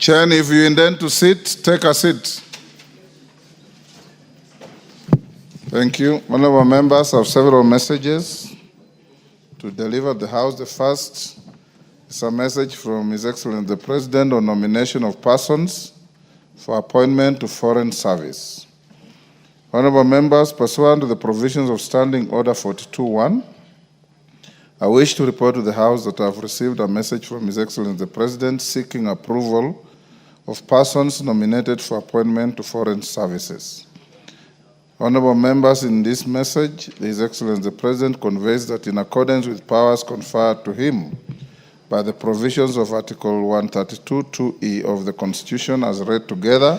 Chen, if you intend to sit, take a seat. Thank you. Honorable members have several messages to deliver the House. The first is a message from His Excellency the President on nomination of persons for appointment to foreign service. Honorable members, pursuant to the provisions of Standing Order 42.1, I wish to report to the House that I have received a message from His Excellency the President seeking approval of persons nominated for appointment to foreign services. Honorable members, in this message, His Excellency the President conveys that in accordance with powers conferred to him by the provisions of Article 132(2)(e) of the Constitution as read together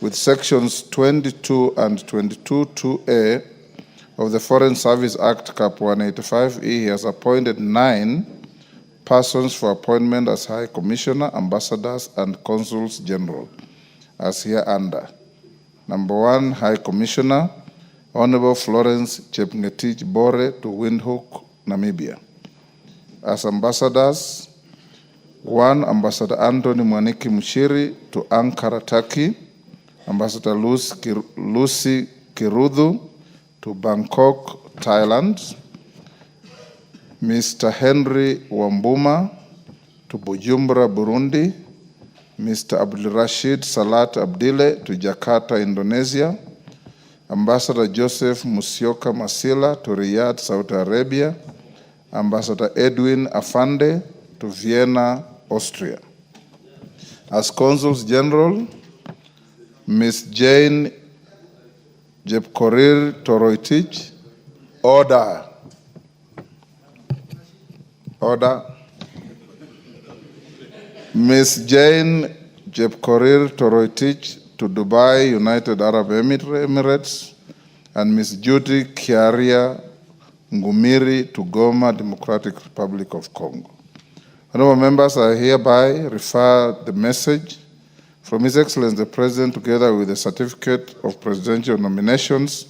with Sections 22 and 22(2)(a) of the Foreign Service Act Cap 185(e), he has appointed 9 persons for appointment as High Commissioner, Ambassadors, and Consuls General, as hereunder. Number 1, High Commissioner, Honorable Florence Chepngetich Bore to Windhoek, Namibia. As Ambassadors, 1, Ambassador Anthony Mwaniki Mushiri to Ankara, Turkey, Ambassador Lucy Kirudhu to Bangkok, Thailand, Mr. Henry Wambuma to Bujumbura, Burundi, Mr. Abdul Rashid Salat Abdile to Jakarta, Indonesia, Ambassador Joseph Musyoka Masila to Riyadh, Saudi Arabia, Ambassador Edwin Afande to Vienna, Austria. As Consuls General, Ms. Jane Jepkorir Toroitich, order. Ms. Jane Jepkorir Toroitich to Dubai, United Arab Emirates, and Ms. Judy Kiaria Ngumiri to Goma, Democratic Republic of Congo. Honorable members, I hereby refer the message from His Excellency the President together with the certificate of presidential nominations,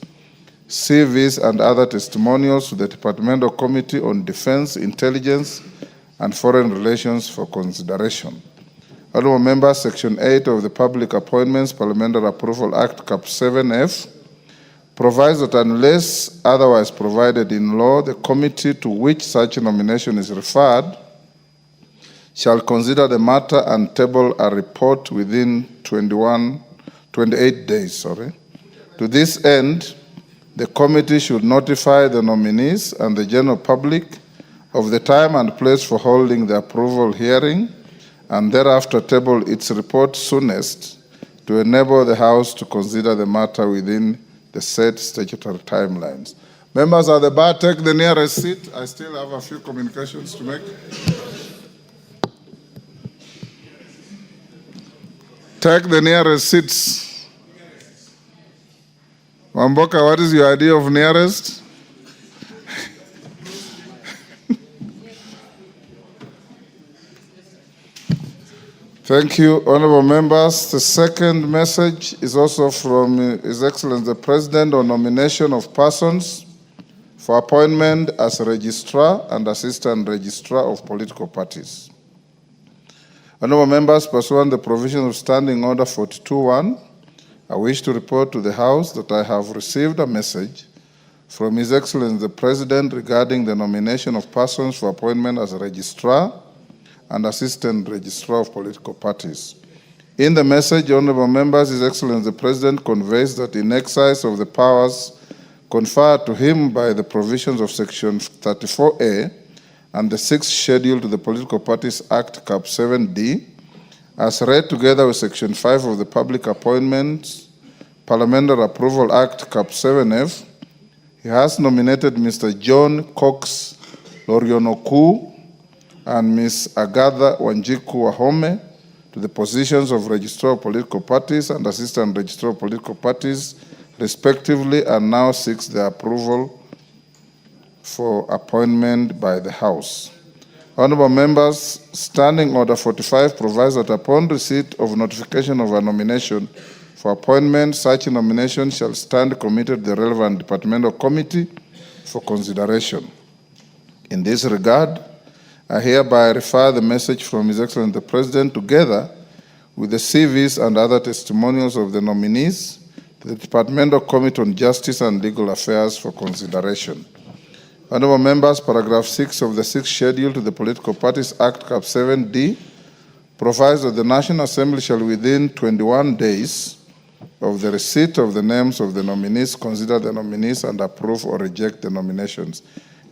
CVs, and other testimonials to the Departmental Committee on Defense, Intelligence, and Foreign Relations for consideration. Honorable members, Section 8 of the Public Appointments Parliamentary Approval Act, Cap 7F, provides that unless otherwise provided in law, the committee to which such a nomination is referred shall consider the matter and table a report within 28 days. To this end, the committee should notify the nominees and the general public of the time and place for holding the approval hearing, and thereafter table its report soonest to enable the House to consider the matter within the set statutory timelines. Members at the bar, take the nearest seat. I still have a few communications to make. Take the nearest seats. Wamboka, what is your idea of nearest? Thank you, honorable members. The second message is also from His Excellency the President on nomination of persons for appointment as Registrar and Assistant Registrar of political parties. Honorable members, pursuant to the provisions of Standing Order 42.1, I wish to report to the House that I have received a message from His Excellency the President regarding the nomination of persons for appointment as Registrar and Assistant Registrar of political parties. In the message, honorable members, His Excellency the President conveys that in exercise of the powers conferred to him by the provisions of Section 34A and the 6th Schedule to the Political Parties Act, Cap 7D, as read together with Section 5 of the Public Appointments Parliamentary Approval Act, Cap 7F, he has nominated Mr. John Cox Lorionoku and Ms. Agatha Wanjiku Wahome to the positions of Registrar of Political Parties and Assistant Registrar of Political Parties, respectively, and now seeks their approval for appointment by the House. Honorable members, Standing Order 45 provides that upon receipt of notification of a nomination for appointment, such a nomination shall stand committed to the relevant departmental committee for consideration. In this regard, I hereby refer the message from His Excellency the President together with the CVs and other testimonials of the nominees to the Departmental Committee on Justice and Legal Affairs for consideration. Honorable members, paragraph 6 of the 6th schedule to the Political Parties Act, Cap 7D, provides that the National Assembly shall within 21 days of the receipt of the names of the nominees consider the nominees and approve or reject the nominations.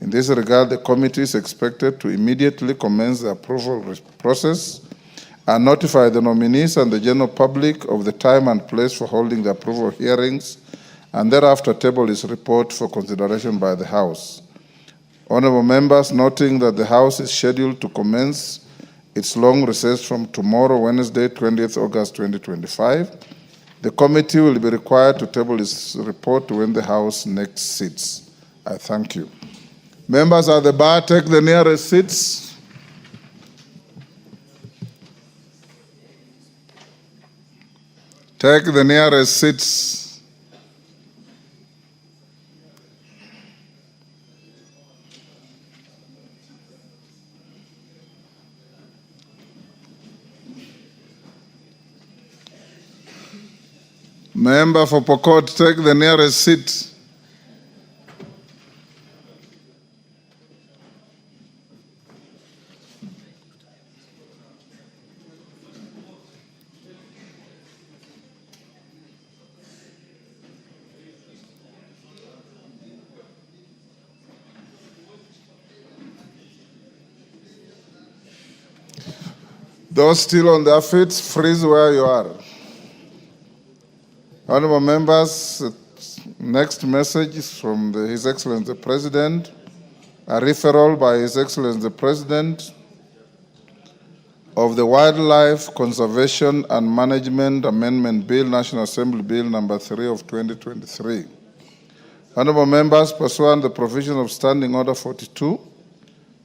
In this regard, the committee is expected to immediately commence the approval process and notify the nominees and the general public of the time and place for holding the approval hearings, and thereafter table its report for consideration by the House. Honorable members, noting that the House is scheduled to commence its long recess from tomorrow, Wednesday, 20th August 2025, the committee will be required to table its report when the House next sits. I thank you. Members at the bar, take the nearest seats. Take the nearest seats. Member for Pokot, take the nearest seat. Those still on their feet, freeze where you are. Honorable members, next message is from His Excellency the President, a referral by His Excellency the President of the Wildlife Conservation and Management Amendment Bill, National Assembly Bill number 3 of 2023. Honorable members, pursuant to the provision of Standing Order 42,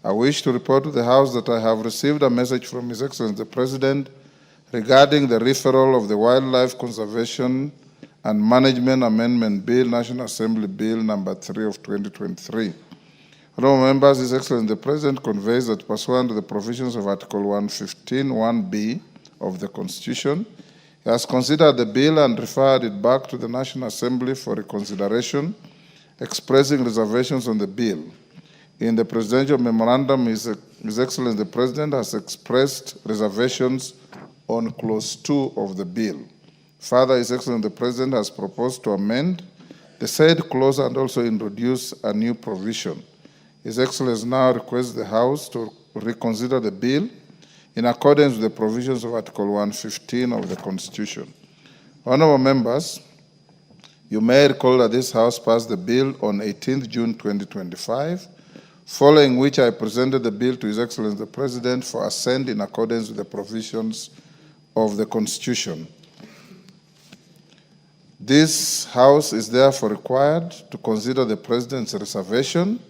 I wish to report to the House that I have received a message from His Excellency the President regarding the referral of the Wildlife Conservation and Management Amendment Bill, National Assembly Bill number 3 of 2023. Honorable members, His Excellency the President conveys that pursuant to the provisions of Article 115(1)(b) of the Constitution, he has considered the bill and referred it back to the National Assembly for reconsideration, expressing reservations on the bill. In the presidential memorandum, His Excellency the President has expressed reservations on Clause 2 of the bill. Further, His Excellency the President has proposed to amend the said clause and also introduce a new provision. His Excellency now requests the House to reconsider the bill in accordance with the provisions of Article 115 of the Constitution. Honorable members, you may recall that this House passed the bill on 18th June 2025, following which I presented the bill to His Excellency the President for assent in accordance with the provisions of the Constitution. This House is therefore required to consider the President's reservation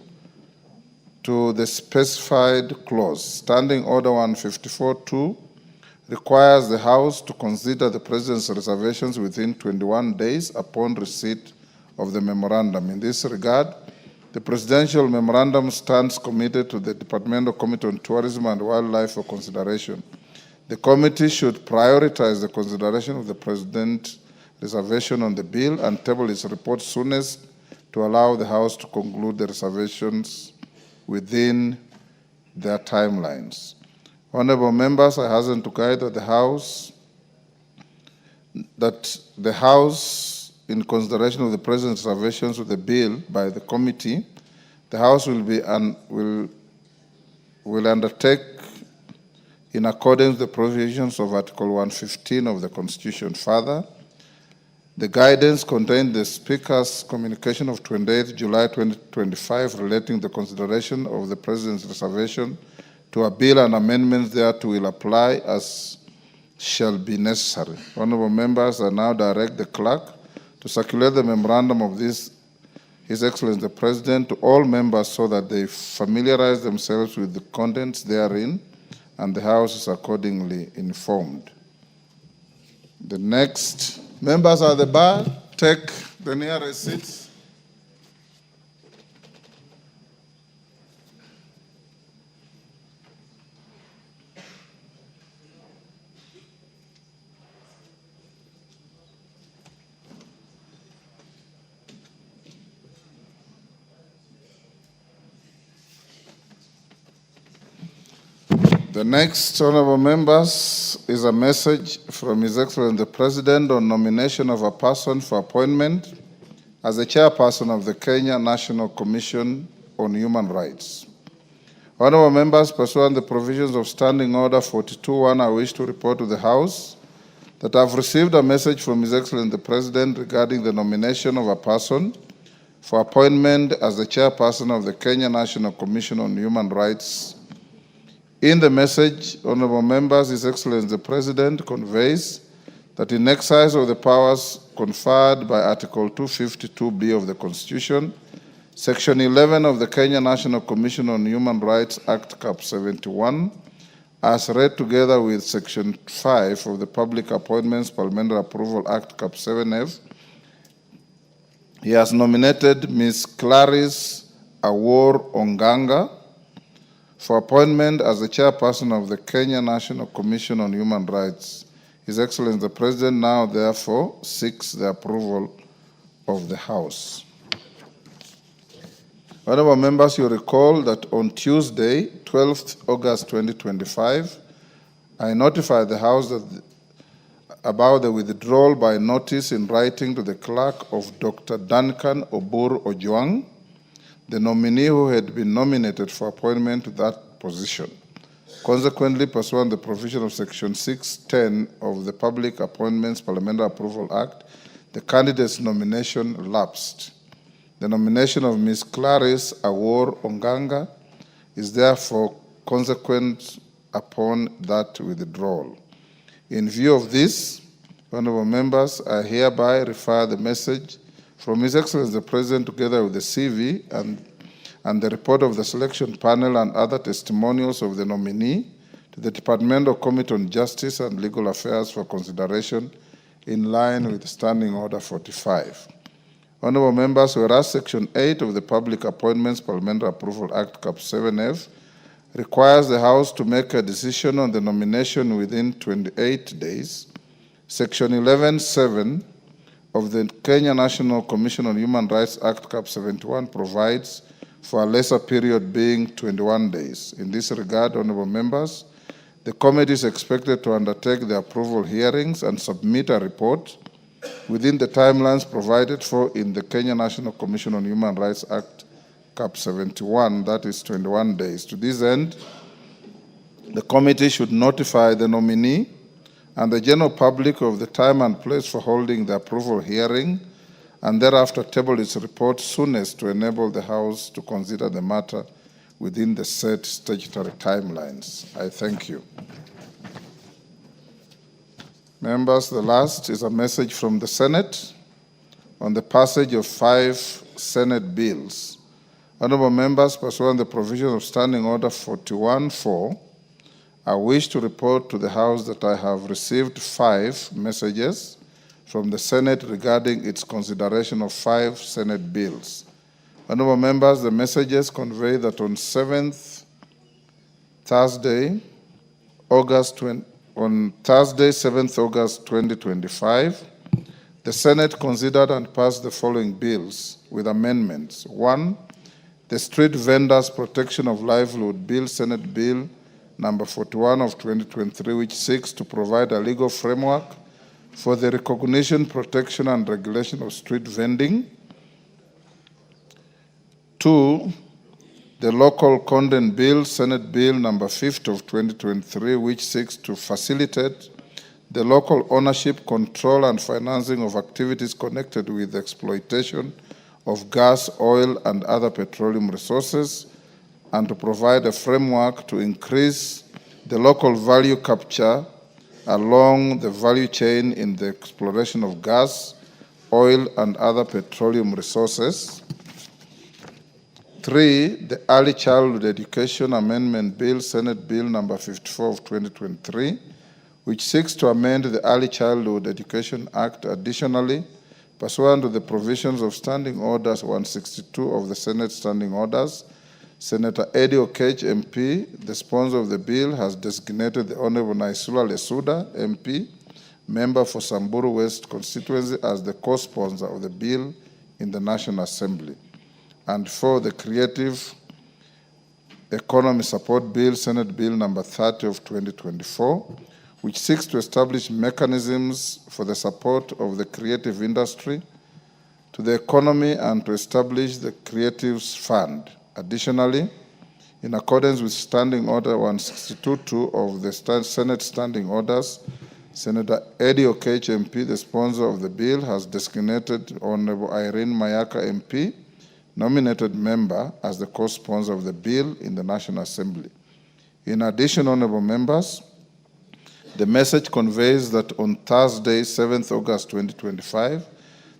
to the specified clause. Standing Order 154.2 requires the House to consider the President's reservations within 21 days upon receipt of the memorandum. In this regard, the Presidential Memorandum stands committed to the Departmental Committee on Tourism and Wildlife for consideration. The committee should prioritize the consideration of the President's reservation on the bill and table its report soonest to allow the House to conclude the reservations within their timelines. Honorable members, I hasten to guide that the House, in consideration of the President's reservations with the bill by the committee, the House will undertake in accordance with the provisions of Article 115 of the Constitution. Further, the guidance contained in the Speaker's communication of 28th July 2025 relating the consideration of the President's reservation to a bill and amendments thereto will apply as shall be necessary. Honorable members, I now direct the clerk to circulate the memorandum of His Excellency the President to all members so that they familiarize themselves with the contents therein and the House is accordingly informed. The next, members at the bar, take the nearest seats. The next, honorable members, is a message from His Excellency the President on nomination of a person for appointment as the chairperson of the Kenya National Commission on Human Rights. Honorable members, pursuant to the provisions of Standing Order 42.1, I wish to report to the House that I have received a message from His Excellency the President regarding the nomination of a person for appointment as the chairperson of the Kenya National Commission on Human Rights. In the message, honorable members, His Excellency the President conveys that in exercise of the powers conferred by Article 252B of the Constitution, Section 11 of the Kenya National Commission on Human Rights Act Cap 71, as read together with Section 5 of the Public Appointments Parliamentary Approval Act Cap 7F, he has nominated Ms. Clarice Awor Onganga for appointment as the chairperson of the Kenya National Commission on Human Rights. His Excellency the President now therefore seeks the approval of the House. Honorable members, you recall that on Tuesday, 12th August 2025, I notified the House about the withdrawal by notice in writing to the clerk of Dr. Duncan Obur Ojwang, the nominee who had been nominated for appointment to that position. Consequently, pursuant to the provision of Section 610 of the Public Appointments Parliamentary Approval Act, the candidate's nomination lapsed. The nomination of Ms. Clarice Awor Onganga is therefore consequent upon that withdrawal. In view of this, honorable members, I hereby refer the message from His Excellency the President together with the CV and the report of the selection panel and other testimonials of the nominee to the Departmental Committee on Justice and Legal Affairs for consideration in line with Standing Order 45. Honorable members, whereas Section 8 of the Public Appointments Parliamentary Approval Act Cap 7F requires the House to make a decision on the nomination within 28 days, Section 11.7 of the Kenya National Commission on Human Rights Act Cap 71 provides for a lesser period being 21 days. In this regard, honorable members, the committee is expected to undertake the approval hearings and submit a report within the timelines provided for in the Kenya National Commission on Human Rights Act Cap 71, that is 21 days. To this end, the committee should notify the nominee and the general public of the time and place for holding the approval hearing, and thereafter table its report soonest to enable the House to consider the matter within the set statutory timelines. I thank you. Members, the last is a message from the Senate on the passage of 5 Senate bills. Honorable members, pursuant to the provisions of Standing Order 41.4, I wish to report to the House that I have received 5 messages from the Senate regarding its consideration of 5 Senate bills. Honorable members, the messages convey that on Thursday, 7th August 2025, the Senate considered and passed the following bills with amendments. 1, the Street Vendors Protection of Livelihood Bill, Senate Bill number 41 of 2023, which seeks to provide a legal framework for the recognition, protection, and regulation of street vending. 2, the Local Content Bill, Senate Bill number 50 of 2023, which seeks to facilitate the local ownership, control, and financing of activities connected with the exploitation of gas, oil, and other petroleum resources, and to provide a framework to increase the local value capture along the value chain in the exploration of gas, oil, and other petroleum resources. 3, the Early Childhood Education Amendment Bill, Senate Bill number 54 of 2023, which seeks to amend the Early Childhood Education Act. Additionally, pursuant to the provisions of Standing Orders 162 of the Senate Standing Orders, Senator Eddie Okech, MP, the sponsor of the bill, has designated the Honorable Naisula Lesuda, MP, member for Samburu West constituency, as the co-sponsor of the bill in the National Assembly. And 4, the Creative Economy Support Bill, Senate Bill number 30 of 2024, which seeks to establish mechanisms for the support of the creative industry to the economy and to establish the Creatives Fund. Additionally, in accordance with Standing Order 162.2 of the Senate Standing Orders, Senator Eddie Okech MP, the sponsor of the bill, has designated Honorable Irene Mayaka MP, nominated member, as the co-sponsor of the bill in the National Assembly. In addition, honorable members, the message conveys that on Thursday, 7th August 2025,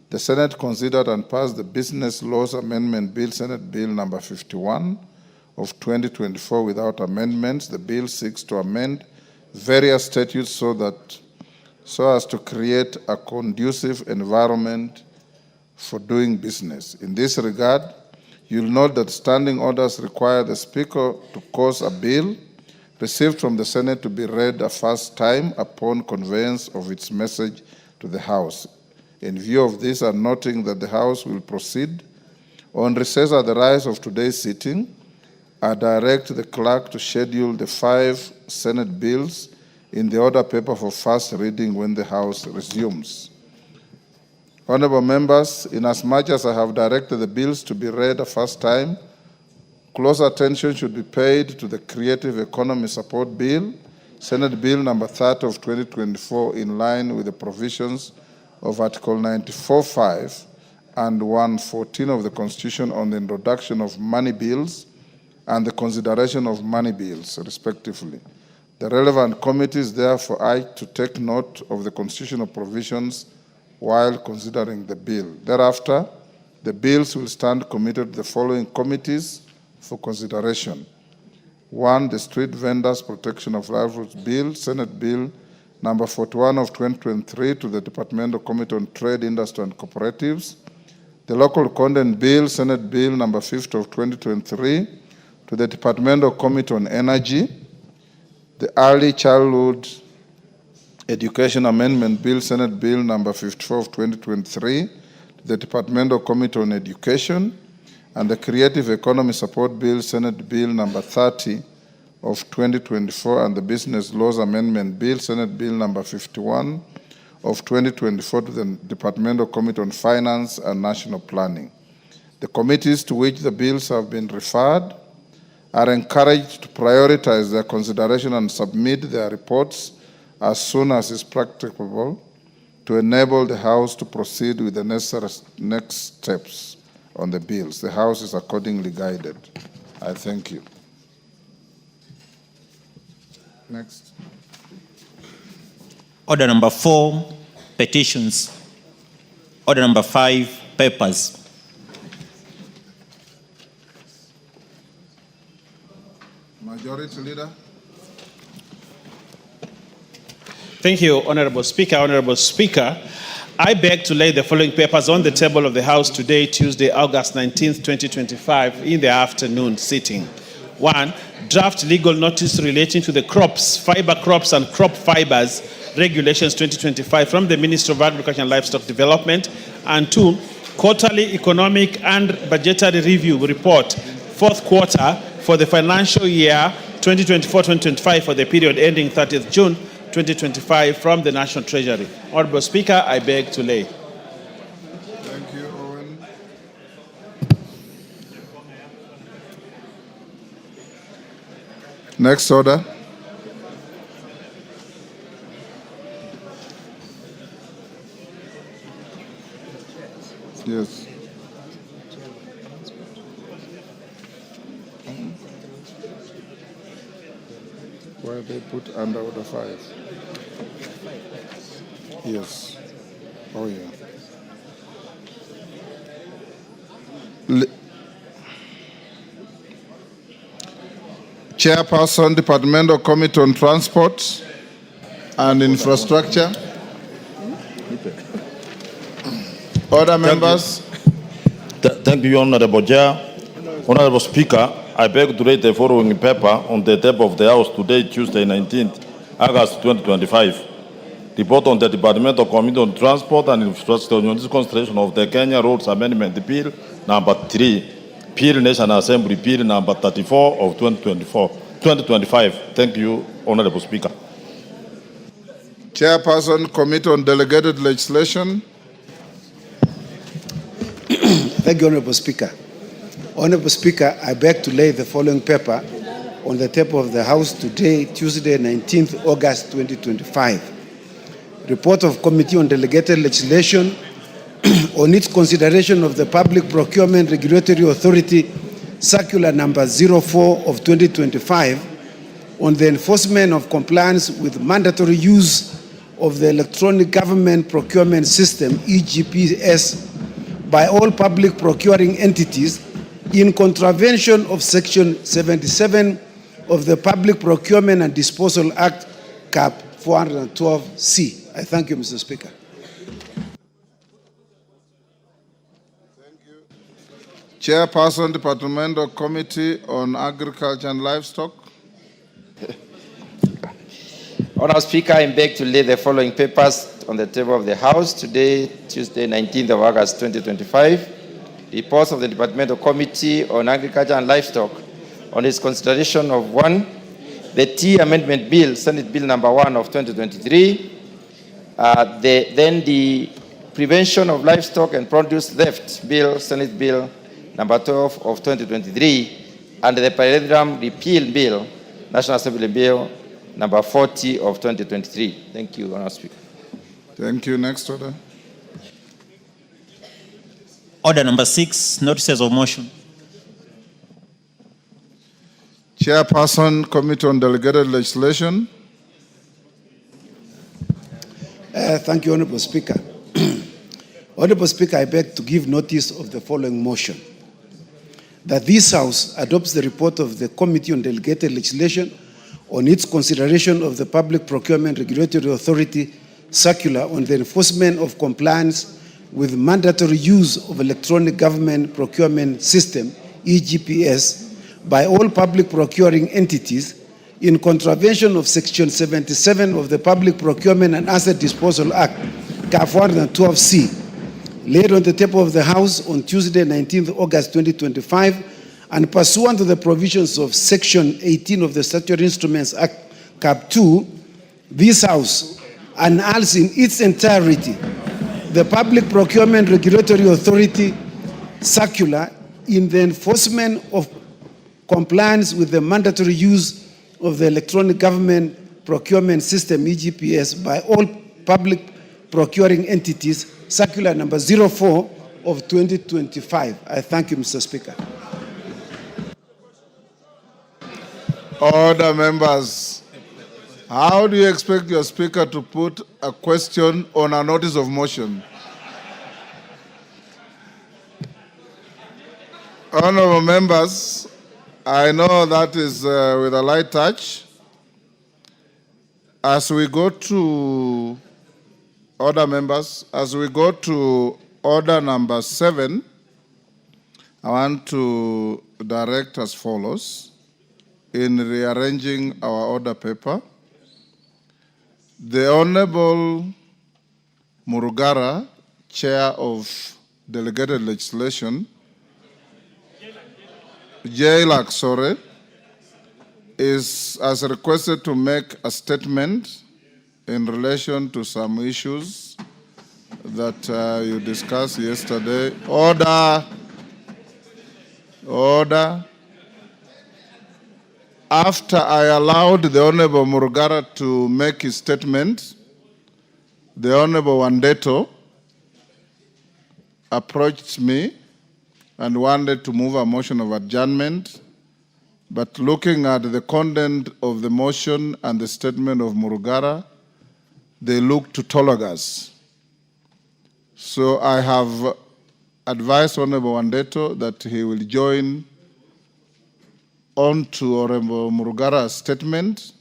the Senate considered and passed the Business Laws Amendment Bill, Senate Bill number 51 of 2024 without amendments. The bill seeks to amend various statutes so as to create a conducive environment for doing business. In this regard, you'll note that standing orders require the Speaker to cause a bill received from the Senate to be read a first time upon conveyance of its message to the House. In view of this, and noting that the House will proceed on recess at the rise of today's sitting, I direct the clerk to schedule the 5 Senate bills in the order paper for first reading when the House resumes. Honorable members, inasmuch as I have directed the bills to be read a first time, close attention should be paid to the Creative Economy Support Bill, Senate Bill number 30 of 2024, in line with the provisions of Article 94(5) and 114 of the Constitution on the introduction of money bills and the consideration of money bills, respectively. The relevant committees therefore urge to take note of the constitutional provisions while considering the bill. Thereafter, the bills will stand committed to the following committees for consideration. 1, the Street Vendors Protection of Livelihoods Bill, Senate Bill number 41 of 2023, to the Departmental Committee on Trade, Industry and Cooperatives. The Local Content Bill, Senate Bill number 50 of 2023, to the Departmental Committee on Energy. The Early Childhood Education Amendment Bill, Senate Bill number 54 of 2023, to the Departmental Committee on Education, and the Creative Economy Support Bill, Senate Bill number 30 of 2024, and the Business Laws Amendment Bill, Senate Bill number 51 of 2024, to the Departmental Committee on Finance and National Planning. The committees to which the bills have been referred are encouraged to prioritize their consideration and submit their reports as soon as is practicable to enable the House to proceed with the necessary next steps on the bills. The House is accordingly guided. I thank you. Next. Order number 4, petitions. Order number 5, papers. Majority Leader. Thank you, Honorable Speaker. Honorable Speaker, I beg to lay the following papers on the table of the House today, Tuesday, August 19th, 2025, in the afternoon sitting. 1, draft legal notice relating to the crops, fiber crops and crop fibers regulations 2025 from the Ministry of Agriculture and Livestock Development. And 2, quarterly economic and budgetary review report, 4th quarter for the financial year 2024-2025 for the period ending 30th June 2025 from the National Treasury. Honorable Speaker, I beg to lay. Thank you, Owen. Next order. Yes. Why they put under order 5? Yes. Oh, yeah. Chairperson, Departmental Committee on Transport and Infrastructure. Order, members. Thank you, Honorable Chair. Honorable Speaker, I beg to read the following paper on the table of the House today, Tuesday, 19th August 2025. Report on the Departmental Committee on Transport and Infrastructure on this consideration of the Kenya Roads Amendment Bill number 3. Bill National Assembly, Bill number 34 of 2025. Thank you, Honorable Speaker. Chairperson, Committee on Delegated Legislation. Thank you, Honorable Speaker. Honorable Speaker, I beg to lay the following paper on the table of the House today, Tuesday, 19th August 2025. Report of Committee on Delegated Legislation on its consideration of the Public Procurement Regulatory Authority Circular number 04 of 2025 on the enforcement of compliance with mandatory use of the Electronic Government Procurement System, EGPS, by all public procuring entities in contravention of Section 77 of the Public Procurement and Disposal Act, Cap 412C. I thank you, Mr. Speaker. Chairperson, Departmental Committee on Agriculture and Livestock. Honourable Speaker, I beg to lay the following papers on the table of the House today, Tuesday, 19th of August 2025. Reports of the Departmental Committee on Agriculture and Livestock on its consideration of 1, the Tea Amendment Bill, Senate Bill number 1 of 2023, then the Prevention of Livestock and Produce Theft Bill, Senate Bill number 12 of 2023, and the Paredram Repeal Bill, National Assembly Bill number 40 of 2023. Thank you, Honourable Speaker. Thank you. Next order. Order number 6, notices of motion. Chairperson, Committee on Delegated Legislation. Thank you, Honorable Speaker. Honorable Speaker, I beg to give notice of the following motion. That this House adopts the report of the Committee on Delegated Legislation on its consideration of the Public Procurement Regulatory Authority Circular on the enforcement of compliance with mandatory use of Electronic Government Procurement System, EGPS, by all public procuring entities in contravention of Section 77 of the Public Procurement and Asset Disposal Act, Cap 412C, laid on the table of the House on Tuesday, 19th August 2025, and pursuant to the provisions of Section 18 of the Statutory Instruments Act, Cap 2, this House annuls in its entirety the Public Procurement Regulatory Authority Circular in the enforcement of compliance with the mandatory use of the Electronic Government Procurement System, EGPS, by all public procuring entities, Circular number 04 of 2025. I thank you, Mr. Speaker. Order, members. How do you expect your Speaker to put a question on a notice of motion? Honorable members, I know that is with a light touch. As we go to order, members, as we go to order number 7, I want to direct as follows in rearranging our order paper. The Honorable Murugara, Chair of Delegated Legislation, Jailak, sorry, is as requested to make a statement in relation to some issues that you discussed yesterday. Order. Order. After I allowed the Honorable Murugara to make his statement, the Honorable Wandeto approached me and wanted to move a motion of adjournment, but looking at the content of the motion and the statement of Murugara, they look tautologous. So I have advised Honorable Wandeto that he will join on to Honorable Murugara's statement,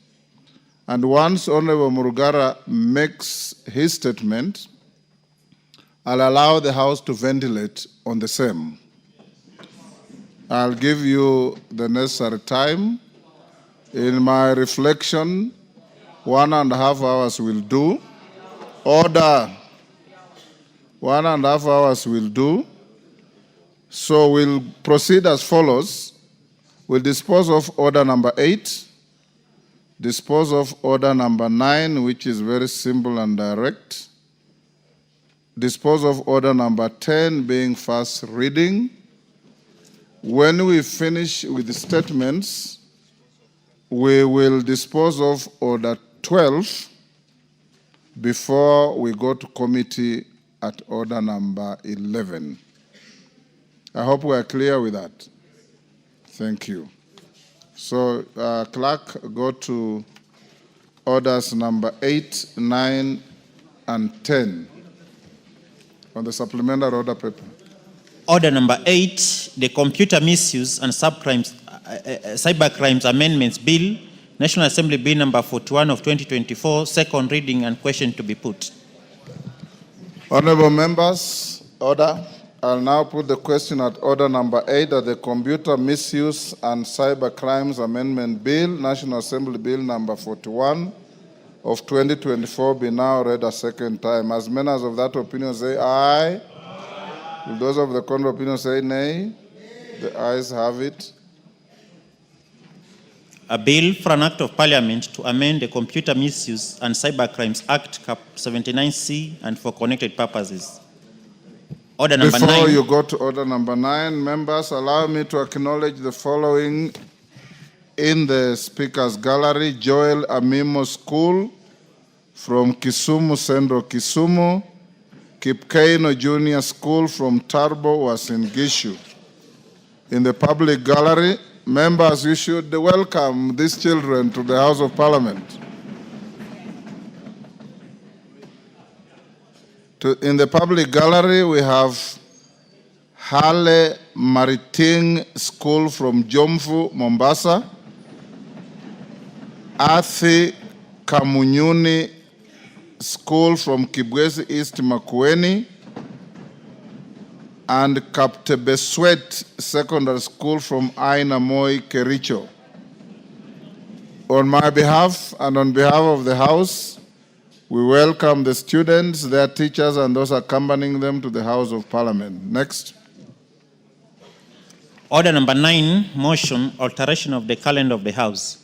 and once Honorable Murugara makes his statement, I'll allow the House to ventilate on the same. I'll give you the necessary time. In my reflection, 1.5 hours will do. Order. 1.5 hours will do. So we'll proceed as follows. We'll dispose of order number 8, dispose of order number 9, which is very simple and direct, dispose of order number 10 being first reading. When we finish with the statements, we will dispose of order 12 before we go to committee at order number 11. I hope we are clear with that. Thank you. So, clerk, go to orders number 8, 9, and 10 on the supplementary order paper. Order number 8, the Computer Misuse and Cybercrimes Amendments Bill, National Assembly Bill number 41 of 2024, second reading and question to be put. Honorable members, order. I'll now put the question at order number 8 that the Computer Misuse and Cybercrimes Amendment Bill, National Assembly Bill number 41 of 2024 be now read a second time. As many as of that opinion say aye. Will those of the contrary opinion say nay? The ayes have it. A bill for an act of parliament to amend the Computer Misuse and Cybercrimes Act Cap 79C and for connected purposes. Order number 9. Before you go to order number 9, members, allow me to acknowledge the following in the speaker's gallery: Joel Amimo School from Kisumu, Central Kisumu, Kipkeino Junior School from Tarbo, Uasin Gishu. In the public gallery, members, you should welcome these children to the House of Parliament. In the public gallery, we have Hale Mariting School from Jomvu, Mombasa, Athi Kamunyuni School from Kibwezi East, Makueni, and Kaptebeswet Secondary School from Aina Moi, Kericho. On my behalf and on behalf of the House, we welcome the students, their teachers, and those accompanying them to the House of Parliament. Next. Order number 9, motion, alteration of the calendar of the House.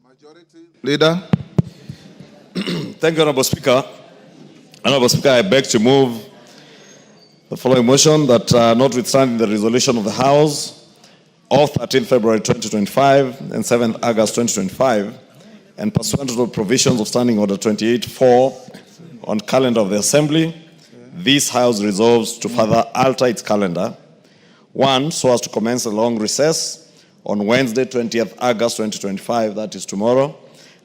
Majority Leader. Thank you, Honorable Speaker. Honorable Speaker, I beg to move the following motion that notwithstanding the resolution of the House of 13 February 2025 and 7th August 2025, and pursuant to the provisions of Standing Order 28.4 on calendar of the Assembly, this House resolves to further alter its calendar. 1, so as to commence a long recess on Wednesday, 20th August 2025, that is tomorrow,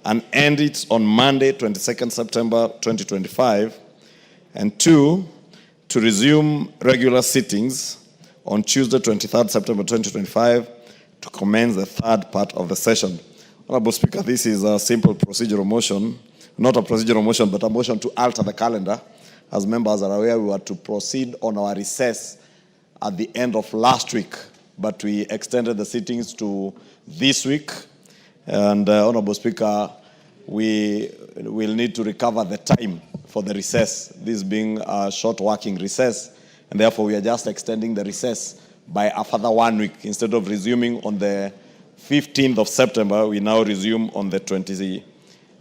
and end it on Monday, 22nd September 2025. And 2, to resume regular sittings on Tuesday, 23rd September 2025, to commence the third part of the session. Honorable Speaker, this is a simple procedural motion, not a procedural motion, but a motion to alter the calendar. As members are aware, we were to proceed on our recess at the end of last week, but we extended the sittings to this week. And Honorable Speaker, we will need to recover the time for the recess, this being a short working recess. And therefore, we are just extending the recess by a further 1 week. Instead of resuming on the 15th of September, we now resume on the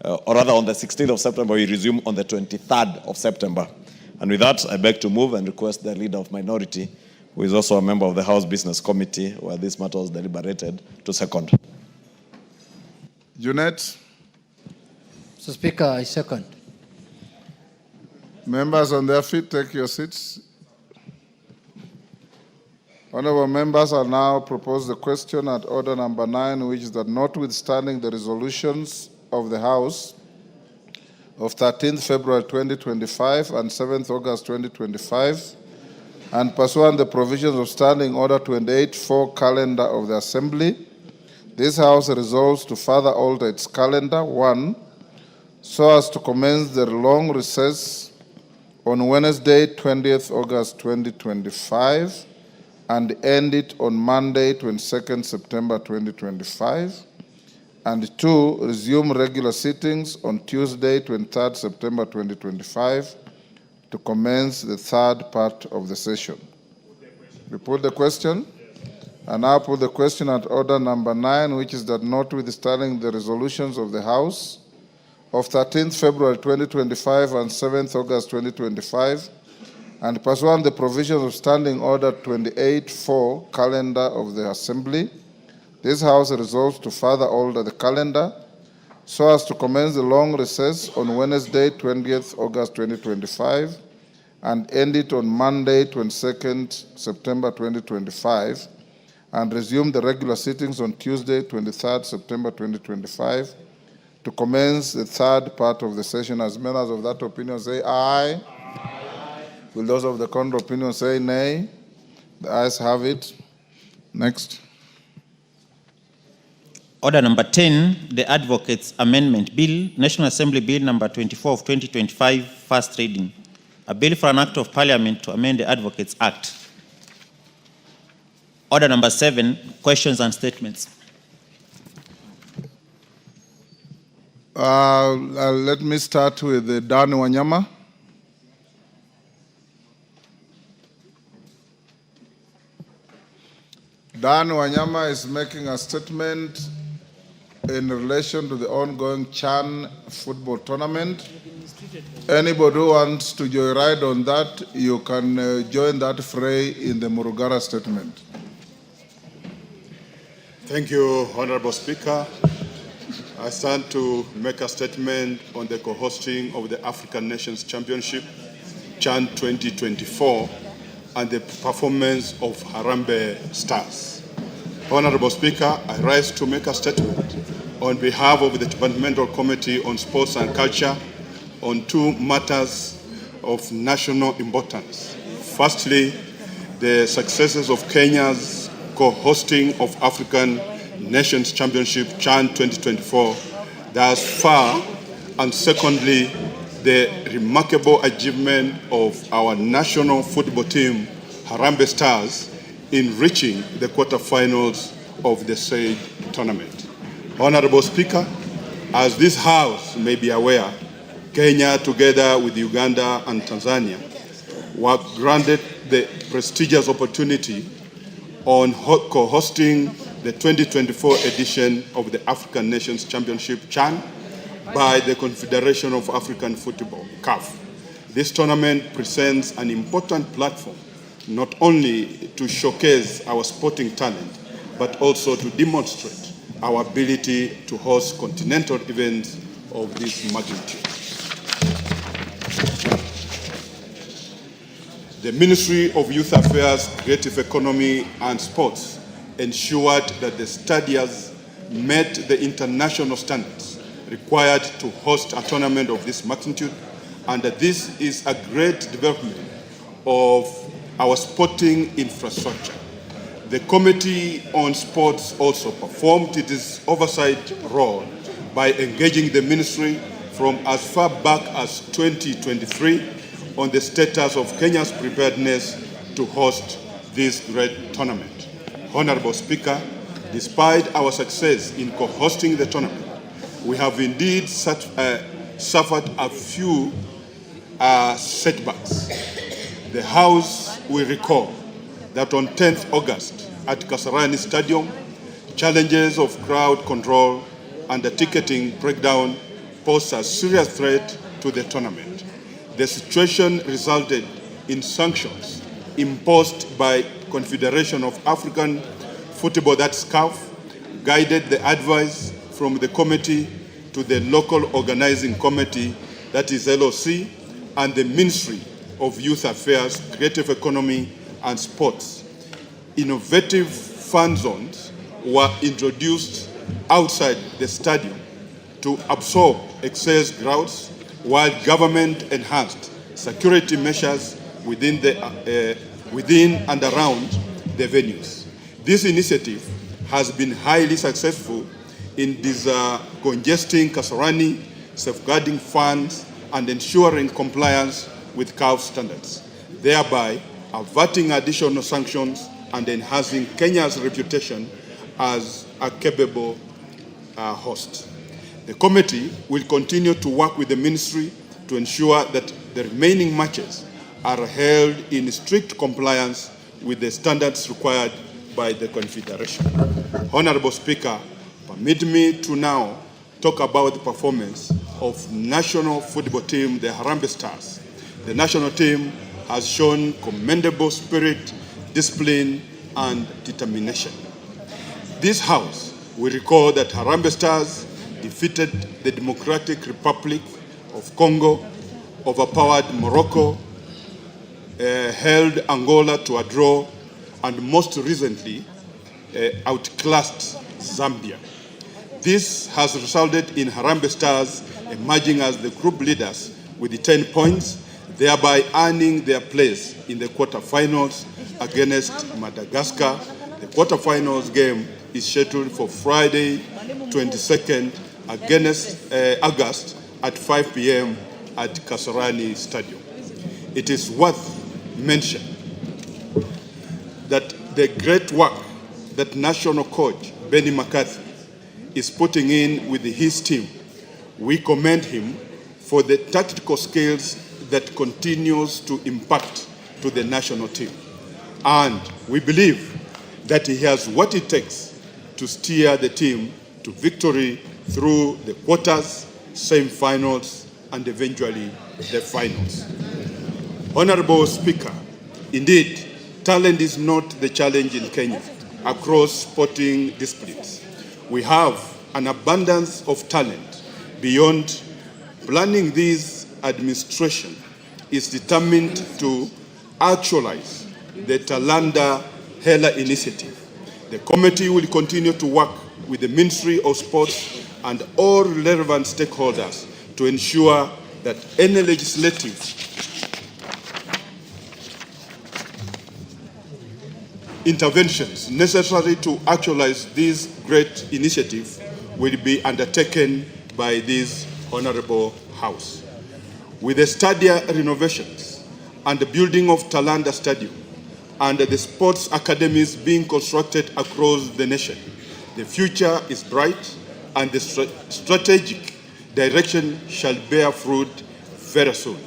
on the 16th of September, we resume on the 23rd of September. And with that, I beg to move and request the Leader of Minority, who is also a member of the House Business Committee, where this matter was deliberated, to second. Junet. Mr. Speaker, I second. Members on their feet, take your seats. Honorable members, I now propose the question at order number 9, which is that notwithstanding the resolutions of the House of 13th February 2025 and 7th August 2025, and pursuant the provisions of Standing Order 28.4 calendar of the Assembly, this House resolves to further alter its calendar. 1, so as to commence the long recess on Wednesday, 20th August 2025, and end it on Monday, 22nd September 2025. And 2, resume regular sittings on Tuesday, 23rd September 2025, to commence the third part of the session. We put the question, and now put the question at order number 9, which is that notwithstanding the resolutions of the House of 13th February 2025 and 7th August 2025, and pursuant the provisions of Standing Order 28-4 calendar of the Assembly, this House resolves to further alter the calendar so as to commence the long recess on Wednesday, 20th August 2025, and end it on Monday, 22nd September 2025, and resume the regular sittings on Tuesday, 23rd September 2025, to commence the third part of the session. As members of that opinion say aye. Will those of the contrary opinion say nay? The ayes have it. Next. Order number 10, the Advocates Amendment Bill, National Assembly Bill number 24 of 2025, first reading. A bill for an act of parliament to amend the Advocates Act. Order number 7, questions and statements. Let me start with Dan Wanyama. Dan Wanyama is making a statement in relation to the ongoing CHAN football tournament. Anybody who wants to joyride on that, you can join that fray in the Murugara statement. Thank you, Honorable Speaker. I stand to make a statement on the co-hosting of the African Nations Championship, CHAN 2024, and the performance of Harambee Stars. Honorable Speaker, I rise to make a statement on behalf of the Departmental Committee on Sports and Culture on two matters of national importance. Firstly, the successes of Kenya's co-hosting of African Nations Championship CHAN 2024 thus far, and secondly, the remarkable achievement of our national football team, Harambee Stars, in reaching the quarterfinals of the said tournament. Honorable Speaker, as this House may be aware, Kenya, together with Uganda and Tanzania, were granted the prestigious opportunity on co-hosting the 2024 edition of the African Nations Championship CHAN by the Confederation of African Football, CAF. This tournament presents an important platform not only to showcase our sporting talent, but also to demonstrate our ability to host continental events of this magnitude. The Ministry of Youth Affairs, Creative Economy and Sports ensured that the stadiums met the international standards required to host a tournament of this magnitude, and that this is a great development of our sporting infrastructure. The Committee on Sports also performed its oversight role by engaging the ministry from as far back as 2023 on the status of Kenya's preparedness to host this great tournament. Honorable Speaker, despite our success in co-hosting the tournament, we have indeed suffered a few setbacks. The House will recall that on 10th August at Kasarani Stadium, challenges of crowd control and the ticketing breakdown posed a serious threat to the tournament. The situation resulted in sanctions imposed by Confederation of African Football, that's CAF, guided the advice from the committee to the local organizing committee, that is LOC, and the Ministry of Youth Affairs, Creative Economy and Sports. Innovative fan zones were introduced outside the stadium to absorb excess crowds, while government enhanced security measures within and around the venues. This initiative has been highly successful in congesting Kasarani, safeguarding funds, and ensuring compliance with CAF standards, thereby averting additional sanctions and enhancing Kenya's reputation as a capable host. The committee will continue to work with the ministry to ensure that the remaining matches are held in strict compliance with the standards required by the Confederation. Honorable Speaker, permit me to now talk about the performance of national football team, the Harambee Stars. The national team has shown commendable spirit, discipline, and determination. This House will recall that Harambee Stars defeated the Democratic Republic of Congo, overpowered Morocco, held Angola to a draw, and most recently outclassed Zambia. This has resulted in Harambee Stars emerging as the group leaders with the 10 points, thereby earning their place in the quarterfinals against Madagascar. The quarterfinals game is scheduled for Friday, 22nd against August at 5 p.m. at Kasarani Stadium. It is worth mentioning that the great work that national coach Benny McCarthy is putting in with his team, we commend him for the tactical skills that continues to impact to the national team. And we believe that he has what it takes to steer the team to victory through the quarters, semi-finals, and eventually the finals. Honorable Speaker, indeed, talent is not the challenge in Kenya across sporting disciplines. We have an abundance of talent beyond. Planning this administration is determined to actualize the Talanda Hela initiative. The committee will continue to work with the Ministry of Sports and all relevant stakeholders to ensure that any legislative interventions necessary to actualize this great initiative will be undertaken by this Honorable House. With the stadium renovations and the building of Talanda Stadium and the sports academies being constructed across the nation, the future is bright and the strategic direction shall bear fruit very soon.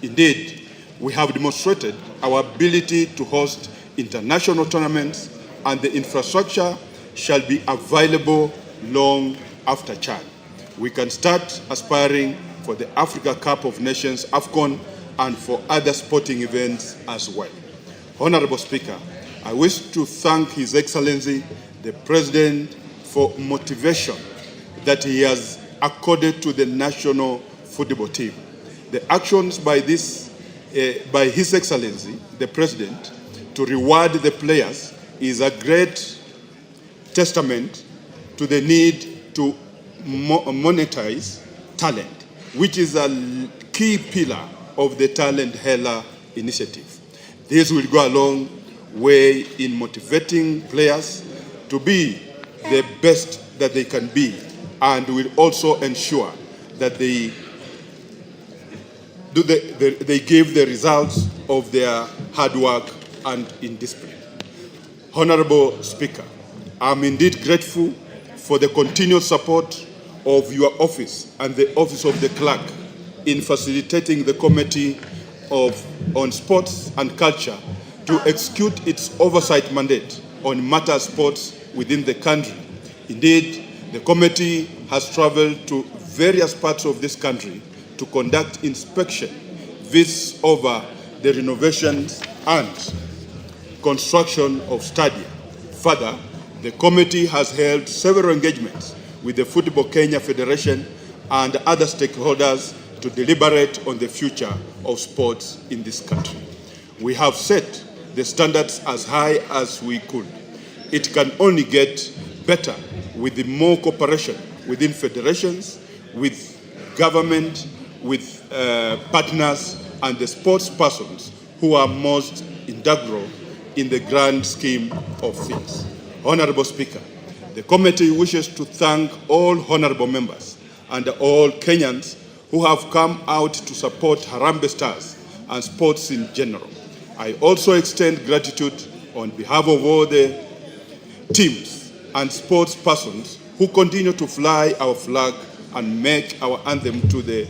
Indeed, we have demonstrated our ability to host international tournaments, and the infrastructure shall be available long after Chad. We can start aspiring for the Africa Cup of Nations, AFCON, and for other sporting events as well. Honorable Speaker, I wish to thank His Excellency, the President, for motivation that he has accorded to the national football team. The actions by His Excellency, the President, to reward the players is a great testament to the need to monetize talent, which is a key pillar of the Talent Hela initiative. This will go a long way in motivating players to be the best that they can be, and will also ensure that they give the results of their hard work and in discipline. Honorable Speaker, I'm indeed grateful for the continued support of your office and the Office of the Clerk in facilitating the Committee on Sports and Culture to execute its oversight mandate on matters sports within the country. Indeed, the committee has traveled to various parts of this country to conduct inspection visits over the renovations and construction of stadia. Further, the committee has held several engagements with the Football Kenya Federation and other stakeholders to deliberate on the future of sports in this country. We have set the standards as high as we could. It can only get better with the more cooperation within federations, with government, with partners, and the sports persons who are most integral in the grand scheme of things. Honorable Speaker, the committee wishes to thank all honorable members and all Kenyans who have come out to support Harambee Stars and sports in general. I also extend gratitude on behalf of all the teams and sports persons who continue to fly our flag and make our anthem to be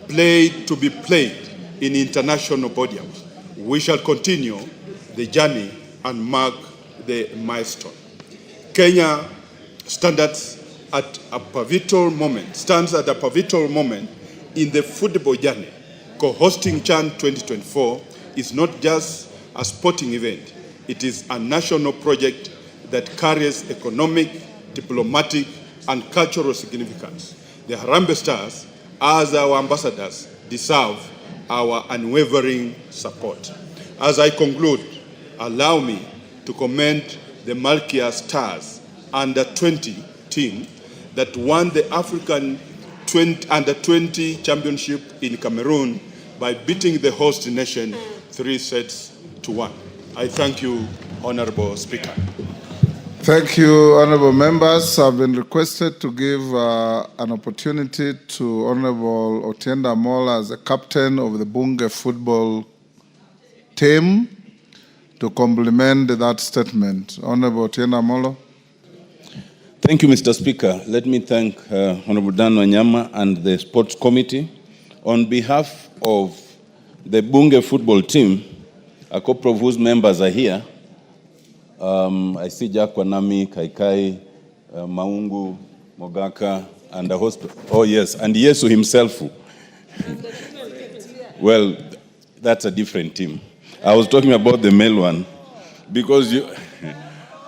played in international podiums. We shall continue the journey and mark the milestone. Kenya stands at a pivotal moment in the football journey. Co-hosting CHAN 2024 is not just a sporting event. It is a national project that carries economic, diplomatic, and cultural significance. The Harambee Stars, as our ambassadors, deserve our unwavering support. As I conclude, allow me to commend the Malkia Stars Under-20 team that won the African Under-20 Championship in Cameroon by beating the host nation 3-1. I thank you, Honorable Speaker. Thank you, honorable members. I've been requested to give an opportunity to Honorable Otienda Mola as the captain of the Bunge football team to complement that statement. Honorable Otienda Mola. Thank you, Mr. Speaker. Let me thank Honorable Dan Wanyama and the Sports Committee. On behalf of the Bunge football team, a couple of whose members are here, I see Jack Wanami, Kaikai, Maungu, Mogaka, and a host. Oh, yes, and Yesu himself. Well, that's a different team. I was talking about the male one because you.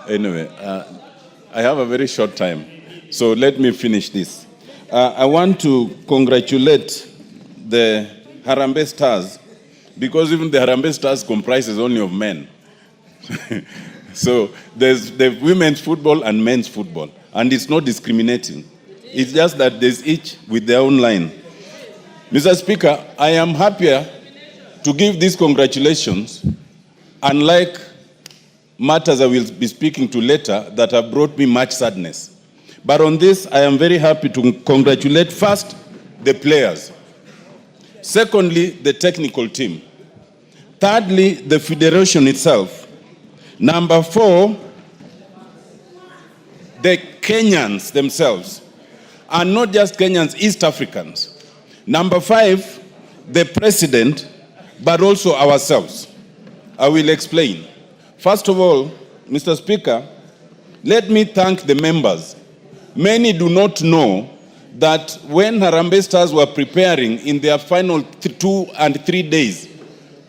Anyway, I have a very short time, so let me finish this. I want to congratulate the Harambee Stars because even the Harambee Stars comprises only of men. So there's the women's football and men's football, and it's not discriminating. It's just that there's each with their own line. Mr. Speaker, I am happier to give these congratulations, unlike matters I will be speaking to later that have brought me much sadness. But on this, I am very happy to congratulate first the players. Secondly, the technical team. Thirdly, the federation itself. Number 4, the Kenyans themselves, and not just Kenyans, East Africans. Number 5, the president, but also ourselves. I will explain. First of all, Mr. Speaker, let me thank the members. Many do not know that when Harambee Stars were preparing in their final 2 and 3 days,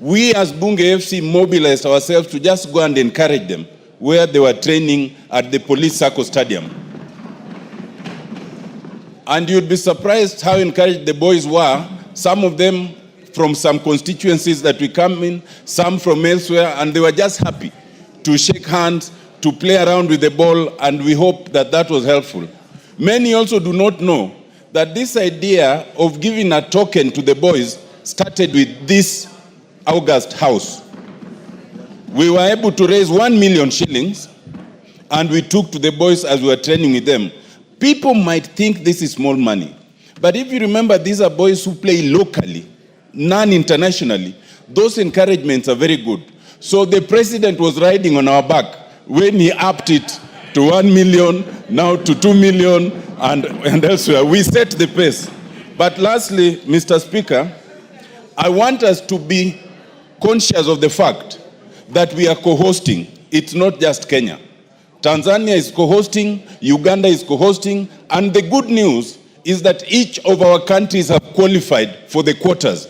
we as Bunge FC mobilized ourselves to just go and encourage them where they were training at the Police Circle Stadium. And you'd be surprised how encouraged the boys were, some of them from some constituencies that we come in, some from elsewhere, and they were just happy to shake hands, to play around with the ball, and we hope that that was helpful. Many also do not know that this idea of giving a token to the boys started with this August house. We were able to raise 1 million shillings, and we took to the boys as we were training with them. People might think this is small money, but if you remember, these are boys who play locally, non-internationally. Those encouragements are very good. So the president was riding on our back when he upped it to 1 million, now to 2 million, and elsewhere. We set the pace. But lastly, Mr. Speaker, I want us to be conscious of the fact that we are co-hosting. It's not just Kenya. Tanzania is co-hosting, Uganda is co-hosting, and the good news is that each of our countries have qualified for the quarters.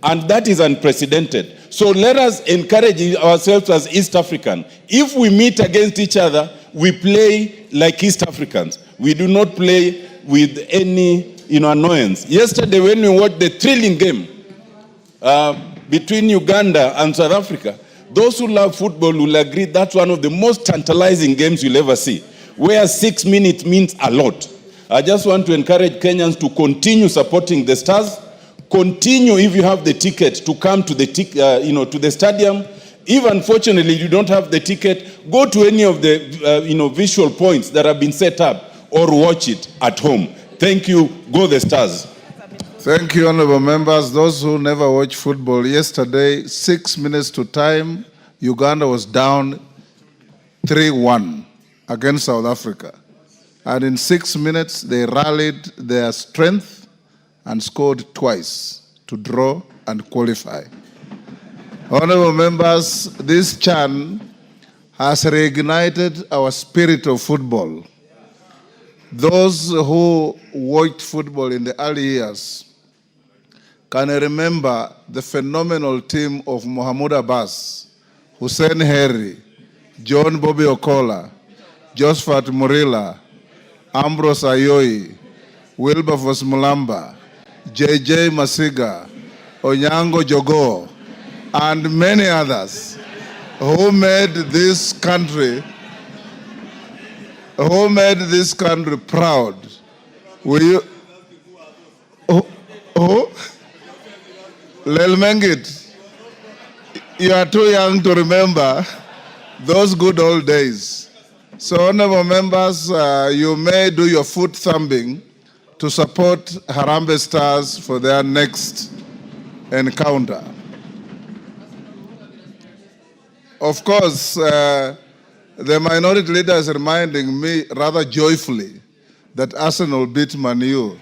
And that is unprecedented. So let us encourage ourselves as East African. If we meet against each other, we play like East Africans. We do not play with any annoyance. Yesterday when we watched the thrilling game between Uganda and South Africa, those who love football will agree that's one of the most tantalizing games you'll ever see, where 6 minutes means a lot. I just want to encourage Kenyans to continue supporting the Stars. Continue, if you have the ticket, to come to the to the stadium. If unfortunately you don't have the ticket, go to any of the visual points that have been set up, or watch it at home. Thank you. Go the Stars. Thank you, honorable members. Those who never watch football, yesterday, 6 minutes to time, Uganda was down 3-1 against South Africa. And in 6 minutes, they rallied their strength and scored twice. to draw and qualify. Honorable members, this CHAN has reignited our spirit of football. Those who watched football in the early years can remember the phenomenal team of Mohamed Abbas, Hussein Harry, John Bobby Okola, Josephat Murila, Ambrose Ayoi, Wilberforce Mulamba, JJ Masiga, Onyango Jogo, and many others who made this country proud. Will you? Who? Lelmengit, you are too young to remember those good old days. So, honorable members, you may do your foot thumping to support Harambee Stars for their next encounter. Of course, the minority leader is reminding me rather joyfully that Arsenal beat Man U.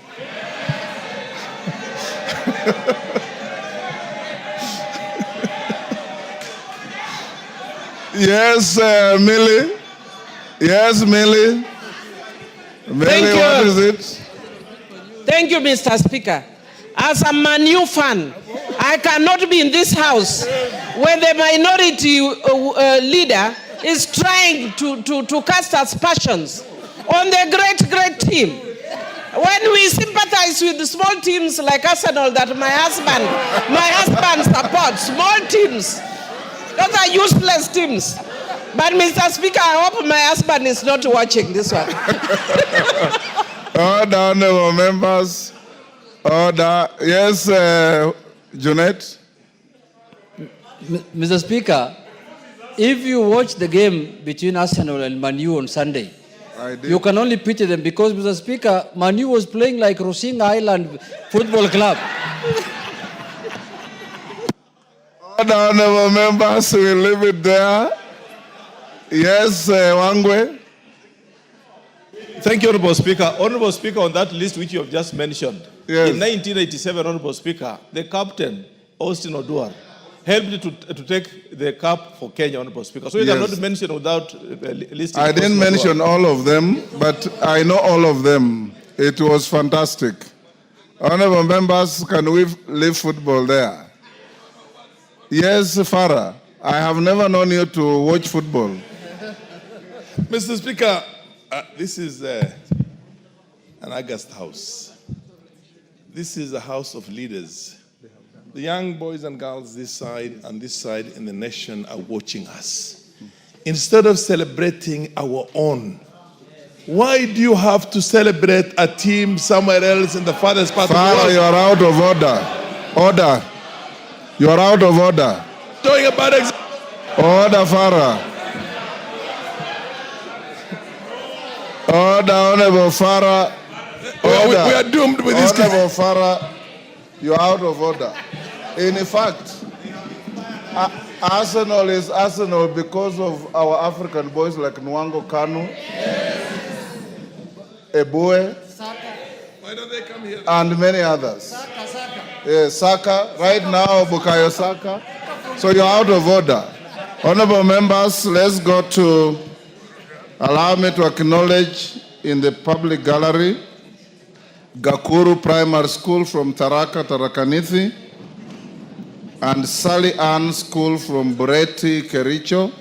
Yes, Millie. Yes, Millie. Millie, what is it? Thank you, Mr. Speaker. As a Man U fan, I cannot be in this house where the minority leader is trying to cast aspersions on the great team. When we sympathize with the small teams like Arsenal that my husband supports, small teams, those are useless teams. But Mr. Speaker, I hope my husband is not watching this one. Order, honorable members. Order. Yes, Junet. Mr. Speaker, if you watch the game between Arsenal and Man U on Sunday, you can only pity them because, Mr. Speaker, Man U was playing like Rosing Island Football Club. Order, honorable members, we'll leave it there. Yes, Wangwe. Thank you, Honorable Speaker. Honorable Speaker, on that list which you have just mentioned, yes. In 1987, Honorable Speaker, the captain, Austin Oduor, helped to take the cup for Kenya, Honorable Speaker. So you Yes. cannot mention without listing. I didn't mention all of them, but I know all of them. It was fantastic. Honorable members, can we leave football there? Yes, Farah, I have never known you to watch football. Mr. Speaker, this is an August house. This is a house of leaders. The young boys and girls this side and this side in the nation are watching us. Instead of celebrating our own, why do you have to celebrate a team somewhere else in the farthest part of the Farah, world? you are out of order. Order. You are out of order. Talking about Order, Farah. Order, Honorable Farah. Order. We are doomed with this. Honorable Farah, you are out of order. In fact, Arsenal is Arsenal because of our African boys like Nwango Kanu, Ebue, Why don't they come here? and many others. Yes, Saka, right now, Bukayo Saka. So you're out of order. Honorable members, let's go to, allow me to acknowledge in the public gallery, Gakuru Primary School from Tarakanithi, and Sally Ann School from Bureti, Kericho.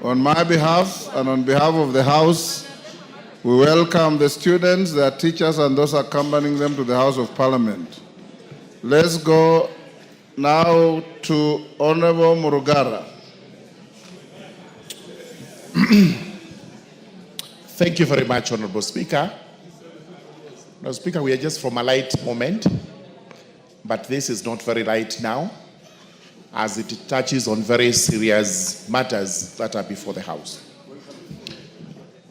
On my behalf and on behalf of the House, we welcome the students, their teachers, and those accompanying them to the House of Parliament. Let's go now to Honorable Murugara. Thank you very much, Honorable Speaker. Honorable Speaker, we are just from a light moment, but this is not very light now, as it touches on very serious matters that are before the House.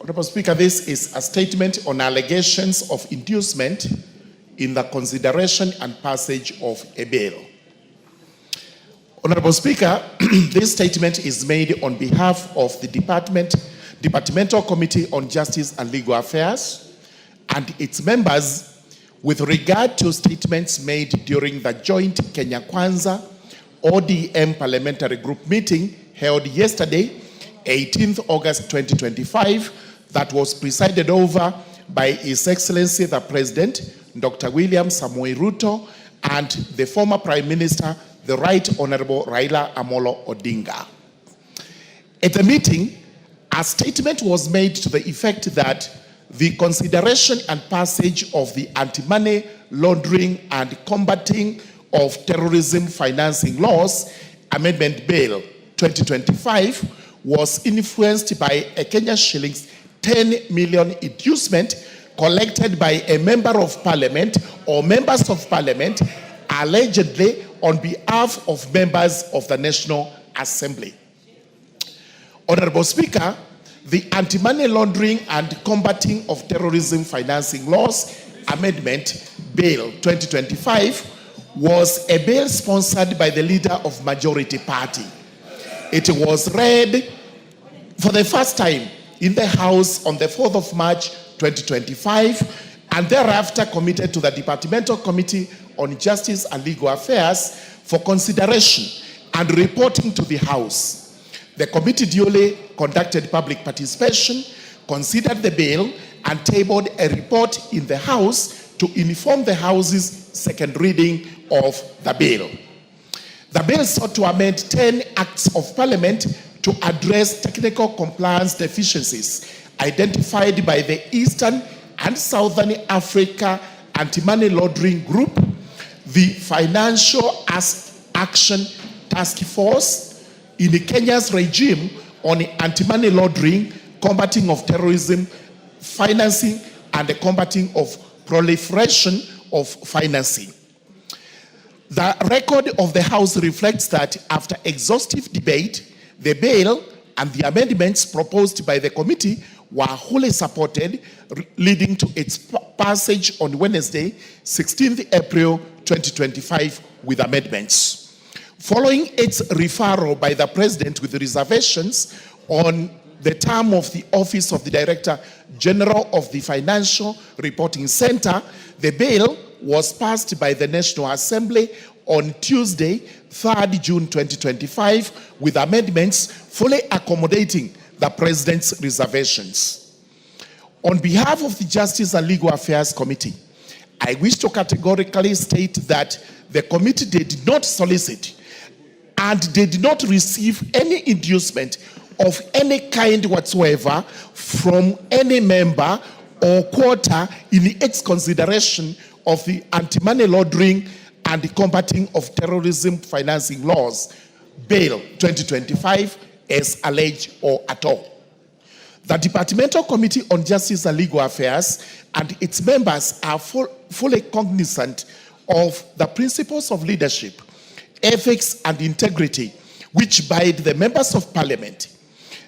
Honorable Speaker, this is a statement on allegations of inducement in the consideration and passage of a bill. Honorable Speaker, this statement is made on behalf of the Departmental Committee on Justice and Legal Affairs and its members with regard to statements made during the joint Kenya Kwanza ODM parliamentary group meeting held yesterday, 18th August 2025, that was presided over by His Excellency the President, Dr. William Samoei Ruto, and the former Prime Minister, the Right Honorable Raila Amolo Odinga. At the meeting, a statement was made to the effect that the consideration and passage of the Anti-Money Laundering and Combating of Terrorism Financing Laws Amendment Bill 2025 was influenced by a Kenya shillings 10 million inducement collected by a member of parliament or members of parliament allegedly on behalf of members of the National Assembly. Honorable Speaker, the Anti-Money Laundering and Combating of Terrorism Financing Laws Amendment Bill 2025 was a bill sponsored by the leader of majority party. It was read for the first time in the House on the 4th of March 2025 and thereafter committed to the Departmental Committee on Justice and Legal Affairs for consideration and reporting to the House. The committee duly conducted public participation, considered the bill, and tabled a report in the House to inform the House's second reading of the bill. The bill sought to amend 10 acts of parliament to address technical compliance deficiencies identified by the Eastern and Southern Africa Anti-Money Laundering Group, the Financial Action Task Force, in Kenya's regime on anti-money laundering, combating of terrorism, financing, and the combating of proliferation of financing. The record of the House reflects that after exhaustive debate, the bill and the amendments proposed by the committee were wholly supported, leading to its passage on Wednesday, 16th April 2025, with amendments. Following its referral by the President with reservations on the term of the Office of the Director General of the Financial Reporting Center, the bill was passed by the National Assembly on Tuesday, 3rd June 2025, with amendments fully accommodating the President's reservations. On behalf of the Justice and Legal Affairs Committee, I wish to categorically state that the committee did not solicit and did not receive any inducement of any kind whatsoever from any member or quarter in its consideration of the Anti-Money Laundering and Combating of Terrorism Financing Laws, Bill 2025, as alleged or at all. The Departmental Committee on Justice and Legal Affairs and its members are fully cognizant of the principles of leadership, ethics, and integrity which bind the members of parliament.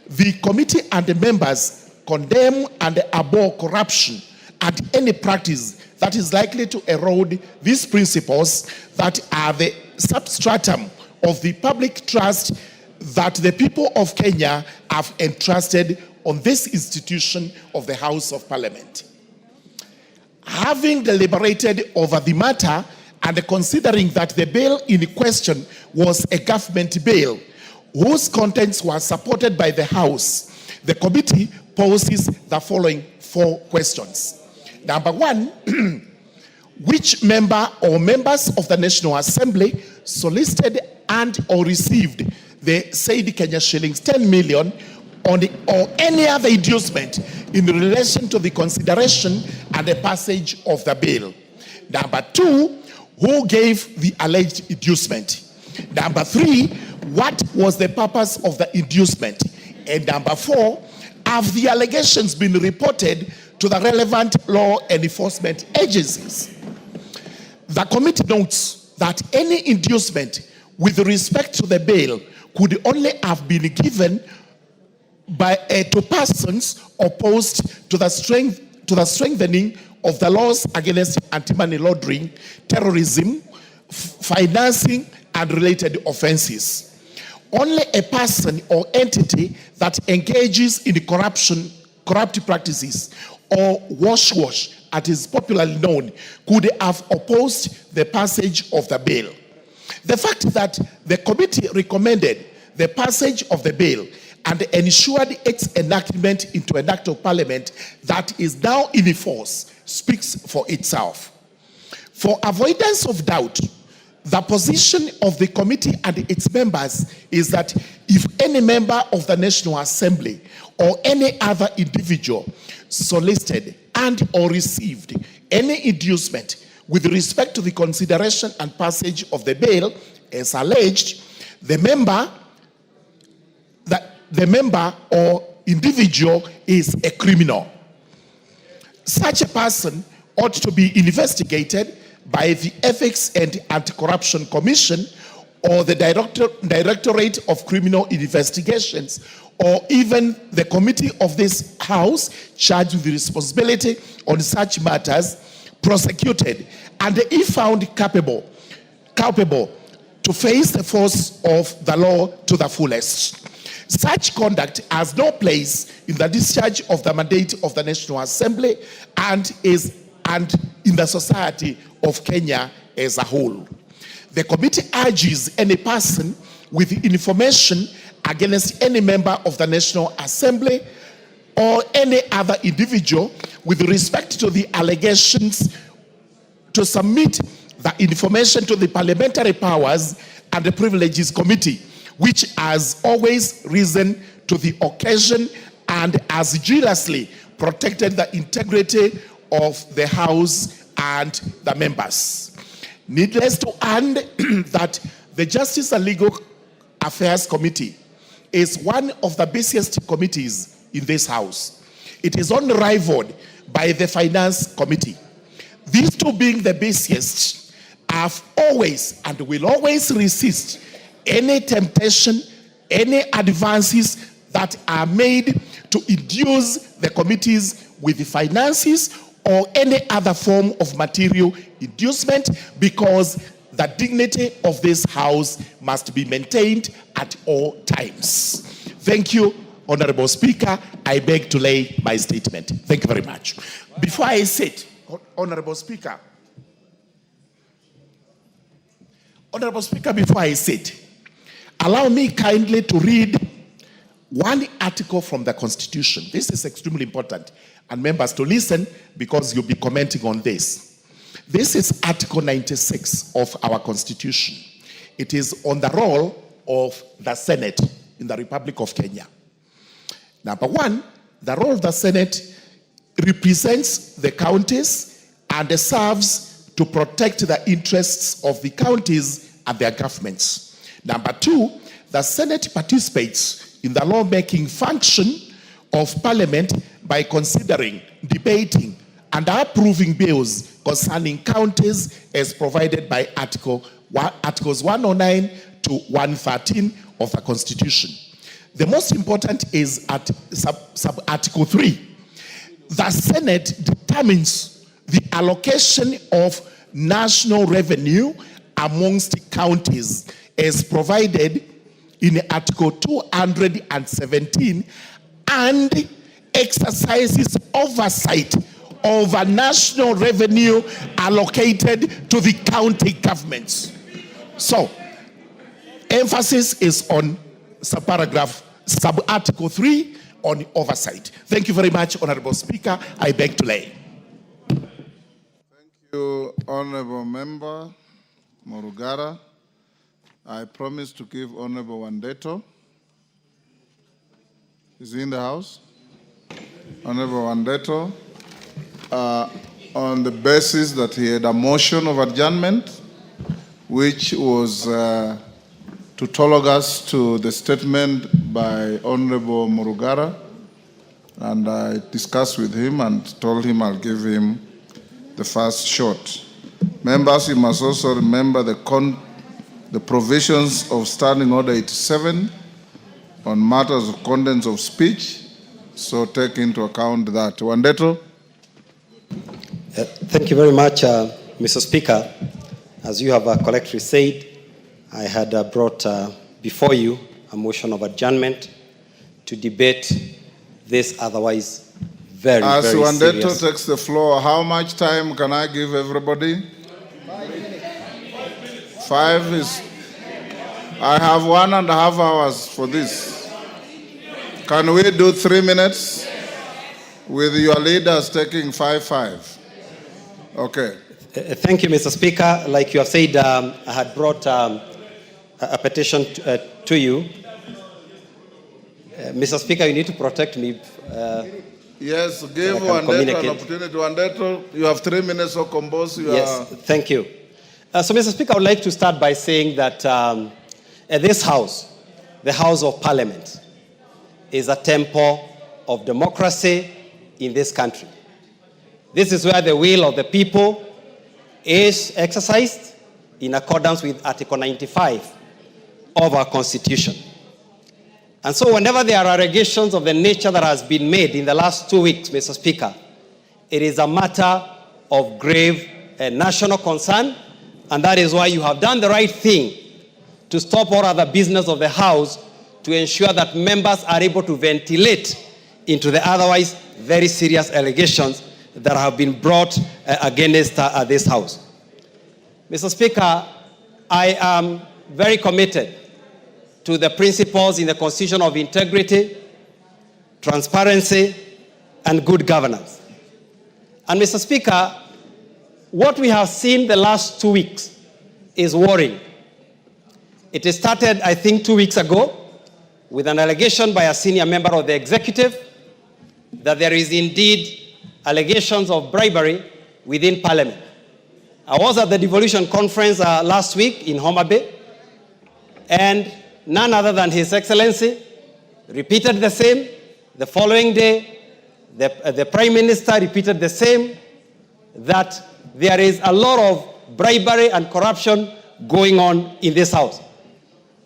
The committee and the members condemn and abhor corruption and any practice that is likely to erode these principles that are the substratum of the public trust that the people of Kenya have entrusted on this institution of the House of Parliament. Having deliberated over the matter and considering that the bill in question was a government bill whose contents were supported by the House, the committee poses the following 4 questions. Number 1, which member or members of the National Assembly solicited and or received the said Kenya shillings 10 million on the, or any other inducement in relation to the consideration and the passage of the bill? Number 2, who gave the alleged inducement? Number 3, what was the purpose of the inducement? And number 4, have the allegations been reported to the relevant law enforcement agencies? The committee notes that any inducement with respect to the bill could only have been given by to persons opposed to the strengthening of the laws against anti-money laundering, terrorism, financing, and related offenses. Only a person or entity that engages in corrupt practices or wash as is popularly known, could have opposed the passage of the bill. The fact that the committee recommended the passage of the bill and ensured its enactment into an act of parliament that is now in force speaks for itself. For avoidance of doubt, the position of the committee and its members is that if any member of the National Assembly or any other individual solicited and or received any inducement with respect to the consideration and passage of the bill as alleged, the member or individual is a criminal. Such a person ought to be investigated by the Ethics and Anti-Corruption Commission or the Directorate of Criminal Investigations, or even the committee of this House charged with the responsibility on such matters, prosecuted, and if found culpable to face the force of the law to the fullest. Such conduct has no place in the discharge of the mandate of the National Assembly and in the society of Kenya as a whole. The committee urges any person with information against any member of the National Assembly or any other individual with respect to the allegations to submit the information to the Parliamentary Powers and the Privileges Committee, which has always risen to the occasion and has jealously protected the integrity of the House and the members. Needless to add that the Justice and Legal Affairs Committee is one of the busiest committees in this House. It is unrivaled by the Finance Committee. These two being the busiest have always and will always resist any temptation, any advances that are made to induce the committees with the finances or any other form of material inducement, because the dignity of this House must be maintained at all times. Thank you, Honorable Speaker. I beg to lay my statement. Thank you very much. Before I sit, Honorable Speaker, before I sit, allow me kindly to read one article from the Constitution. This is extremely important, and members to listen because you'll be commenting on this. This is Article 96 of our Constitution. It is on the role of the Senate in the Republic of Kenya. Number one, the role of the Senate represents the counties and serves to protect the interests of the counties and their governments. Number two, the Senate participates in the lawmaking function of Parliament by considering, debating, and approving bills concerning counties as provided by Articles 109 to 113 of the Constitution. The most important is at sub-Article 3. The Senate determines the allocation of national revenue amongst counties as provided in Article 217 and exercises oversight over national revenue allocated to the county governments. So, emphasis is on sub-Article 3 on oversight. Thank you very much, Honorable Speaker. I beg to lay. Thank you, Honorable Member Morugara. I promise to give Honorable Wandeto. Is he in the House? Honorable Wandeto, on the basis that he had a motion of adjournment, which was to talk us to the statement by Honorable Morugara, and I discussed with him and told him I'll give him the first shot. Members, you must also remember the provisions of Standing Order 87 on matters of contents of speech, so take into account that. Wandeto? Thank you very much, Mr. Speaker. As you have correctly said, I had brought before you a motion of adjournment to debate this otherwise very, As very Wandeto serious. takes the floor, how much time can I give everybody? 5 is... I have 1.5 hours for this. Can we do 3 minutes? With your leaders taking 5. Okay. Thank you, Mr. Speaker. Like you have said, I had brought a petition to you. Mr. Speaker, you need to protect me. Yes, give Wandeto an opportunity. Wandeto, you have 3 minutes to compose your... Yes, thank you. So, Mr. Speaker, I would like to start by saying that this House, the House of Parliament, is a temple of democracy in this country. This is where the will of the people is exercised in accordance with Article 95 of our Constitution. And so whenever there are allegations of the nature that has been made in the last 2 weeks, Mr. Speaker, it is a matter of grave national concern, and that is why you have done the right thing to stop all other business of the House to ensure that members are able to ventilate into the otherwise very serious allegations that have been brought against this House. Mr. Speaker, I am very committed to the principles in the Constitution of integrity, transparency, and good governance. And Mr. Speaker, what we have seen the last 2 weeks is worrying. It started, I think, 2 weeks ago with an allegation by a senior member of the executive that there is indeed allegations of bribery within Parliament. I was at the devolution conference last week in Homa Bay, and none other than His Excellency repeated the same. The following day, the Prime Minister repeated the same, that there is a lot of bribery and corruption going on in this House.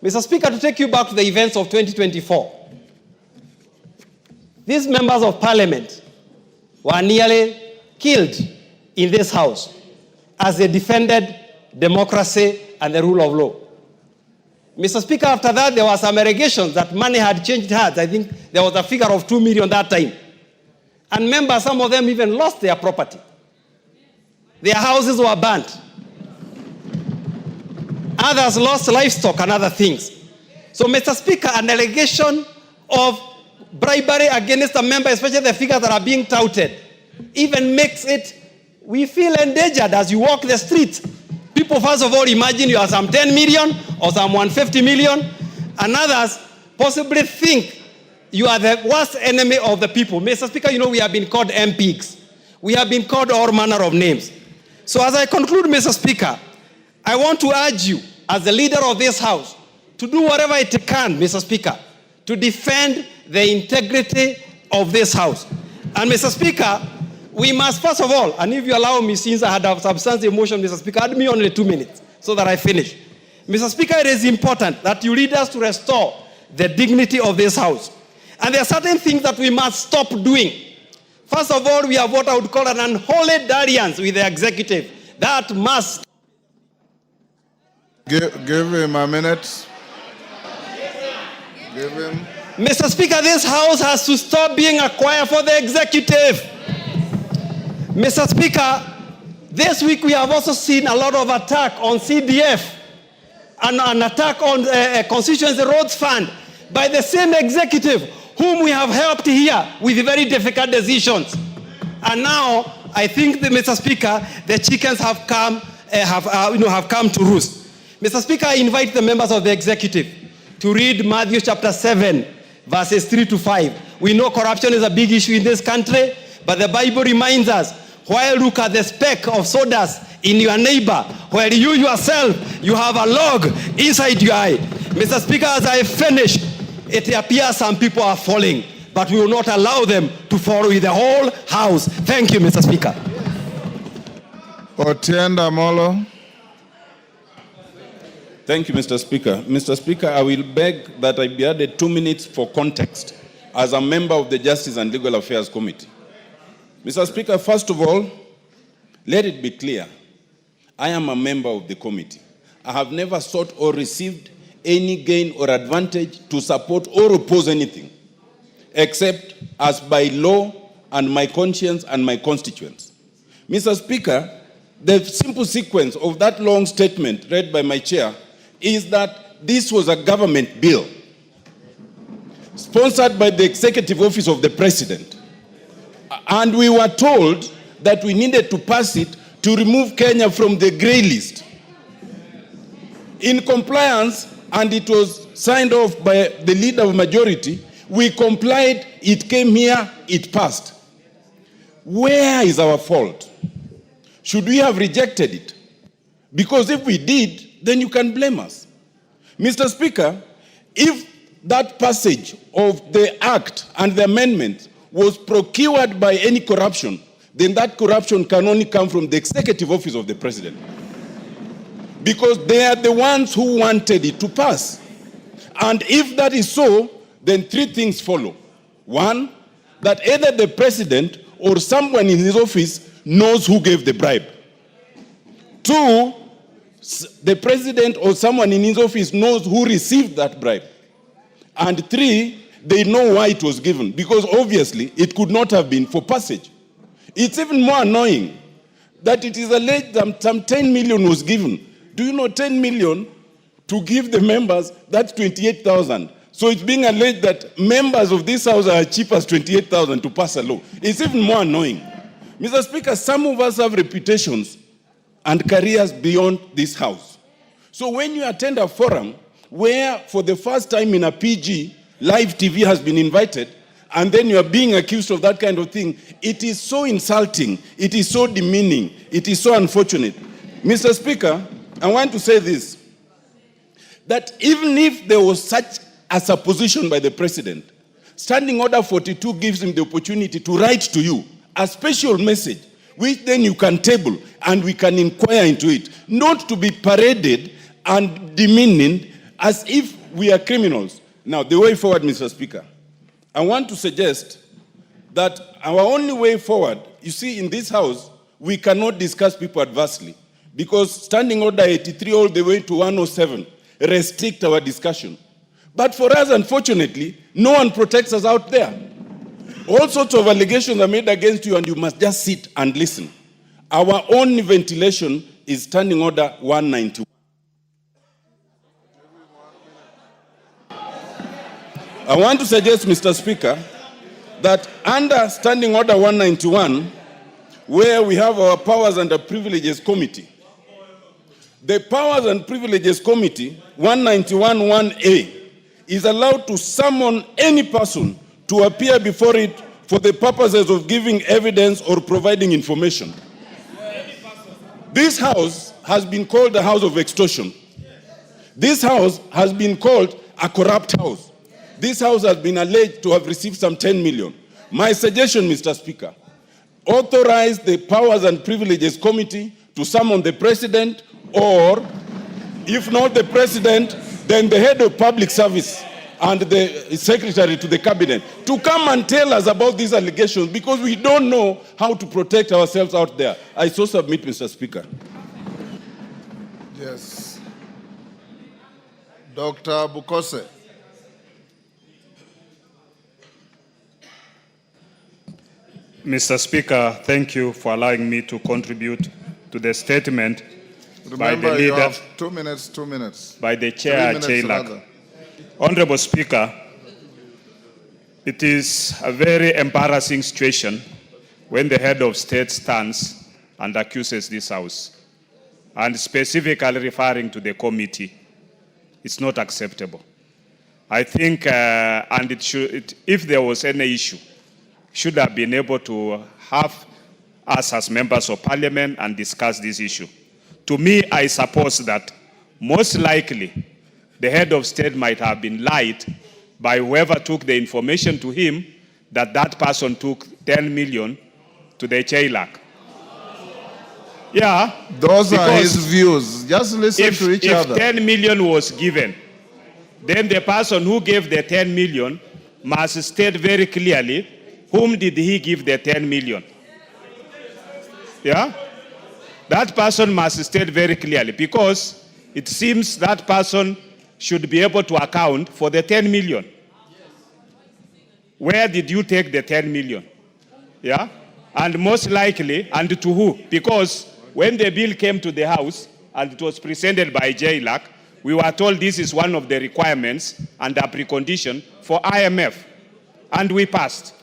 Mr. Speaker, to take you back to the events of 2024, these members of Parliament were nearly killed in this House as they defended democracy and the rule of law. Mr. Speaker, after that, there were some allegations that money had changed hands. I think there was a figure of 2 million that time. And members, some of them even lost their property. Their houses were burnt. Others lost livestock and other things. So, Mr. Speaker, an allegation of bribery against a member, especially the figures that are being touted, even makes it, we feel endangered as you walk the streets. People, first of all, imagine you are some 10 million or some 150 million, and others possibly think you are the worst enemy of the people. Mr. Speaker, you know we have been called MPs. We have been called all manner of names. So as I conclude, Mr. Speaker, I want to urge you, as the leader of this House, to do whatever it can, Mr. Speaker, to defend the integrity of this House. And Mr. Speaker, we must, first of all, and if you allow me, since I had a substantive motion, Mr. Speaker, add me only 2 minutes so that I finish. Mr. Speaker, it is important that you lead us to restore the dignity of this House. And there are certain things that we must stop doing. First of all, we have what I would call an unholy dalliance with the executive. That must... Give him a minute. Give him. Mr. Speaker, this House has to stop being a choir for the executive. Mr. Speaker, this week we have also seen a lot of attack on CDF and an attack on Constituency Roads Fund by the same executive whom we have helped here with very difficult decisions. And now, I think, Mr. Speaker, the chickens have come to roost. Mr. Speaker, I invite the members of the executive to read Matthew chapter 7, verses 3 to 5. We know corruption is a big issue in this country, but the Bible reminds us, while look at the speck of sawdust in your neighbor, while you yourself, you have a log inside your eye. Mr. Speaker, as I finish, it appears some people are falling, but we will not allow them to fall with the whole House. Thank you, Mr. Speaker. Otienda Molo. Thank you, Mr. Speaker. Mr. Speaker, I will beg that I be added 2 minutes for context as a member of the Justice and Legal Affairs Committee. Mr. Speaker, first of all, let it be clear, I am a member of the committee. I have never sought or received any gain or advantage to support or oppose anything, except as by law and my conscience and my constituents. Mr. Speaker, the simple sequence of that long statement read by my chair is that this was a government bill sponsored by the Executive Office of the President. And we were told that we needed to pass it to remove Kenya from the grey list. In compliance, and it was signed off by the leader of majority, we complied, it came here, it passed. Where is our fault? Should we have rejected it? Because if we did, then you can blame us. Mr. Speaker, if that passage of the act and the amendment was procured by any corruption, then that corruption can only come from the Executive Office of the President. Because they are the ones who wanted it to pass. And if that is so, then three things follow. One, that either the President or someone in his office knows who gave the bribe. Two, the President or someone in his office knows who received that bribe. And three, they know why it was given, because obviously it could not have been for passage. It's even more annoying that it is alleged that some 10 million was given. Do you know 10 million to give the members, that's 28,000. So it's being alleged that members of this house are cheap as 28,000 to pass a law. It's even more annoying. Mr. Speaker, some of us have reputations and careers beyond this house. So when you attend a forum where for the first time in a PG, live TV has been invited, and then you are being accused of that kind of thing, it is so insulting, it is so demeaning, it is so unfortunate. Mr. Speaker, I want to say this, that even if there was such a supposition by the President, Standing Order 42 gives him the opportunity to write to you a special message, which then you can table and we can inquire into it, not to be paraded and demeaning as if we are criminals. Now, the way forward, Mr. Speaker, I want to suggest that our only way forward, you see, in this house, we cannot discuss people adversely because Standing Order 83 all the way to 107 restrict our discussion. But for us, unfortunately, no one protects us out there. All sorts of allegations are made against you and you must just sit and listen. Our only ventilation is Standing Order 191. I want to suggest, Mr. Speaker, that under Standing Order 191, where we have our Powers and Privileges Committee, the Powers and Privileges Committee, 191(1)(a), is allowed to summon any person to appear before it for the purposes of giving evidence or providing information. This house has been called the house of extortion. This house has been called a corrupt house. This house has been alleged to have received some 10 million. My suggestion, Mr. Speaker, authorize the Powers and Privileges Committee to summon the President, or if not the President, then the head of public service and the secretary to the cabinet to come and tell us about these allegations, because we don't know how to protect ourselves out there. I so submit, Mr. Speaker. Yes. Dr. Bukose. Mr. Speaker, thank you for allowing me to contribute to the statement by the Remember, leader. you have 2 minutes, 2 minutes. By the chair, 3 minutes Chailak. rather. Honorable Speaker, it is a very embarrassing situation when the head of state stands and accuses this house, and specifically referring to the committee. It's not acceptable. I think, and it should, if there was any issue, should have been able to have us as members of parliament and discuss this issue. To me, I suppose that most likely the head of state might have been lied by whoever took the information to him that that person took 10 million to the Chailak. Yeah. Those are his views. Just listen to each other. If 10 million was given, then the person who gave the 10 million must state very clearly whom did he give the 10 million. Yeah? That person must state very clearly, because it seems that person should be able to account for the 10 million. Where did you take the 10 million? Yeah? And most likely, and to who? Because when the bill came to the House and it was presented by JLAC, we were told this is one of the requirements and a precondition for IMF. And we passed.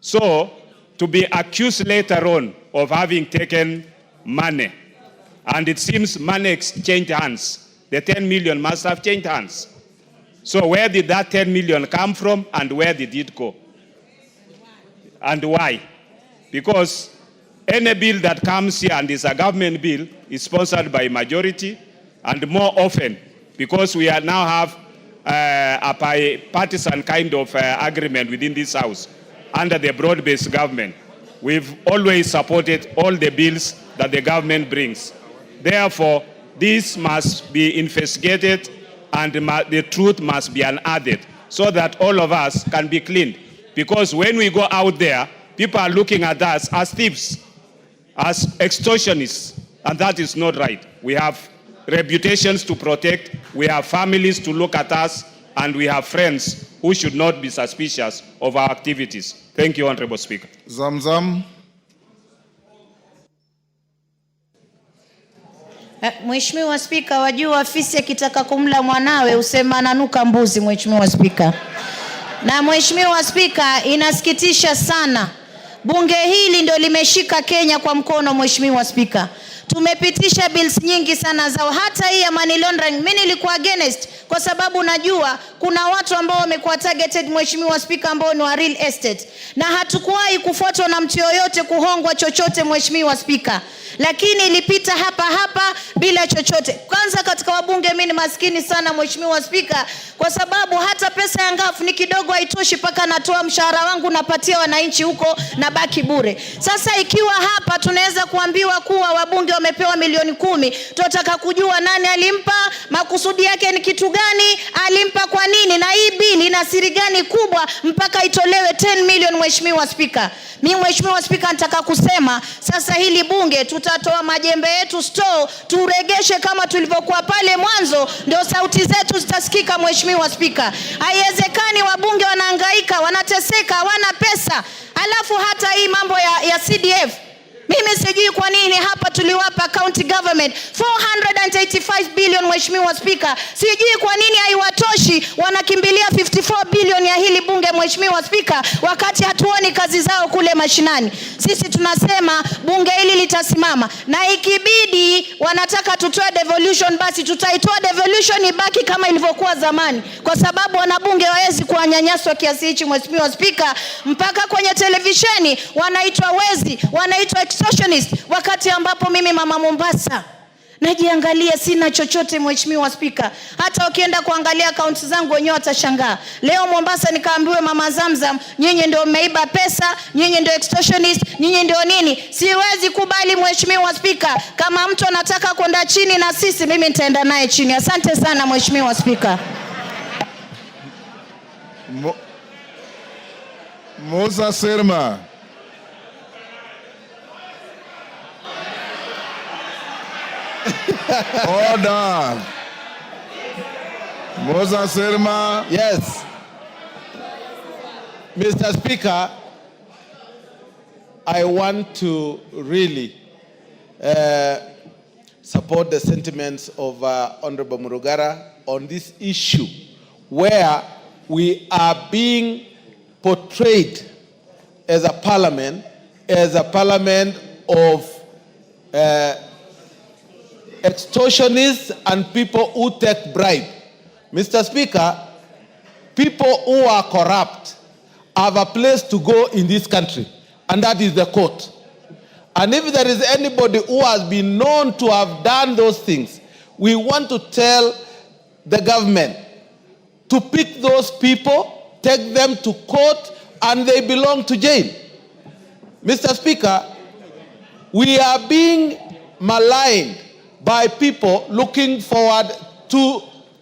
So, to be accused later on of having taken money, and it seems money exchanged hands, the 10 million must have changed hands. So where did that 10 million come from and where did it go? And why? Because any bill that comes here and is a government bill is sponsored by majority, and more often, because we are now have a bipartisan kind of agreement within this House under the broad-based government. We've always supported all the bills that the government brings. Therefore, this must be investigated and the truth must be unearthed so that all of us can be cleaned. Because when we go out there, people are looking at us as thieves, as extortionists, and that is not right. We have reputations to protect, we have families to look at us, and we have friends who should not be suspicious of our activities. Thank you, Honorable Speaker. Zamzam. Mheshimiwa Spika, wajua afisi akitaka kumla mwanawe usema ananuka mbuzi, Mheshimiwa Spika. Na Mheshimiwa Spika, inasikitisha sana. Bunge hili ndio limeshika Kenya kwa mkono, Mheshimiwa Spika. Tumepitisha bills nyingi sana zao, hata hii ya money laundering. Mimi nilikuwa against kwa sababu najua kuna watu ambao wamekuwa targeted, Mheshimiwa Spika, ambao ni wa real estate. Na hatukuwahi kufuatwa na mtu yoyote kuhongwa chochote, Mheshimiwa Spika. Lakini ilipita hapa bila chochote. Kwanza katika wabunge mimi ni maskini sana, Mheshimiwa Spika, kwa sababu hata pesa ya ngafu ni kidogo, haitoshi paka natoa mshahara wangu napatia wananchi huko na baki bure. Sasa ikiwa hapa tunaweza kuambiwa kuwa wabunge wamepewa milioni 10, tunataka kujua nani alimpa, makusudi yake ni kitu gani, alimpa kwa nini, na hii bili ina siri gani kubwa mpaka itolewe 10 million, Mheshimiwa Spika. Mimi Mheshimiwa Spika nataka kusema sasa hili bunge tutatoa majembe yetu store, turegeshe kama tulivyokuwa pale mwanzo, ndio sauti zetu zitasikika, Mheshimiwa Spika. Haiwezekani wabunge wanahangaika, wanateseka, hawana pesa. Alafu hata hii mambo ya CDF, mimi sijui kwa nini hapa tuliwapa county government 485 billion, Mheshimiwa Spika. Sijui kwa nini haiwatoshi, wanakimbilia 54 billion ya hili bunge, Mheshimiwa Spika, wakati hatuoni kazi zao kule mashinani. Sisi tunasema bunge hili litasimama, na ikibidi wanataka tutoe devolution, basi tutaitoa devolution ibaki kama ilivyokuwa zamani, kwa sababu wanabunge hawezi kuanyanyaswa kiasi hichi, Mheshimiwa Spika, mpaka kwenye televisheni wanaitwa wezi, wanaitwa extortionist, wakati ambapo mimi mama Mombasa najiangalia sina chochote, Mheshimiwa Spika. Hata ukienda kuangalia accounts zangu wenyewe watashangaa. Leo Mombasa nikaambiwe mama Zamzam, nyinyi ndio mmeiba pesa, nyinyi ndio extortionist, nyinyi ndio nini. Siwezi kubali, Mheshimiwa Spika. Kama mtu anataka kwenda chini na sisi, mimi nitaenda naye chini. Asante sana, Mheshimiwa Spika. Musa Serma. Order. Musa Serma. Yes. Mr. Speaker, I want to really support the sentiments of Honorable Murugara on this issue, where we are being portrayed as a parliament of extortionists and people who take bribe. Mr. Speaker, people who are corrupt have a place to go in this country, and that is the court. And if there is anybody who has been known to have done those things, we want to tell the government to pick those people, take them to court, and they belong to jail. Mr. Speaker, we are being maligned by people looking forward to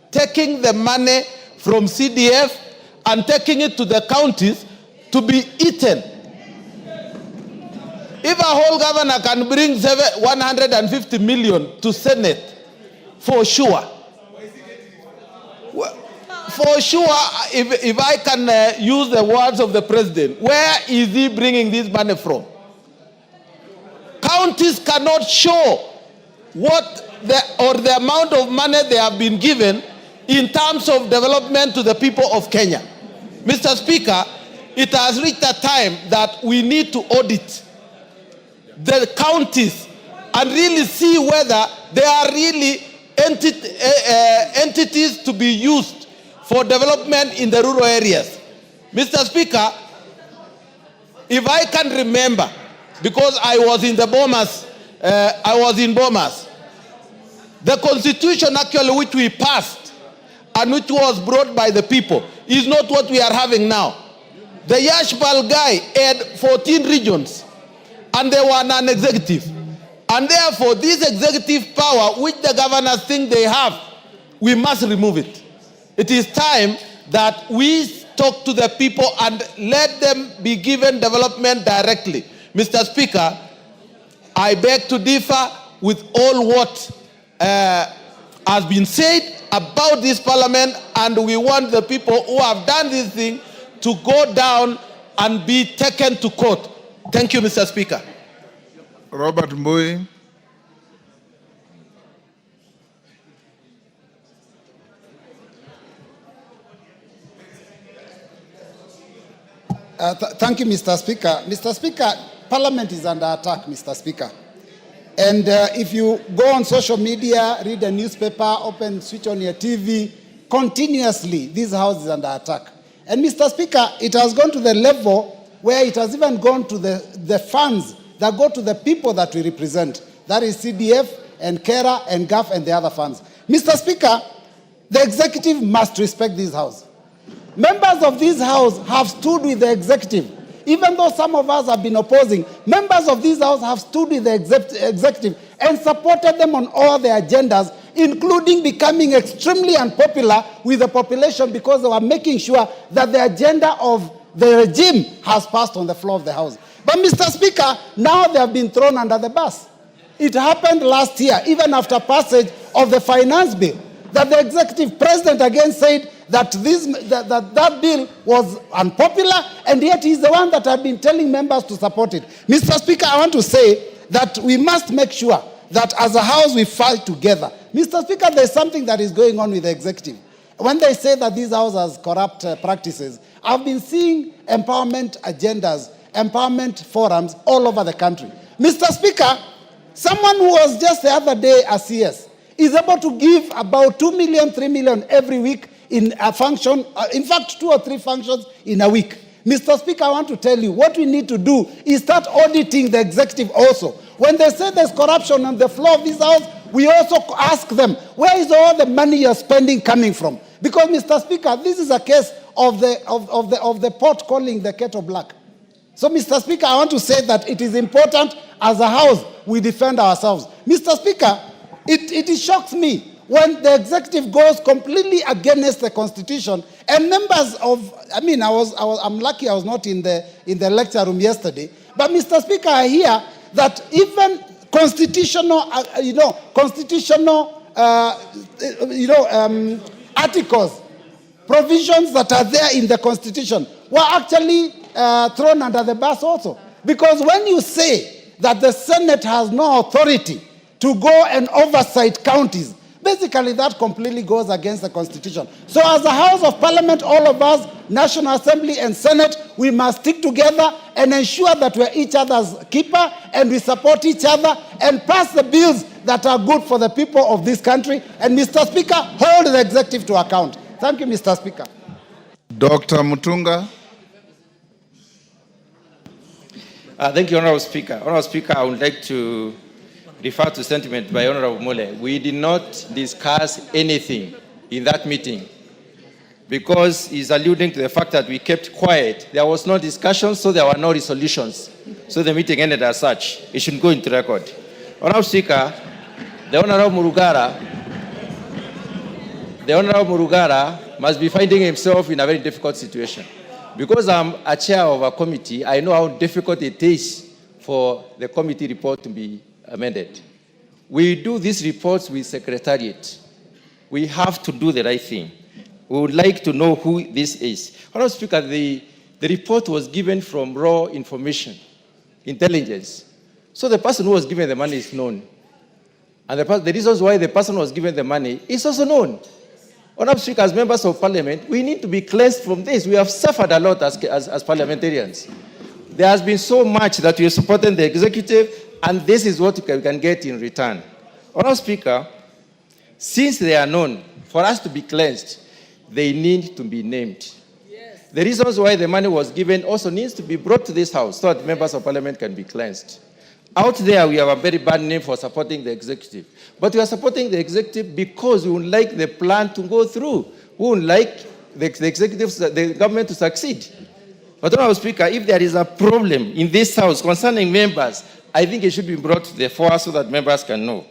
taking the money from CDF and taking it to the counties to be eaten. If a whole governor can bring 150 million to Senate, for sure. for sure, if I can use the words of the president, where is he bringing this money from? Counties cannot show the amount of money they have been given in terms of development to the people of Kenya. Mr. Speaker, it has reached a time that we need to audit the counties and really see whether they are really entities to be used for development in the rural areas. Mr. Speaker, if I can remember, because I was in the Bomas, the constitution actually which we passed and which was brought by the people is not what we are having now. The Yashbal guy had 14 regions and they were non-executive. And therefore, this executive power which the governors think they have, we must remove it. It is time that we talk to the people and let them be given development directly. Mr. Speaker, I beg to differ with all what has been said about this parliament, and we want the people who have done this thing to go down and be taken to court. Thank you, Mr. Speaker. Robert Mbui. Thank you, Mr. Speaker. Mr. Speaker, Parliament is under attack, Mr. Speaker. And if you go on social media, read a newspaper, switch on your TV, continuously, this house is under attack. And Mr. Speaker, it has gone to the level where it has even gone to the funds that go to the people that we represent. That is CDF and KERA and GAF and the other funds. Mr. Speaker, the executive must respect this house. Members of this house have stood with the executive. Even though some of us have been opposing, members of this house have stood with the executive and supported them on all their agendas, including becoming extremely unpopular with the population because they were making sure that the agenda of the regime has passed on the floor of the house. But Mr. Speaker, now they have been thrown under the bus. It happened last year, even after passage of the finance bill, that the executive president again said that that bill was unpopular, and yet he's the one that had been telling members to support it. Mr. Speaker, I want to say that we must make sure that as a house we fight together. Mr. Speaker, there's something that is going on with the executive. When they say that this house has corrupt practices, I've been seeing empowerment agendas, empowerment forums all over the country. Mr. Speaker, someone who was just the other day a CS is able to give about 2 million, 3 million every week in a function, in fact, 2 or 3 functions in a week. Mr. Speaker, I want to tell you, what we need to do is start auditing the executive also. When they say there's corruption on the floor of this house, we also ask them, where is all the money you're spending coming from? Because, Mr. Speaker, this is a case of the pot calling the kettle black. So, Mr. Speaker, I want to say that it is important as a house we defend ourselves. Mr. Speaker, it shocks me when the executive goes completely against the Constitution, and members of, I'm lucky I was not in the lecture room yesterday, but Mr. Speaker, I hear that even articles, provisions that are there in the Constitution were actually thrown under the bus also. Because when you say that the Senate has no authority to go and oversight counties, basically that completely goes against the Constitution. So as a House of Parliament, all of us, National Assembly and Senate, we must stick together and ensure that we're each other's keeper and we support each other and pass the bills that are good for the people of this country. And Mr. Speaker, hold the executive to account. Thank you, Mr. Speaker. Dr. Mutunga. Thank you, Honorable Speaker. Honorable Speaker, I would like to refer to sentiment by Honorable Mole. We did not discuss anything in that meeting because he's alluding to the fact that we kept quiet. There was no discussion, so there were no resolutions. So the meeting ended as such. It should go into record. Honorable Speaker, the Honorable Murugara must be finding himself in a very difficult situation. Because I'm a chair of a committee, I know how difficult it is for the committee report to be amended. We do these reports with Secretariat. We have to do the right thing. We would like to know who this is. Honorable Speaker, the report was given from raw information, intelligence. So the person who was given the money is known. And the reasons why the person was given the money is also known. Honorable Speaker, as members of parliament, we need to be cleansed from this. We have suffered a lot as parliamentarians. There has been so much that we are supporting the executive, and this is what we can get in return. Honorable Speaker, since they are known, for us to be cleansed, they need to be named. Yes. The reasons why the money was given also needs to be brought to this house so that members of parliament can be cleansed. Out there, we have a very bad name for supporting the executive. But we are supporting the executive because we would like the plan to go through. We would like the executive, the government to succeed. But Honorable Speaker, if there is a problem in this house concerning members, I think it should be brought to the fore so that members can know.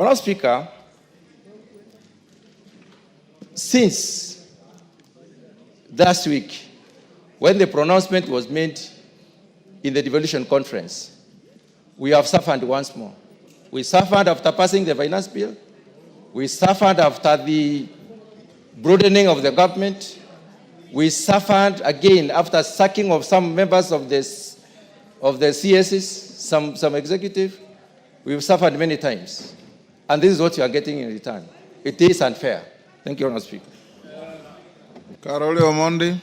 Honorable Speaker, since last week, when the pronouncement was made in the devolution conference, we have suffered once more. We suffered after passing the finance bill. We suffered after the broadening of the government. We suffered again after sacking of some members of the CSs, some executive. We've suffered many times. And this is what you are getting in return. It is unfair. Thank you, Honourable Speaker. Karoli Omondi.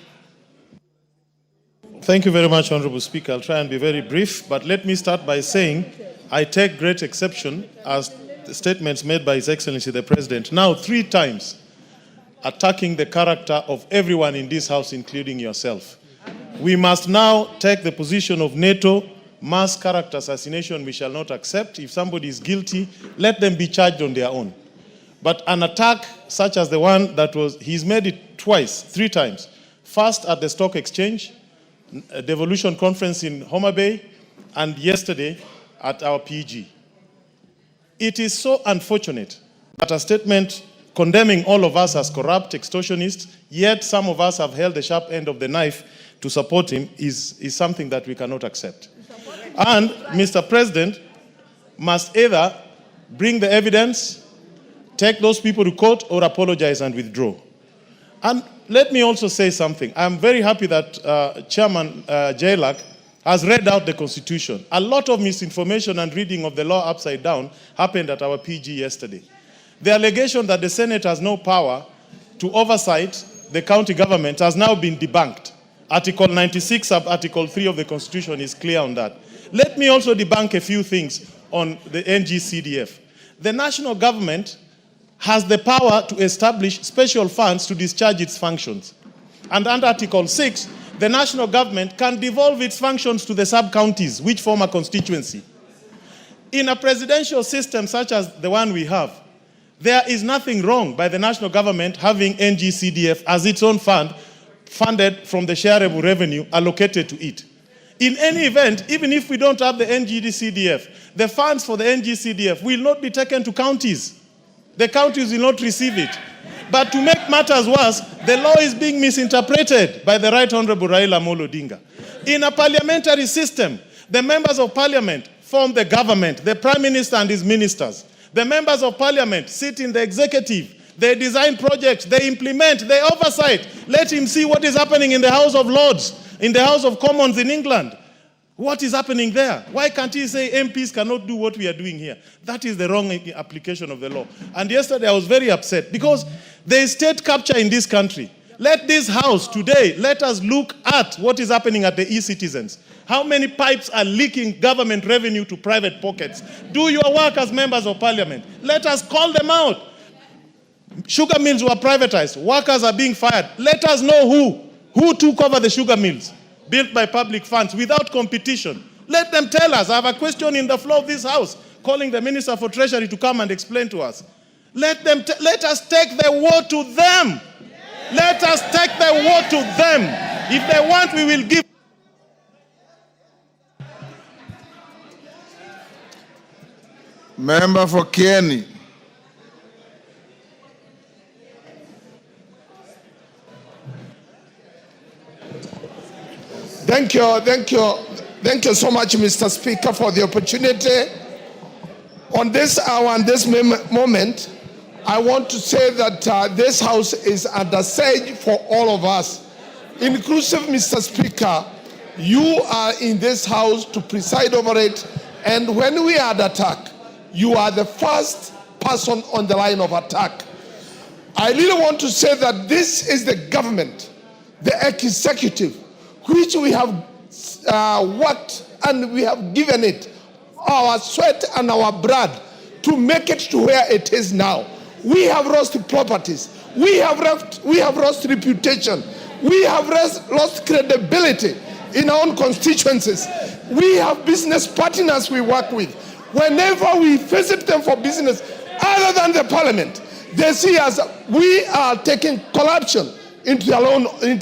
Thank you very much, Honourable Speaker. I'll try and be very brief, but let me start by saying I take great exception as the statements made by His Excellency the President, now 3 times, attacking the character of everyone in this House, including yourself. We must now take the position of NATO. Mass character assassination we shall not accept. If somebody is guilty, let them be charged on their own. But an attack such as the one that was, he's made it twice, 3 times. First at the stock exchange, a devolution conference in Homa Bay, and yesterday at our PG. It is so unfortunate that a statement condemning all of us as corrupt extortionists, yet some of us have held the sharp end of the knife to support him, is something that we cannot accept. And Mr. President must either bring the evidence, take those people to court, or apologize and withdraw. And let me also say something. I'm very happy that Chairman Jailak has read out the Constitution. A lot of misinformation and reading of the law upside down happened at our PG yesterday. The allegation that the Senate has no power to oversight the county government has now been debunked. Article 96 of Article 3 of the Constitution is clear on that. Let me also debunk a few things on the NG-CDF. The national government has the power to establish special funds to discharge its functions. And under Article 6, the national government can devolve its functions to the sub-counties, which form a constituency. In a presidential system such as the one we have, there is nothing wrong by the national government having NG-CDF as its own fund, funded from the shareable revenue allocated to it. In any event, even if we don't have the NG-CDF, the funds for the NG-CDF will not be taken to counties. The counties will not receive it. But to make matters worse, the law is being misinterpreted by the Right Honorable Raila Amolo Odinga. In a parliamentary system, the members of parliament form the government, the prime minister and his ministers. The members of parliament sit in the executive. They design projects, they implement, they oversight. Let him see what is happening in the House of Lords, in the House of Commons in England. What is happening there? Why can't he say MPs cannot do what we are doing here? That is the wrong application of the law. And yesterday I was very upset because there is state capture in this country. Let this house today, let us look at what is happening at the e-citizens. How many pipes are leaking government revenue to private pockets? Do your work as members of parliament. Let us call them out. Sugar mills were privatized. Workers are being fired. Let us know who took over the sugar mills built by public funds without competition. Let them tell us. I have a question in the floor of this house calling the Minister for Treasury to come and explain to us. Let us take the war to them. Let us take the war to them. If they want, we will give. Member for Kieni. Thank you so much, Mr. Speaker, for the opportunity. On this hour and this moment, I want to say that this House is under siege for all of us, inclusive Mr. Speaker. You are in this House to preside over it, and when we are under attack, you are the first person on the line of attack. I really want to say that this is the government, the executive, which we have worked and we have given it our sweat and our blood to make it to where it is now. We have lost properties. We have lost reputation. We have lost credibility in our own constituencies. We have business partners we work with. Whenever we visit them for business, other than the parliament, they see us, we are taking corruption into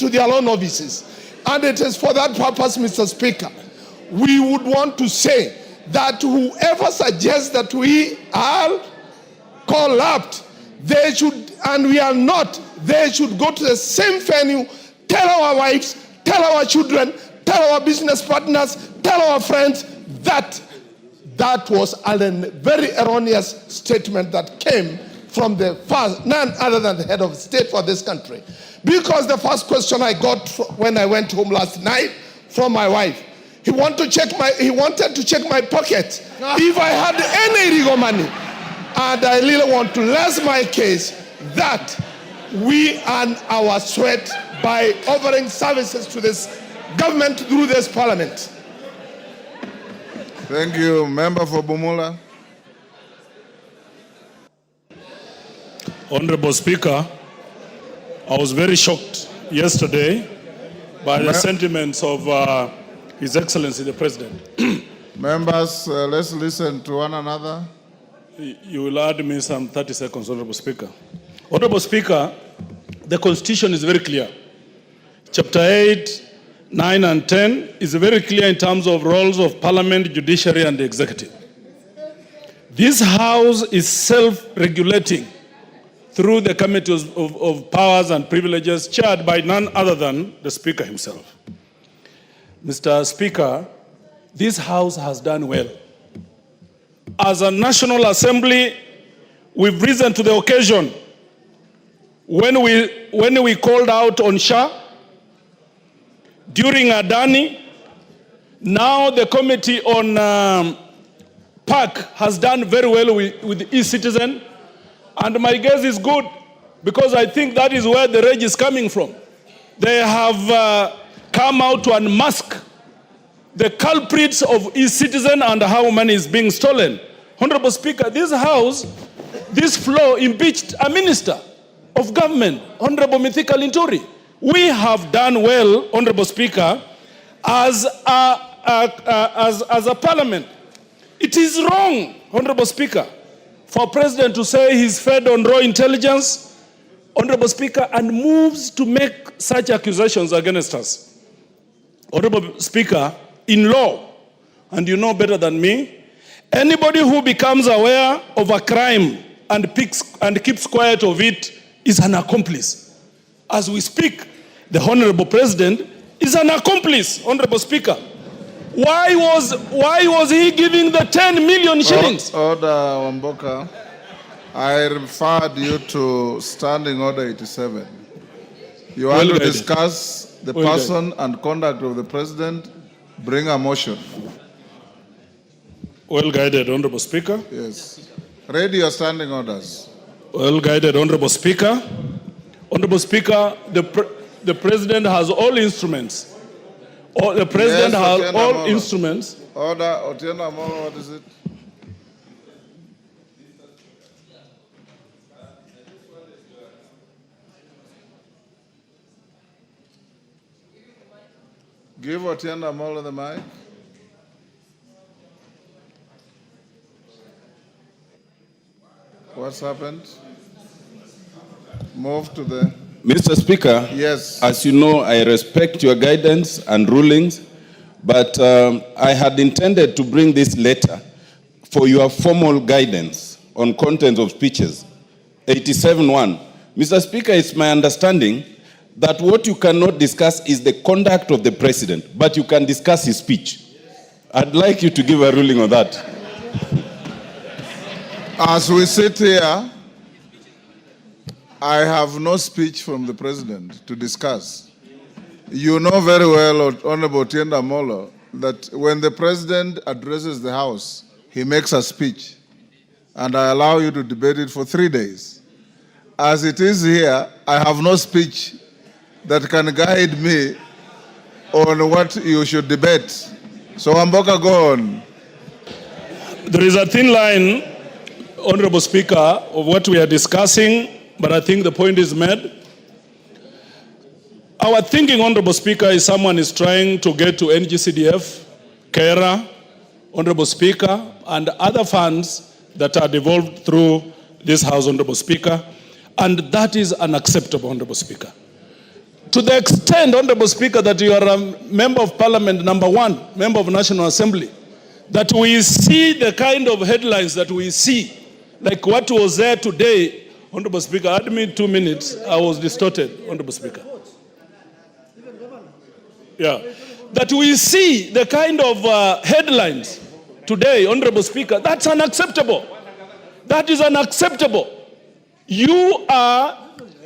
their own offices. And it is for that purpose, Mr. Speaker, we would want to say that whoever suggests that we are corrupt, they should, and we are not, they should go to the same venue, tell our wives, tell our children, tell our business partners, tell our friends that that was a very erroneous statement that came from none other than the head of state for this country. Because the first question I got when I went home last night from my wife, he wanted to check my pocket if I had any illegal money. And I really want to rest my case that we earn our sweat by offering services to this government through this parliament. Thank you. Member for Bumula. Honorable Speaker, I was very shocked yesterday by the sentiments of His Excellency the President. Members, let's listen to one another. You will add me some 30 seconds, Honorable Speaker. Honorable Speaker, the Constitution is very clear. Chapter 8, 9 and 10 is very clear in terms of roles of Parliament, Judiciary and the Executive. This House is self-regulating through the Committees of Powers and Privileges chaired by none other than the Speaker himself. Mr. Speaker, this House has done well. As a National Assembly, we've risen to the occasion. When we called out on Shah, during Adani, now the Committee on PAC has done very well with e-citizen, and my guess is good, because I think that is where the rage is coming from. They have come out to unmask the culprits of e-citizen and how money is being stolen. Honorable Speaker, this House, this floor impeached a minister of government, Honorable Mithika Linturi. We have done well, Honorable Speaker, as a parliament. It is wrong, Honorable Speaker, for President to say he's fed on raw intelligence, Honorable Speaker, and moves to make such accusations against us. Honorable Speaker, in law, and you know better than me, anybody who becomes aware of a crime and keeps quiet of it is an accomplice. As we speak, the Honorable President is an accomplice, Honorable Speaker. Why was he giving the 10 million shillings? Order, Wamboka. I referred you to Standing Order 87. You want to discuss the person and conduct of the President, bring a motion. Well guided, Honorable Speaker. Yes. Read your standing orders. Well guided, Honorable Speaker. Honorable Speaker, the President has all instruments. The President has all instruments. Order, Otieno Amolo, what is it? Give Otieno Amolo the mic. What's happened? Move to the... Mr. Speaker, yes. As you know, I respect your guidance and rulings, but I had intended to bring this letter for your formal guidance on content of speeches. 87.1. Mr. Speaker, it's my understanding that what you cannot discuss is the conduct of the President, but you can discuss his speech. I'd like you to give a ruling on that. As we sit here, I have no speech from the president to discuss. You know very well, Honorable Tienda Molo, that when the president addresses the House, he makes a speech, and I allow you to debate it for 3 days. As it is here, I have no speech that can guide me on what you should debate. So Amboka, go on. There is a thin line, Honorable Speaker, of what we are discussing, but I think the point is made. Our thinking, Honorable Speaker, is someone is trying to get to NGCDF, CARA, Honorable Speaker, and other funds that are devolved through this House, Honorable Speaker, and that is unacceptable, Honorable Speaker. To the extent, Honorable Speaker, that you are a member of Parliament, #1, member of National Assembly, that we see the kind of headlines that we see, like what was there today, Honorable Speaker, add me 2 minutes, I was distorted, Honorable Speaker. Yeah, that we see the kind of headlines today, Honorable Speaker, that's unacceptable. That is unacceptable. You are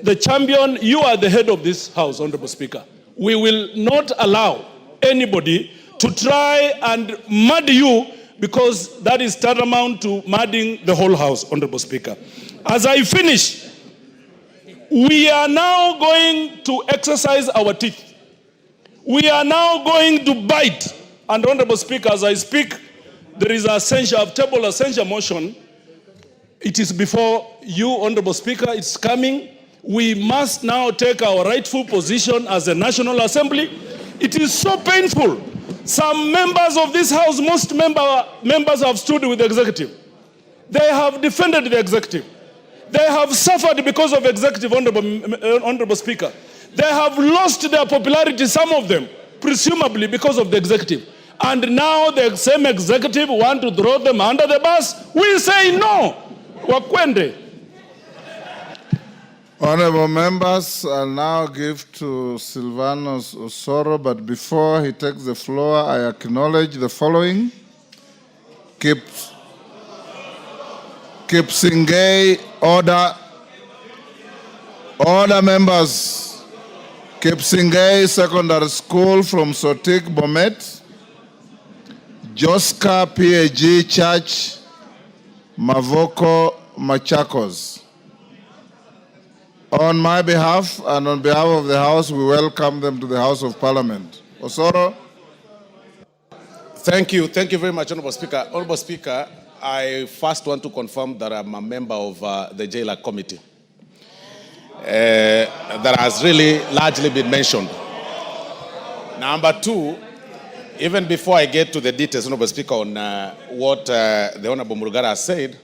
the champion, you are the head of this House, Honorable Speaker. We will not allow anybody to try and mud you, because that is tantamount to mudding the whole House, Honorable Speaker. As I finish, we are now going to exercise our teeth. We are now going to bite. And Honorable Speaker, as I speak, there is a table essential motion. It is before you, Honorable Speaker, it's coming. We must now take our rightful position as a National Assembly. It is so painful. Some members of this House, most members have stood with the executive. They have defended the executive. They have suffered because of executive, Honorable Speaker. They have lost their popularity, some of them, presumably because of the executive. And now the same executive want to throw them under the bus. We say no. Wakwende. Honorable members, I'll now give to Silvanus Osoro, but before he takes the floor, I acknowledge the following. Kipsingay, order. Order, members. Kipsingay Secondary School from Sotik, Bomet. Joska PAG Church, Mavoko, Machakos. On my behalf and on behalf of the House, we welcome them to the House of Parliament. Osoro. Thank you. Thank you very much, Honorable Speaker. Honorable Speaker, I first want to confirm that I'm a member of the Jailer Committee. That has really largely been mentioned. Number two, even before I get to the details, Honorable Speaker, on what the Honorable Murugara has said,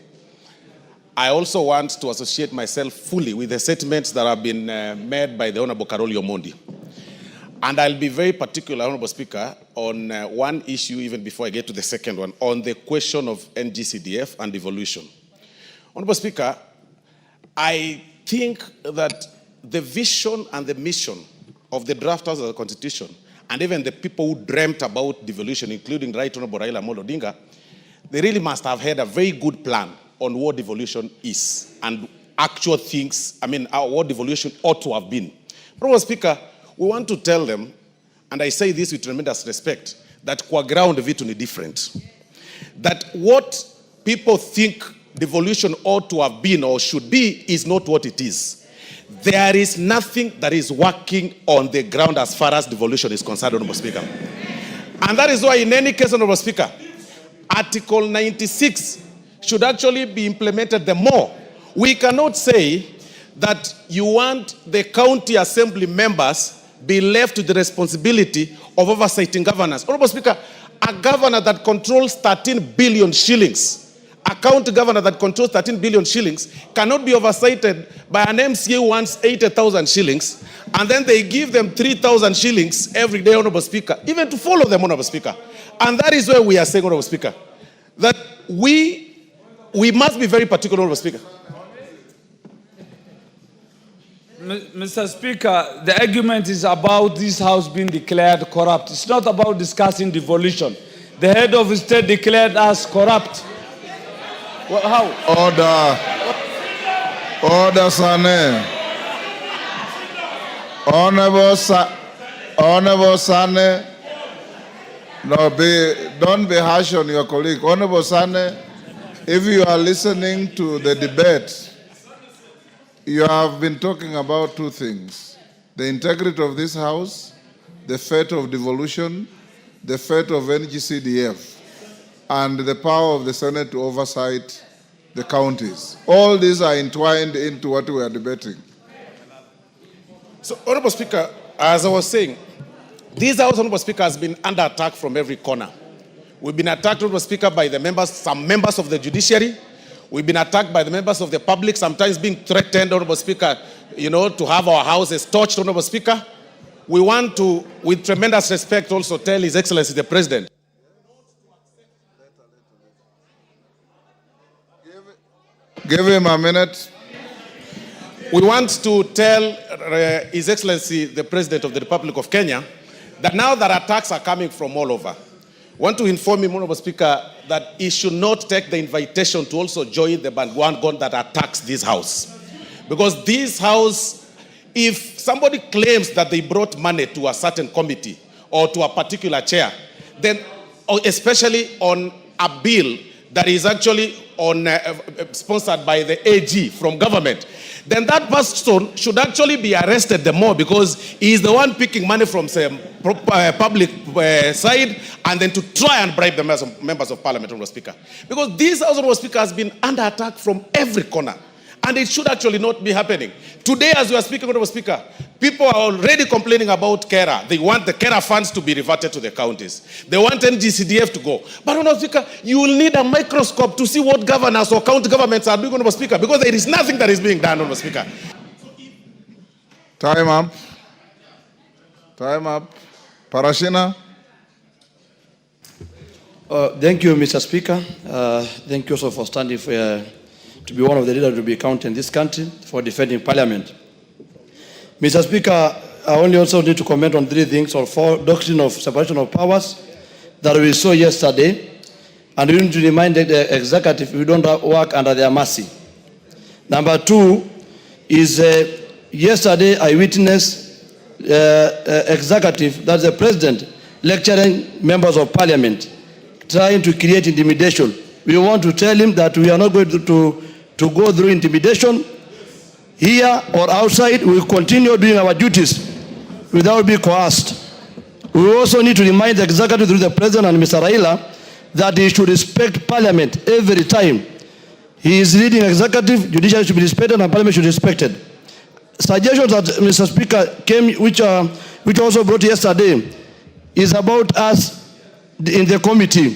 I also want to associate myself fully with the statements that have been made by the Honorable Karoli Omondi. And I'll be very particular, Honorable Speaker, on one issue even before I get to the second one, on the question of NGCDF and devolution. Honorable Speaker, I think that the vision and the mission of the drafters of the Constitution, and even the people who dreamt about devolution, including Right Honorable Raila Amolo Odinga, they really must have had a very good plan on what devolution is and actual things, what devolution ought to have been. Honorable Speaker, we want to tell them, and I say this with tremendous respect, that kwa ground vitu ni different. That what people think devolution ought to have been or should be is not what it is. There is nothing that is working on the ground as far as devolution is concerned, Honorable Speaker. And that is why in any case, Honorable Speaker, Article 96 should actually be implemented the more. We cannot say that you want the county assembly members be left with the responsibility of oversighting governance. Honorable Speaker, a governor that controls 13 billion shillings, a county governor that controls 13 billion shillings cannot be oversighted by an MCA who wants 80,000 shillings, and then they give them 3,000 shillings every day, Honorable Speaker, even to follow them, Honorable Speaker. And that is where we are saying, Honorable Speaker, that we must be very particular, Honorable Speaker. Mr. Speaker, the argument is about this House being declared corrupt. It's not about discussing devolution. The head of state declared us corrupt. Well, how? Order. Order, Sane. Honorable Sane, don't be harsh on your colleague. Honorable Sane, if you are listening to the debate, you have been talking about two things: the integrity of this House, the fate of devolution, the fate of NGCDF, and the power of the Senate to oversight the counties. All these are entwined into what we are debating. So, Honorable Speaker, as I was saying, this House, Honorable Speaker, has been under attack from every corner. We've been attacked, Honorable Speaker, by the members, some members of the judiciary. We've been attacked by the members of the public, sometimes being threatened, Honorable Speaker, to have our houses torched, Honorable Speaker. We want to, with tremendous respect, also tell His Excellency the President. Give him a minute. We want to tell His Excellency the President of the Republic of Kenya that now that attacks are coming from all over, I want to inform him, Honorable Speaker, that he should not take the invitation to also join the bandwagon that attacks this House. Because this House, if somebody claims that they brought money to a certain committee or to a particular chair, then especially on a bill that is actually sponsored by the AG from government, then that person should actually be arrested the more, because he is the one picking money from some public side and then to try and bribe the members of parliament, Honorable Speaker. Because this House, Honorable Speaker, has been under attack from every corner. And it should actually not be happening. Today, as we are speaking, Honorable Speaker, people are already complaining about KERA. They want the KERA funds to be reverted to the counties. They want NGCDF to go. But, Honorable Speaker, you will need a microscope to see what governors or county governments are doing, Honorable Speaker, because there is nothing that is being done, Honorable Speaker. Time up. Time up. Parashina. Thank you, Mr. Speaker. Thank you also for standing for to be one of the leaders to be counted in this country for defending Parliament. Mr. Speaker, I only also need to comment on three things, or four: doctrine of separation of powers that we saw yesterday, and we need to remind the executive we don't work under their mercy. Number two is yesterday I witnessed executive, that's the president, lecturing members of Parliament, trying to create intimidation. We want to tell him that we are not going to go through intimidation here or outside. We will continue doing our duties without being coerced. We also need to remind the executive through the president and Mr. Raila that he should respect Parliament every time. He is leading executive, judiciary should be respected, and Parliament should be respected. Suggestions that Mr. Speaker came, which also brought yesterday, is about us in the committee.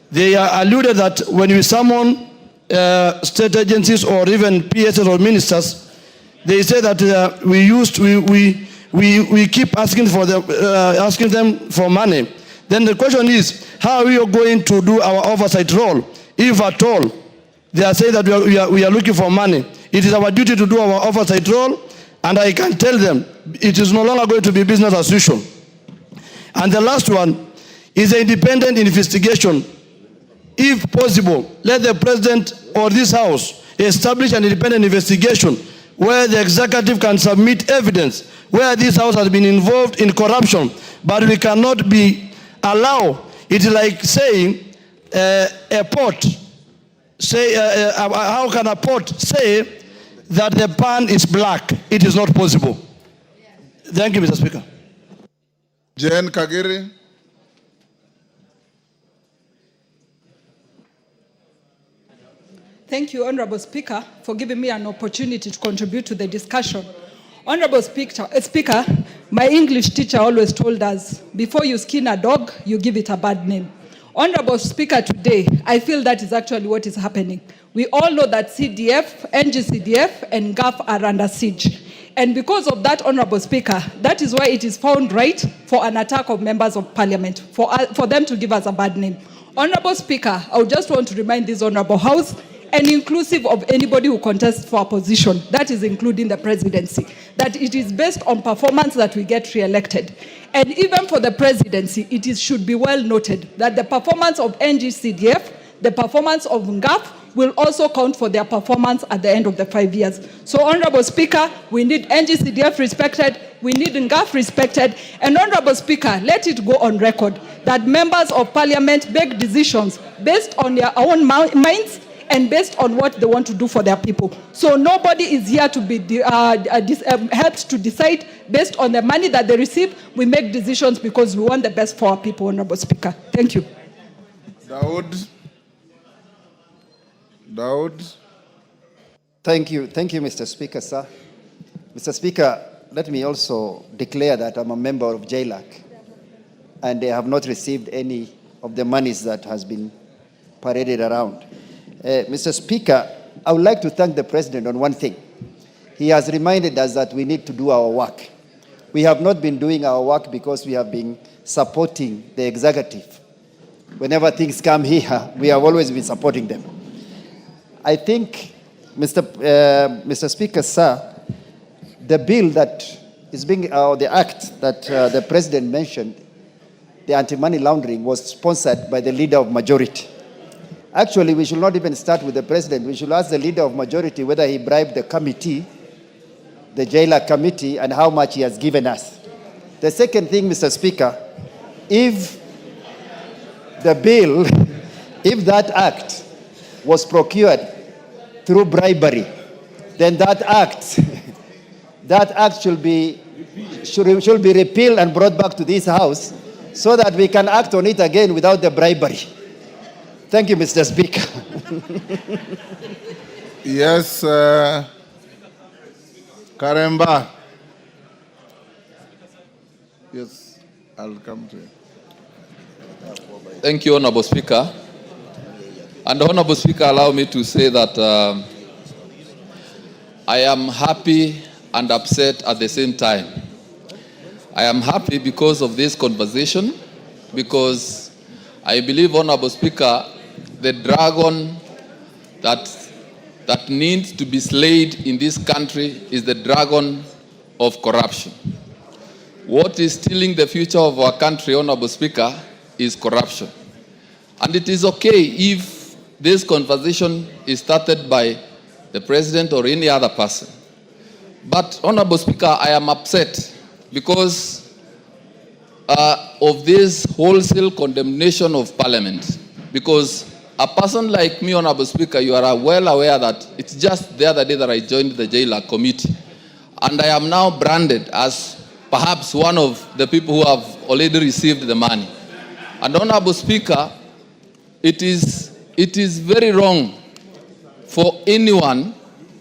They alluded that when we summon state agencies or even PSs or ministers, they say that we keep asking them for money. Then the question is, how are we going to do our oversight role? If at all, they are saying that we are looking for money. It is our duty to do our oversight role, and I can tell them it is no longer going to be business as usual. And the last one is an independent investigation. If possible, let the president or this House establish an independent investigation where the executive can submit evidence where this House has been involved in corruption. But we cannot allow it, like saying a port. How can a port say that the pan is black? It is not possible. Thank you, Mr. Speaker. Jane Kagiri. Thank you, Honorable Speaker, for giving me an opportunity to contribute to the discussion. Honorable Speaker, my English teacher always told us, before you skin a dog, you give it a bad name. Honorable Speaker, today, I feel that is actually what is happening. We all know that CDF, NGCDF, and GAF are under siege. And because of that, Honorable Speaker, that is why it is found right for an attack of members of Parliament, for them to give us a bad name. Honorable Speaker, I would just want to remind this Honorable House, and inclusive of anybody who contests for a position, that is including the presidency, that it is based on performance that we get re-elected. And even for the presidency, should be well noted that the performance of NGCDF, the performance of NGAF will also count for their performance at the end of the 5 years. So, Honorable Speaker, we need NGCDF respected, we need NGAF respected, and Honorable Speaker, let it go on record that members of Parliament make decisions based on their own minds and based on what they want to do for their people. So nobody is here to be helped to decide based on the money that they receive. We make decisions because we want the best for our people, Honorable Speaker. Thank you. Daud. Thank you, Mr. Speaker, sir. Mr. Speaker, let me also declare that I'm a member of JLAC, and they have not received any of the monies that has been paraded around. Mr. Speaker, I would like to thank the President on one thing. He has reminded us that we need to do our work. We have not been doing our work because we have been supporting the executive. Whenever things come here, we have always been supporting them. I think, Mr. Speaker, sir, the bill that is being, the act that the President mentioned, the anti-money laundering, was sponsored by the Leader of Majority. Actually, we should not even start with the President. We should ask the Leader of Majority whether he bribed the committee, the JLAC committee, and how much he has given us. The second thing, Mr. Speaker, if the bill, if that act was procured through bribery, then that act should be repealed and brought back to this House so that we can act on it again without the bribery. Thank you, Mr. Speaker. Yes, Karemba. Yes, I'll come to you. Thank you, Honorable Speaker. And Honorable Speaker, allow me to say that I am happy and upset at the same time. I am happy because of this conversation, because I believe, Honorable Speaker, the dragon that needs to be slayed in this country is the dragon of corruption. What is stealing the future of our country, Honorable Speaker, is corruption. And it is okay if this conversation is started by the President or any other person. But, Honorable Speaker, I am upset because of this wholesale condemnation of Parliament. Because a person like me, Honorable Speaker, you are well aware that it's just the other day that I joined the JLAC committee. And I am now branded as perhaps one of the people who have already received the money. And Honorable Speaker, it is very wrong for anyone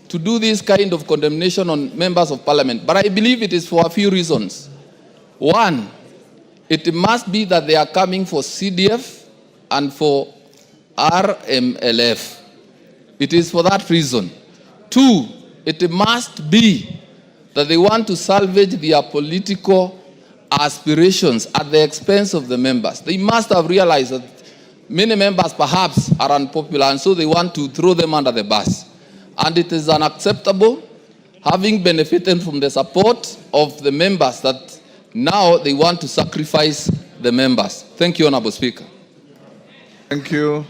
to do this kind of condemnation on members of Parliament. But I believe it is for a few reasons. One, it must be that they are coming for CDF and for RMLF. It is for that reason. Two, it must be that they want to salvage their political aspirations at the expense of the members. They must have realized that many members perhaps are unpopular, and so they want to throw them under the bus. And it is unacceptable, having benefited from the support of the members, that now they want to sacrifice the members. Thank you, Honorable Speaker. Thank you.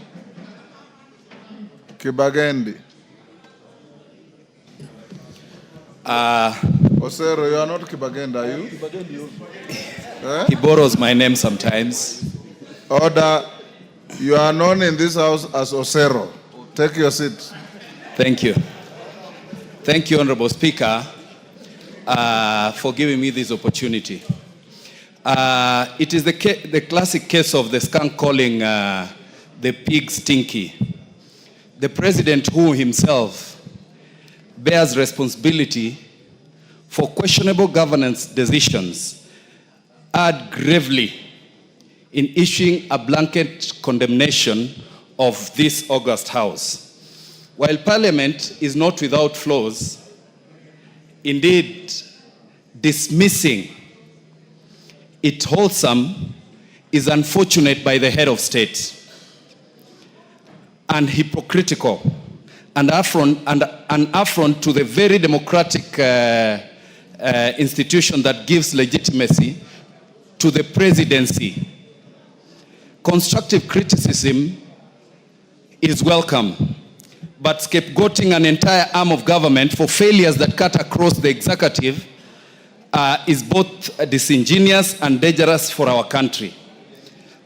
Kibagendi. Osero, you are not Kibagendi, are you? He borrows my name sometimes. Order. You are known in this house as Osero. Take your seat. Thank you. Thank you, Honorable Speaker, for giving me this opportunity. It is the classic case of the skunk calling the pig stinky. The President, who himself bears responsibility for questionable governance decisions, erred gravely in issuing a blanket condemnation of this august House. While Parliament is not without flaws, indeed, dismissing it wholesome is unfortunate by the head of state, and hypocritical, and an affront to the very democratic institution that gives legitimacy to the presidency. Constructive criticism is welcome, but scapegoating an entire arm of government for failures that cut across the executive is both disingenuous and dangerous for our country.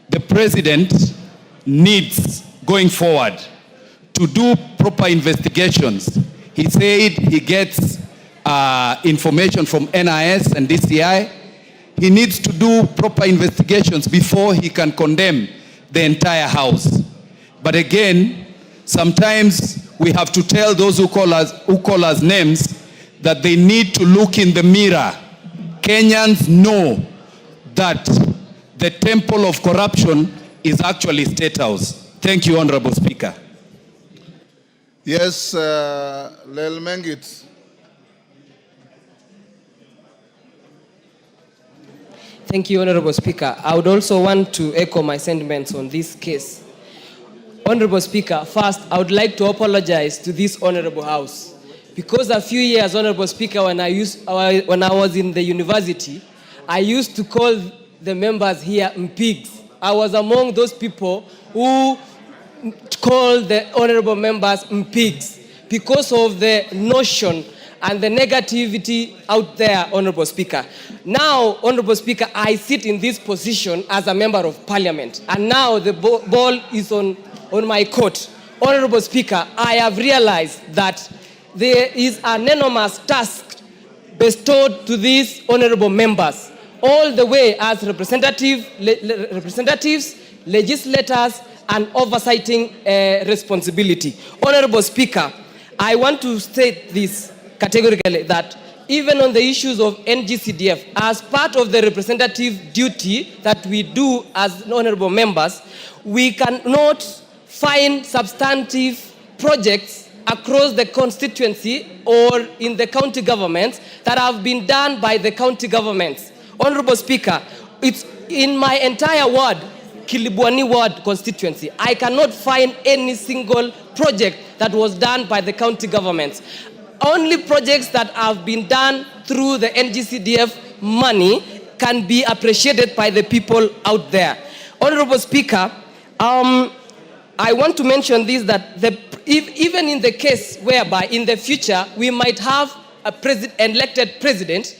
The president needs, going forward, to do proper investigations. He said he gets information from NIS and DCI. He needs to do proper investigations before he can condemn the entire House. But again, sometimes we have to tell those who call us names that they need to look in the mirror. Kenyans know that the temple of corruption is actually State House. Thank you, Honorable Speaker. Yes, Lel Mengit. Thank you, Honorable Speaker. I would also want to echo my sentiments on this case. Honorable Speaker, first, I would like to apologize to this Honorable House. Because a few years, Honorable Speaker, when I was in the university, I used to call the members here MPs. I was among those people who called the honorable members MPs because of the notion and the negativity out there, Honorable Speaker. Now, Honorable Speaker, I sit in this position as a member of Parliament, and now the ball is on my court. Honorable Speaker, I have realized that there is an enormous task bestowed to these honorable members, all the way as representatives, legislators, and oversighting responsibility. Honorable Speaker, I want to state this categorically, that even on the issues of NGCDF, as part of the representative duty that we do as honorable members, we cannot find substantive projects across the constituency or in the county governments that have been done by the county governments. Honorable Speaker, it's in my entire ward, Kilibwani ward constituency, I cannot find any single project that was done by the county governments. Only projects that have been done through the NGCDF money can be appreciated by the people out there. Honorable Speaker, I want to mention this, that even in the case whereby in the future we might have a elected president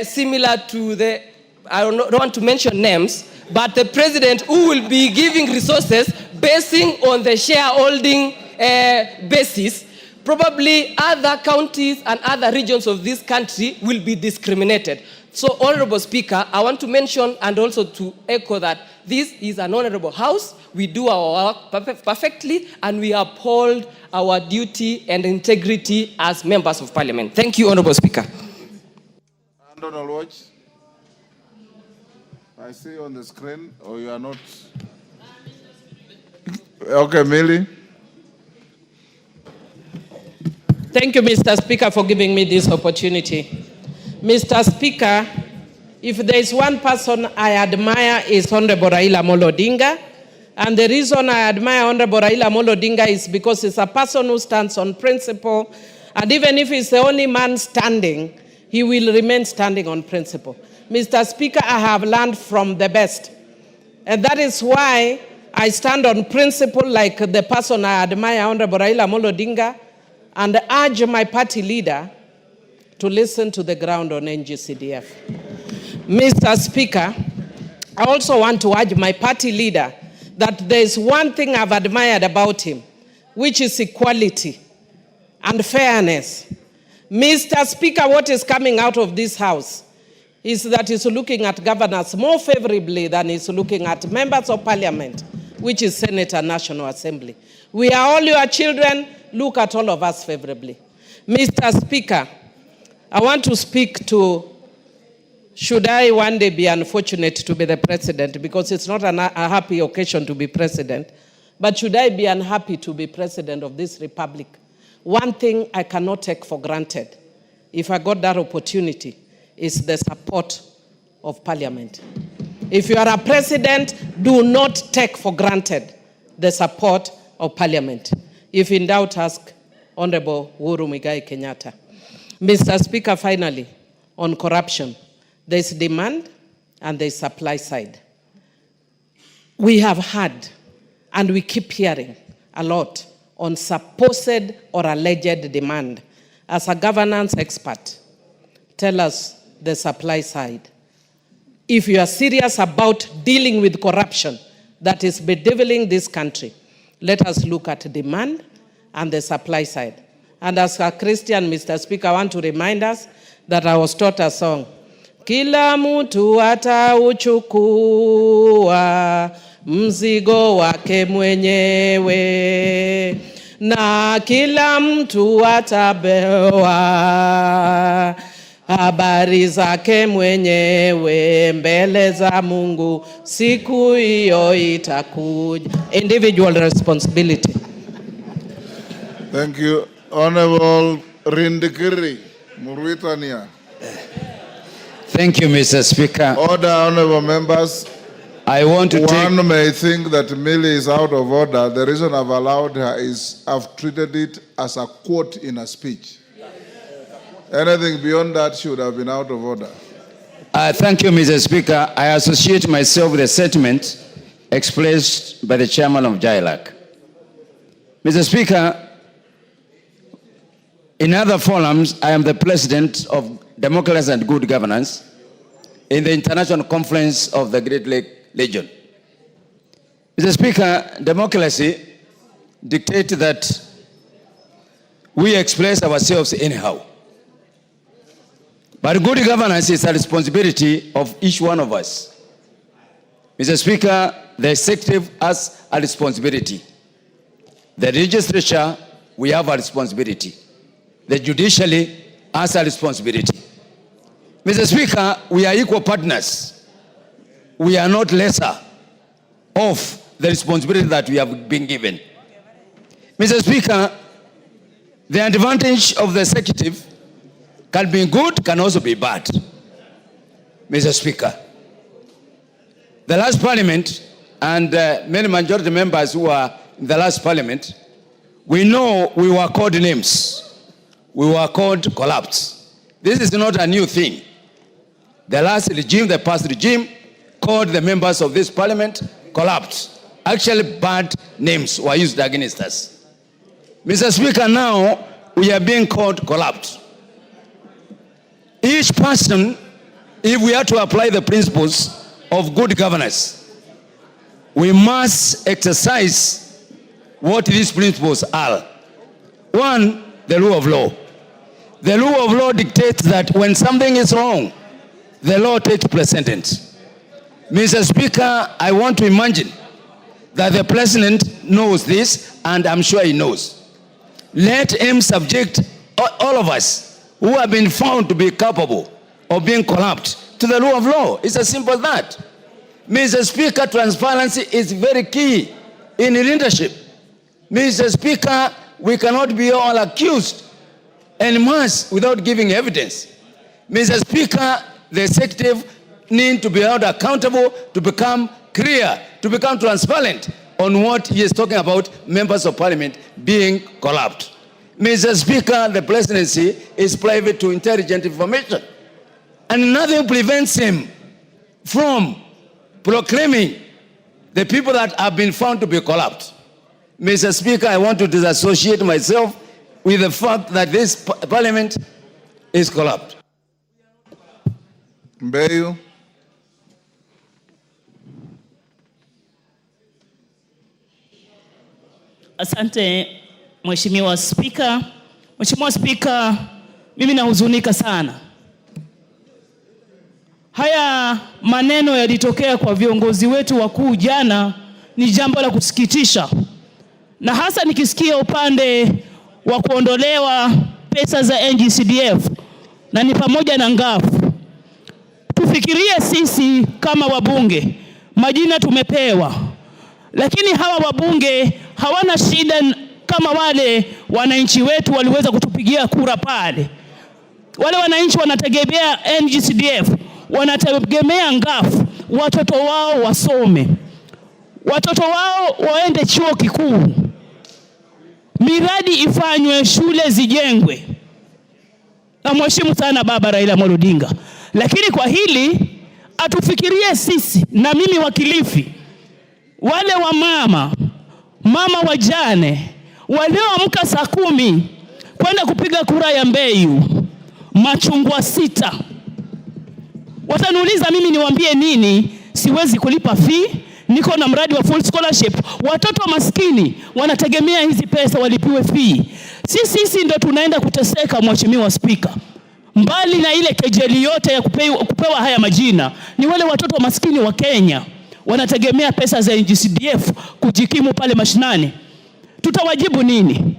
similar to the, I don't want to mention names, but the president who will be giving resources basing on the shareholding basis, probably other counties and other regions of this country will be discriminated. So, Honorable Speaker, I want to mention and also to echo that this is an honorable house. We do our work perfectly, and we uphold our duty and integrity as members of Parliament. Thank you, Honorable Speaker. Donald Watch, I see you on the screen, or you are not? Okay, Millie. Thank you, Mr. Speaker, for giving me this opportunity. Mr. Speaker, if there is one person I admire is Honorable Raila Amolo Odinga. And the reason I admire Honorable Raila Amolo Odinga is because he's a person who stands on principle. And even if he's the only man standing, he will remain standing on principle. Mr. Speaker, I have learned from the best. And that is why I stand on principle like the person I admire, Honorable Raila Amolo Odinga, and urge my party leader to listen to the ground on NGCDF. Mr. Speaker, I also want to urge my party leader that there is one thing I've admired about him, which is equality and fairness. Mr. Speaker, what is coming out of this house is that he's looking at governors more favorably than he's looking at members of Parliament, which is Senate and National Assembly. We are all your children. Look at all of us favorably. Mr. Speaker, I want to speak to, should I one day be unfortunate to be the president, because it's not a happy occasion to be president, but should I be unhappy to be president of this republic? One thing I cannot take for granted, if I got that opportunity, is the support of Parliament. If you are a president, do not take for granted the support of Parliament. If in doubt, ask Honorable Uhuru Muigai Kenyatta. Mr. Speaker, finally, on corruption, there is demand and there is supply side. We have had, and we keep hearing a lot on supposed or alleged demand. As a governance expert, tell us the supply side. If you are serious about dealing with corruption that is bedeviling this country, let us look at demand and the supply side. And as a Christian, Mr. Speaker, I want to remind us that I was taught a song. Kila mtu atauchukua mzigo wake mwenyewe, na kila mtu atapewa habari zake mwenyewe mbele za Mungu, siku hiyo itakuja. Individual responsibility. Thank you. Honorable Rindikiri Murwitania. Thank you, Mr. Speaker. Order, honorable members. I want to One may think that Millie is out of order. The reason I've allowed her is I've treated it as a quote in a speech. Anything beyond that should have been out of order. Thank you, Mr. Speaker. I associate myself with the statement expressed by the chairman of JILAC. Mr. Speaker, in other forums, I am the president of Democracy and Good Governance in the International Conference of the Great Lake Region. Mr. Speaker, democracy dictates that we express ourselves anyhow. But good governance is a responsibility of each one of us. Mr. Speaker, the executive has a responsibility. The legislature, we have a responsibility. The judiciary has a responsibility. Mr. Speaker, we are equal partners. We are not lesser of the responsibility that we have been given. Mr. Speaker, the advantage of the executive can be good, can also be bad. Mr. Speaker, the last parliament and many majority members who were in the last parliament, we know we were called names. We were called collapse. This is not a new thing. The last regime, the past regime, called the members of this parliament collapse. Actually, bad names were used against us. Mr. Speaker, now we are being called collapse. Each person, if we are to apply the principles of good governance, we must exercise what these principles are. One, the rule of law. The rule of law dictates that when something is wrong, the law takes precedence. Mr. Speaker, I want to imagine that the president knows this, and I'm sure he knows. Let him subject all of us who have been found to be capable of being corrupt to the rule of law. It's as simple as that. Mr. Speaker, transparency is very key in leadership. Mr. Speaker, we cannot be all accused en masse without giving evidence. Mr. Speaker, the executive need to be held accountable, to become clear, to become transparent on what he is talking about, members of parliament being corrupt. Mr. Speaker, the presidency is private to intelligent information, and nothing prevents him from proclaiming the people that have been found to be corrupt. Mr. Speaker, I want to disassociate myself with the fact that this parliament is corrupt. Mbeyu. Asante Mheshimiwa Spika. Mheshimiwa Spika, mimi nahuzunika sana. Haya maneno yalitokea kwa viongozi wetu wakuu jana, ni jambo la kusikitisha. Na hasa nikisikia upande wa kuondolewa pesa za NGCDF na ni pamoja na ngafu. Tufikirie sisi kama wabunge, majina tumepewa. Lakini hawa wabunge hawana shida kama wale wananchi wetu waliweza kutupigia kura pale. Wale wananchi wanategemea NGCDF, wanategemea ngafu, watoto wao wasome, watoto wao waende chuo kikuu, miradi ifanywe, shule zijengwe. Na mheshimu sana baba Raila Amolo Odinga. Lakini kwa hili atufikirie sisi, na mimi wakilifi, wale wa mama wajane, walioamka saa 10 kwenda kupiga kura ya Mbeyu, machungwa 6. Wataniuliza mimi niwaambie nini? Siwezi kulipa fee, niko na mradi wa full scholarship. Watoto maskini wanategemea hizi pesa walipiwe fee. Sisi ndo tunaenda kuteseka, Mheshimiwa Spika. Mbali na ile kejeli yote ya kupewa haya majina, ni wale watoto maskini wa Kenya wanategemea pesa za CDF kujikimu pale mashinani. Tutawajibu nini?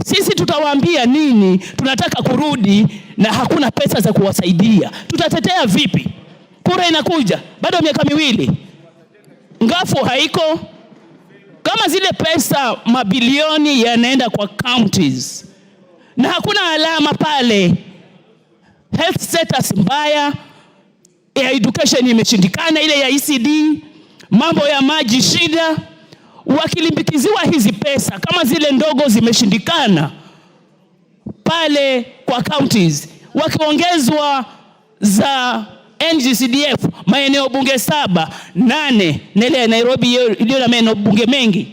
Sisi tutawaambia nini? Tunataka kurudi na hakuna pesa za kuwasaidia. Tutatetea vipi? Kura inakuja, bado miaka 2. Ngafu haiko. Kama zile pesa mabilioni yanaenda kwa counties na hakuna alama pale, health status mbaya, ya education imeshindikana, ile ya ECD, mambo ya maji shida, wakilimbikiziwa hizi pesa kama zile ndogo zimeshindikana pale kwa counties, wakiongezwa za NGCDF maeneo bunge 7, 8 na ile ya Nairobi iliyo na maeneo bunge mengi,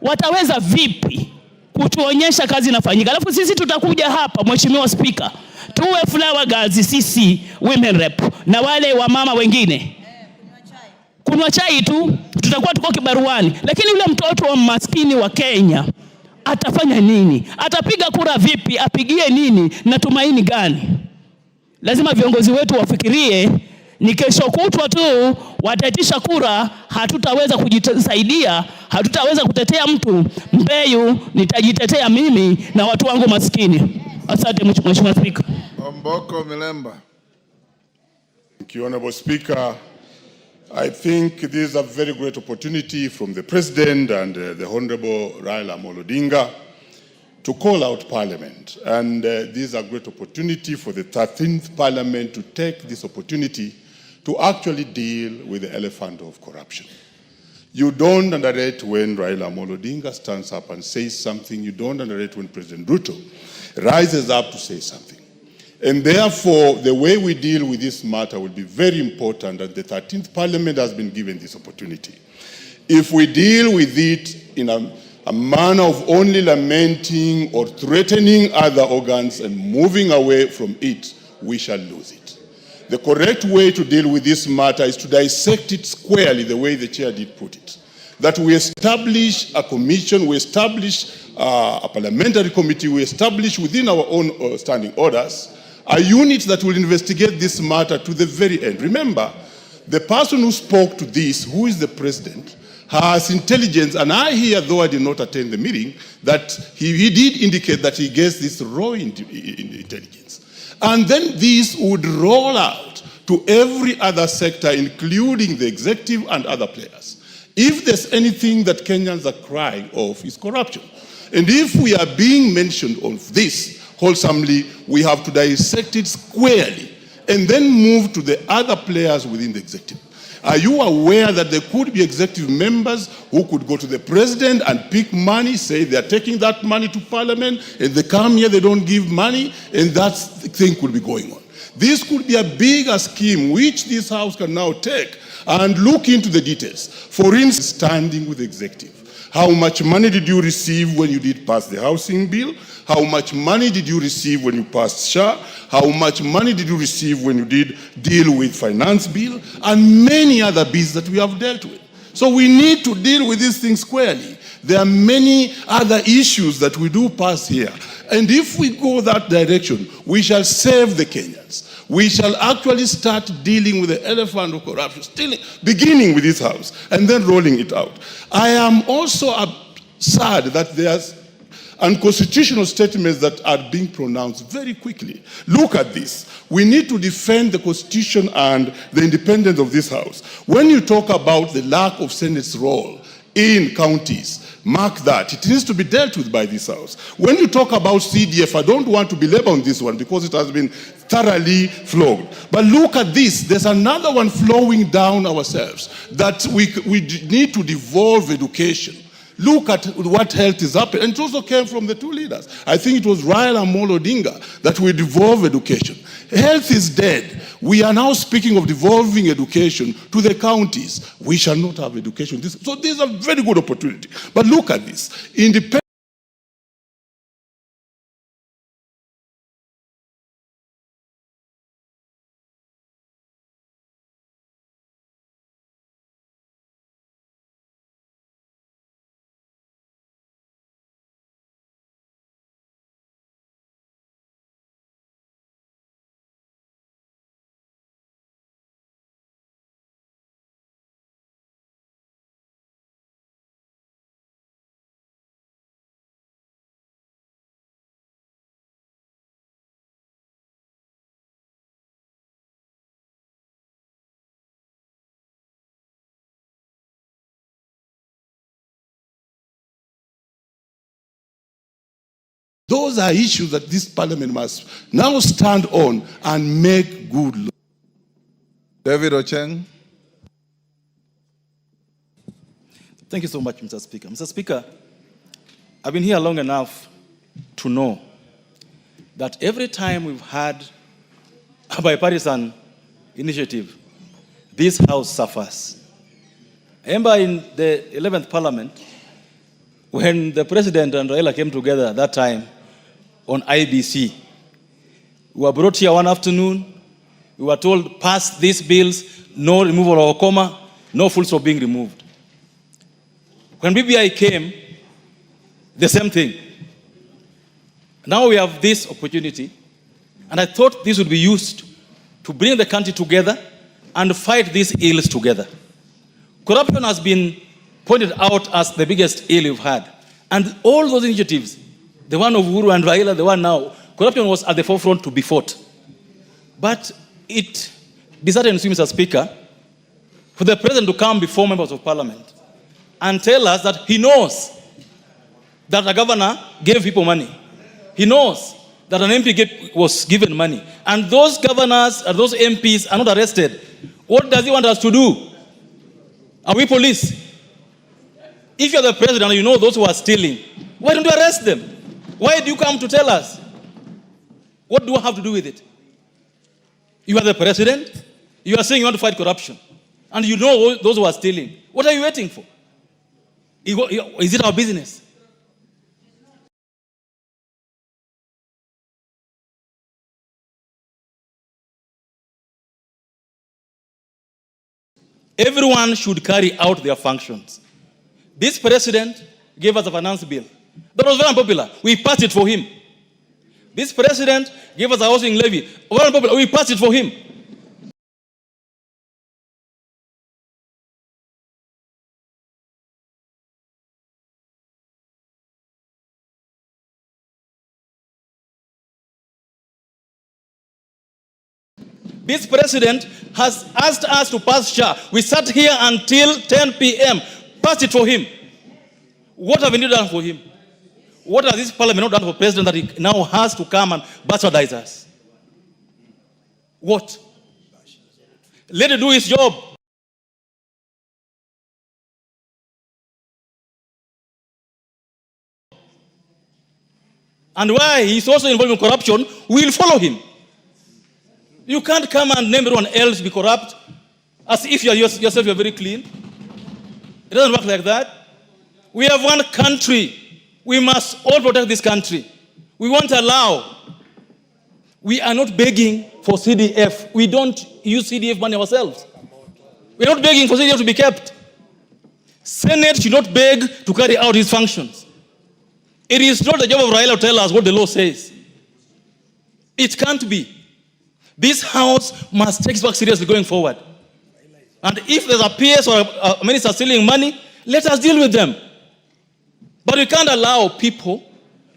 wataweza vipi kutuonyesha kazi inafanyika? Alafu sisi tutakuja hapa, Mheshimiwa Speaker, tuwe flower girls sisi women rep na wale wa mama wengine kunywa chai tu, tutakuwa tuko kibaruani. Lakini yule mtoto wa maskini wa Kenya atafanya nini? Atapiga kura vipi? Apigie nini? Na tumaini gani? Lazima viongozi wetu wafikirie, ni kesho kutwa tu wataitisha kura, hatutaweza kujisaidia, hatutaweza kutetea mtu. Mbeyu nitajitetea mimi na watu wangu maskini. Asante Mheshimiwa Speaker. Omboko Milemba. Thank you, Honorable Speaker. I think this is a very great opportunity from the President and the Honorable Raila Amolo Odinga to call out Parliament. And this is a great opportunity for the 13th Parliament to take this opportunity to actually deal with the elephant of corruption. You don't underrate when Raila Amolo Odinga stands up and says something. You don't underrate when President Ruto rises up to say something. And therefore, the way we deal with this matter will be very important, and the 13th Parliament has been given this opportunity. If we deal with it in a manner of only lamenting or threatening other organs and moving away from it, we shall lose it. The correct way to deal with this matter is to dissect it squarely, the way the chair did put it. That we establish a commission, we establish a parliamentary committee, we establish within our own standing orders a unit that will investigate this matter to the very end. Remember, the person who spoke to this, who is the President, has intelligence, and I hear, though I did not attend the meeting, that he did indicate that he gets this raw intelligence. And then this would roll out to every other sector, including the executive and other players. If there's anything that Kenyans are crying of, is corruption. And if we are being mentioned of this wholesomely, we have to dissect it squarely and then move to the other players within the executive. Are you aware that there could be executive members who could go to the President and pick money, say they are taking that money to Parliament, and they come here, they don't give money, and that thing could be going on? This could be a bigger scheme which this House can now take and look into the details. For instance, standing with the executive. How much money did you receive when you did pass the housing bill? How much money did you receive when you passed SHA? How much money did you receive when you did deal with finance bill? And many other bills that we have dealt with. So we need to deal with these things squarely. There are many other issues that we do pass here. And if we go that direction, we shall save the Kenyans. We shall actually start dealing with the elephant of corruption, beginning with this House and then rolling it out. I am also sad that there's unconstitutional statements that are being pronounced very quickly. Look at this. We need to defend the Constitution and the independence of this House. When you talk about the lack of Senate's role in counties, mark that. It needs to be dealt with by this House. When you talk about CDF, I don't want to belabor on this one because it has been thoroughly flogged. But look at this. There's another one flowing down ourselves, that we need to devolve education. Look at what health is happening. And it also came from the two leaders. I think it was Raila Amolo Odinga that we devolve education. Health is dead. We are now speaking of devolving education to the counties. We shall not have education. So this is a very good opportunity. But look at this. Independent those are issues that this parliament must now stand on and make good law. David Ocheng. Thank you so much, Mr. Speaker. Mr. Speaker, I've been here long enough to know that every time we've had a bipartisan initiative, this House suffers. I remember in the 11th Parliament, when the President and Raila came together at that time on IBC, we were brought here one afternoon, we were told, pass these bills, no removal of a comma, no full stop being removed. When BBI came, the same thing. Now we have this opportunity, and I thought this would be used to bring the country together and fight these ills together. Corruption has been pointed out as the biggest ill we've had. And all those initiatives, the one of Uhuru and Raila, the one now, corruption was at the forefront to be fought. But it disheartens me, Mr. Speaker, for the President to come before members of Parliament and tell us that he knows that a governor gave people money. He knows that an MP was given money. And those governors and those MPs are not arrested. What does he want us to do? Are we police? If you're the president and you know those who are stealing, why don't you arrest them? Why do you come to tell us? What do I have to do with it? You are the president. You are saying you want to fight corruption. And you know those who are stealing. What are you waiting for? Is it our business? Everyone should carry out their functions. This president gave us a finance bill. That was very unpopular. We passed it for him. This president gave us a housing levy. Very unpopular. We passed it for him. This president has asked us to pass SHA. We sat here until 10 p.m. Passed it for him. What have we done for him? What has this parliament not done for the president that he now has to come and bastardize us? What? Let him do his job. And why he's also involved in corruption, we'll follow him. You can't come and name everyone else be corrupt as if yourself you're very clean. It doesn't work like that. We have one country. We must all protect this country. We won't allow. We are not begging for CDF. We don't use CDF money ourselves. We're not begging for CDF to be kept. Senate should not beg to carry out its functions. It is not the job of Raila to tell us what the law says. It can't be. This House must take it back seriously going forward. And if there's a PS or a minister stealing money, let us deal with them. But we can't allow people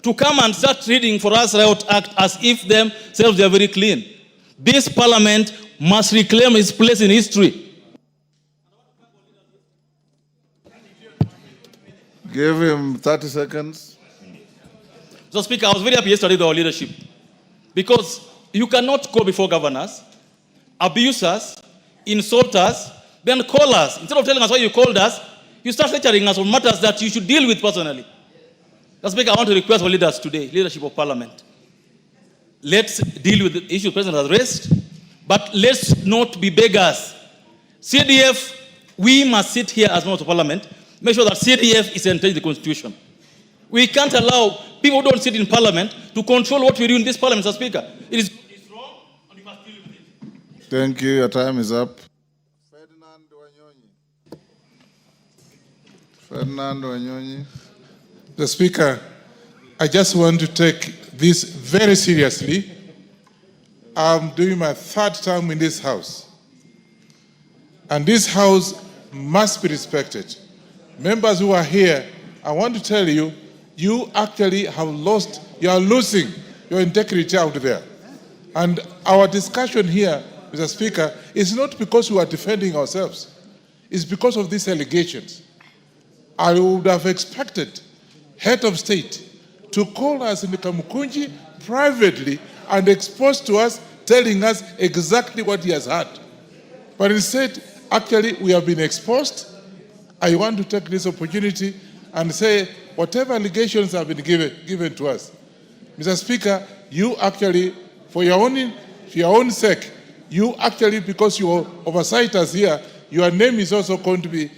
to come and start reading for us Riot Act as if themselves they are very clean. This parliament must reclaim its place in history. Give him 30 seconds. So, Speaker, I was very happy yesterday with our leadership. Because you cannot go before governors, abuse us, insult us, then call us. Instead of telling us why you called us, you start lecturing us on matters that you should deal with personally. That's why I want to request for leaders today, leadership of parliament. let's deal with the issue the President has raised, but let's not be beggars. CDF, we must sit here as members of Parliament, make sure that CDF is entered in the Constitution. We can't allow people who don't sit in Parliament to control what we do in this Parliament, Mr. Speaker. It's wrong, and we must deal with it. Thank you. Your time is up. Ferdinand Wanyonyi. The Speaker, I just want to take this very seriously. I'm doing my 3rd term in this House. And this House must be respected. Members who are here, I want to tell you, you actually have lost, you are losing your integrity out there. And our discussion here, Mr. Speaker, is not because we are defending ourselves. It's because of these allegations. I would have expected head of state to call us in the Kamukunji privately and expose to us, telling us exactly what he has heard. But instead, actually, we have been exposed. I want to take this opportunity and say whatever allegations have been given to us. Mr. Speaker, you actually, for your own sake, you actually, because you oversight us here, your name is also going to be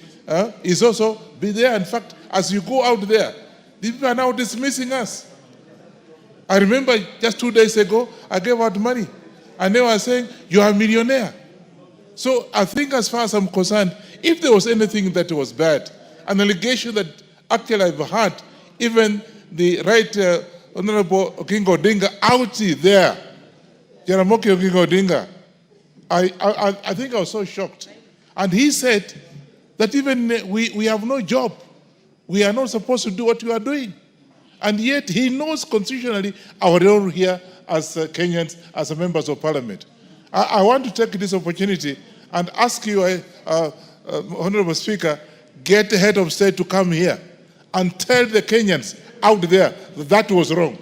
be there. In fact, as you go out there, people are now dismissing us. I remember just 2 days ago, I gave out money, and they were saying, you are a millionaire. So I think as far as I'm concerned, if there was anything that was bad, an allegation that actually I've heard, even the Right Honorable Oginga Odinga out there, Jaramogi Oginga Odinga, I think I was so shocked. And he said that even we have no job. We are not supposed to do what we are doing. And yet he knows constitutionally our role here as Kenyans, as members of Parliament. I want to take this opportunity and ask you, Honorable Speaker, get the head of state to come here and tell the Kenyans out there that was wrong.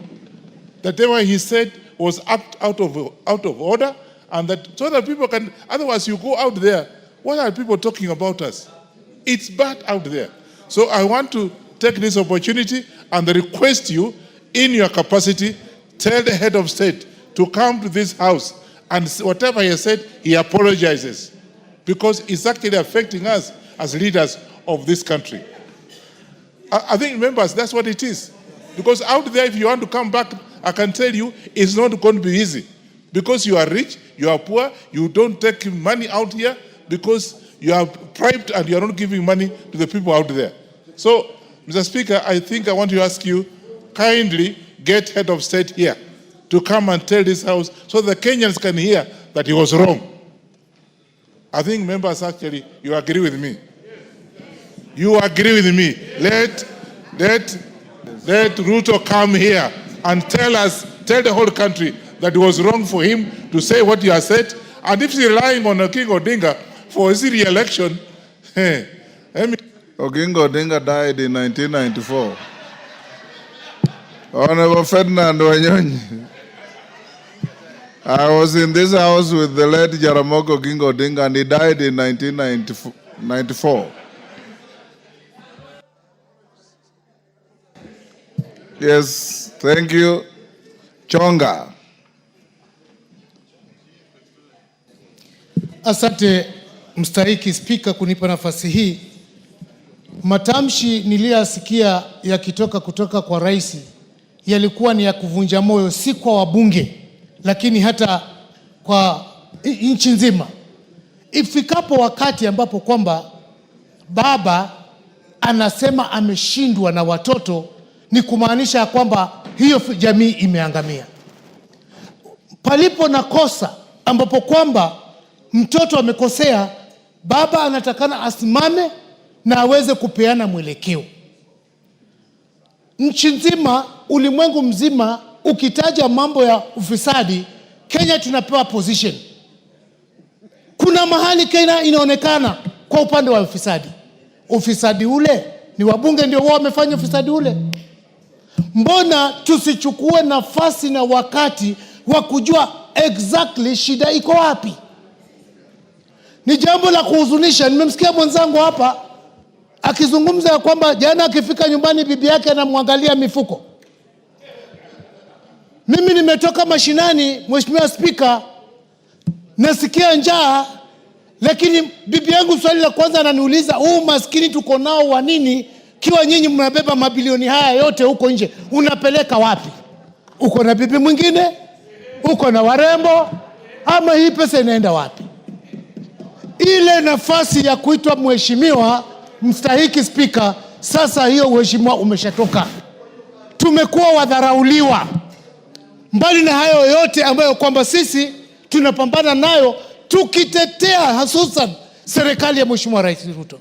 That what he said was out of order, and that so that people can, otherwise you go out there, what are people talking about us? It's bad out there. So I want to take this opportunity and request you, in your capacity, tell the head of state to come to this House and whatever he has said, he apologizes, because it's actually affecting us as leaders of this country. I think, members, that's what it is. Because out there, if you want to come back, I can tell you, it's not going to be easy. Because you are rich, you are poor, you don't take money out here because you are bribed and you are not giving money to the people out there. So, Mr. Speaker, I think I want to ask you, kindly get head of state here to come and tell this House so the Kenyans can hear that he was wrong. I think, members, actually, you agree with me. You agree with me. Let Ruto come here and tell the whole country that it was wrong for him to say what he has said. And if he's relying on Oginga Odinga for his re-election, Oginga Odinga died in 1994. Honorable Ferdinand Wanyonyi. I was in this House with the late Jaramogi Oginga Odinga, and he died in 1994. Yes, thank you. Chonga. Asante mstahiki Spika kunipa nafasi hii. Matamshi niliyasikia yakitoka kutoka kwa rais yalikuwa ni ya kuvunja moyo, si kwa wabunge lakini hata kwa nchi nzima. Ifikapo wakati ambapo kwamba baba anasema ameshindwa na watoto, ni kumaanisha kwamba hiyo jamii imeangamia. Palipo na kosa ambapo kwamba mtoto amekosea, baba anatakana asimame na aweze kupeana mwelekeo. Nchi nzima, ulimwengu mzima, ukitaja mambo ya ufisadi, Kenya tunapewa position. Kuna mahali Kenya inaonekana kwa upande wa ufisadi. Ufisadi ule ni wabunge ndio wao wamefanya ufisadi ule. Mbona tusichukue nafasi na wakati wa kujua exactly shida iko wapi? Ni jambo la kuhuzunisha. Nimemsikia mwenzangu hapa akizungumza ya kwamba jana akifika nyumbani bibi yake anamwangalia mifuko. Mimi nimetoka mashinani, Mheshimiwa Spika, nasikia njaa, lakini bibi yangu swali la kwanza ananiuliza, huu maskini tuko nao wa nini? Kiwa nyinyi mnabeba mabilioni haya yote huko nje, unapeleka wapi? Uko na bibi mwingine? Uko na warembo? Ama hii pesa inaenda wapi? Ile nafasi ya kuitwa mheshimiwa mstahiki Spika, sasa hiyo uheshimiwa umeshatoka. Tumekuwa wadharauliwa. Mbali na hayo yote ambayo kwamba sisi tunapambana nayo, tukitetea hususan serikali ya Mheshimiwa Rais Ruto.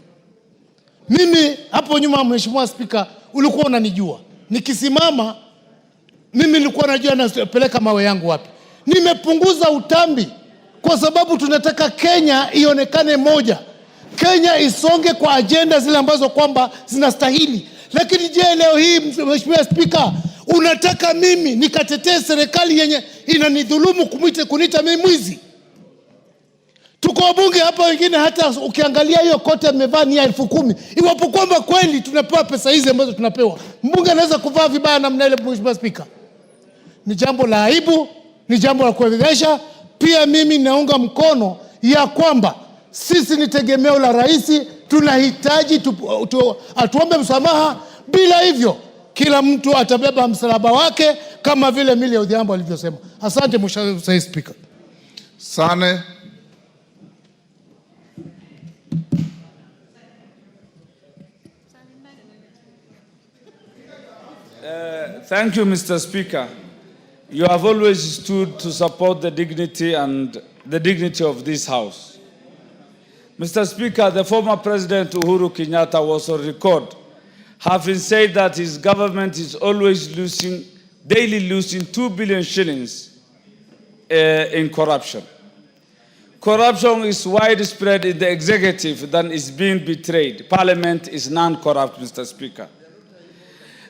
Mimi hapo nyuma, Mheshimiwa Spika, ulikuwa unanijua. Nikisimama mimi nilikuwa najua napeleka mawe yangu wapi. Nimepunguza utambi kwa sababu tunataka Kenya ionekane moja. Kenya isonge kwa agenda zile ambazo kwamba zinastahili. Lakini je, leo hii Mheshimiwa Spika, unataka mimi nikatetee serikali yenye inanidhulumu kuniita mimi mwizi? Tuko wabunge hapa wengine, hata ukiangalia hiyo kote amevaa ni 10,000. Iwapo kwamba kweli tunapewa pesa hizi ambazo tunapewa, mbunge anaweza kuvaa vibaya namna ile? Mheshimiwa Spika, ni jambo la aibu, ni jambo la kuelewesha. Pia mimi naunga mkono ya kwamba sisi ni tegemeo la rais, tunahitaji atuombe msamaha. Bila hivyo kila mtu atabeba msalaba wake, kama vile Millie Odhiambo alivyosema. Asante Mheshimiwa Spika. Sane. Thank you, Mr. Speaker. You have always stood to support the dignity of this House. Mr. Speaker, the former President Uhuru Kenyatta was on record having said that his government is always daily losing 2 billion shillings in corruption. Corruption is widespread in the executive than is being betrayed. Parliament is non-corrupt, Mr. Speaker.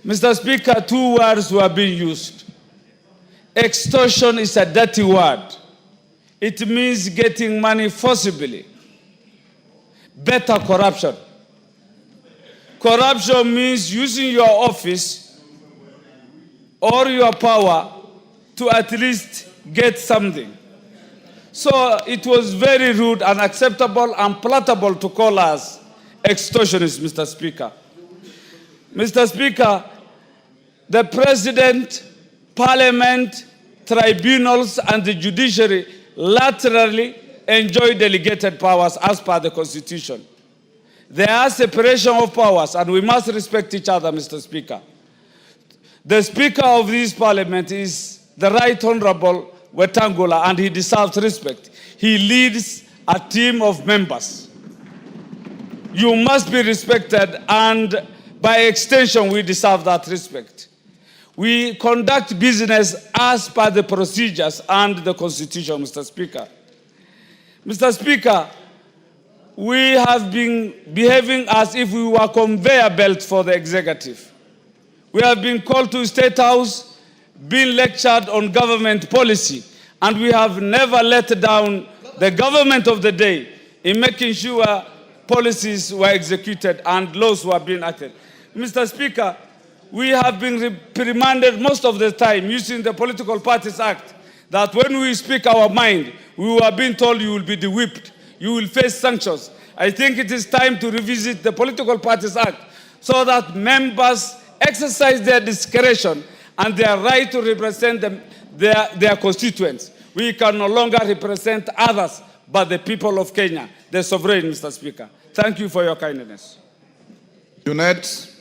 Mr. Speaker, 2 words were being used. Extortion is a dirty word. It means getting money forcibly. Better corruption. Corruption means using your office or your power to at least get something. So it was very rude, unacceptable, unpalatable to call us extortionists, Mr. Speaker. Mr. Speaker, the President, Parliament, tribunals, and the judiciary laterally enjoy delegated powers as per the Constitution. There are separation of powers, and we must respect each other, Mr. Speaker. The Speaker of this Parliament is the Right Honorable Wetangula, and he deserves respect. He leads a team of members. You must be respected, and by extension, we deserve that respect. We conduct business as per the procedures and the Constitution, Mr. Speaker. Mr. Speaker, we have been behaving as if we were conveyor belts for the executive. We have been called to State House, been lectured on government policy, and we have never let down the government of the day in making sure policies were executed and laws were being acted. Mr. Speaker, we have been reprimanded most of the time using the Political Parties Act, that when we speak our mind, we were being told you will be de-whipped, you will face sanctions. I think it is time to revisit the Political Parties Act so that members exercise their discretion and their right to represent their constituents. We can no longer represent others but the people of Kenya, the sovereign, Mr. Speaker. Thank you for your kindness. Unite.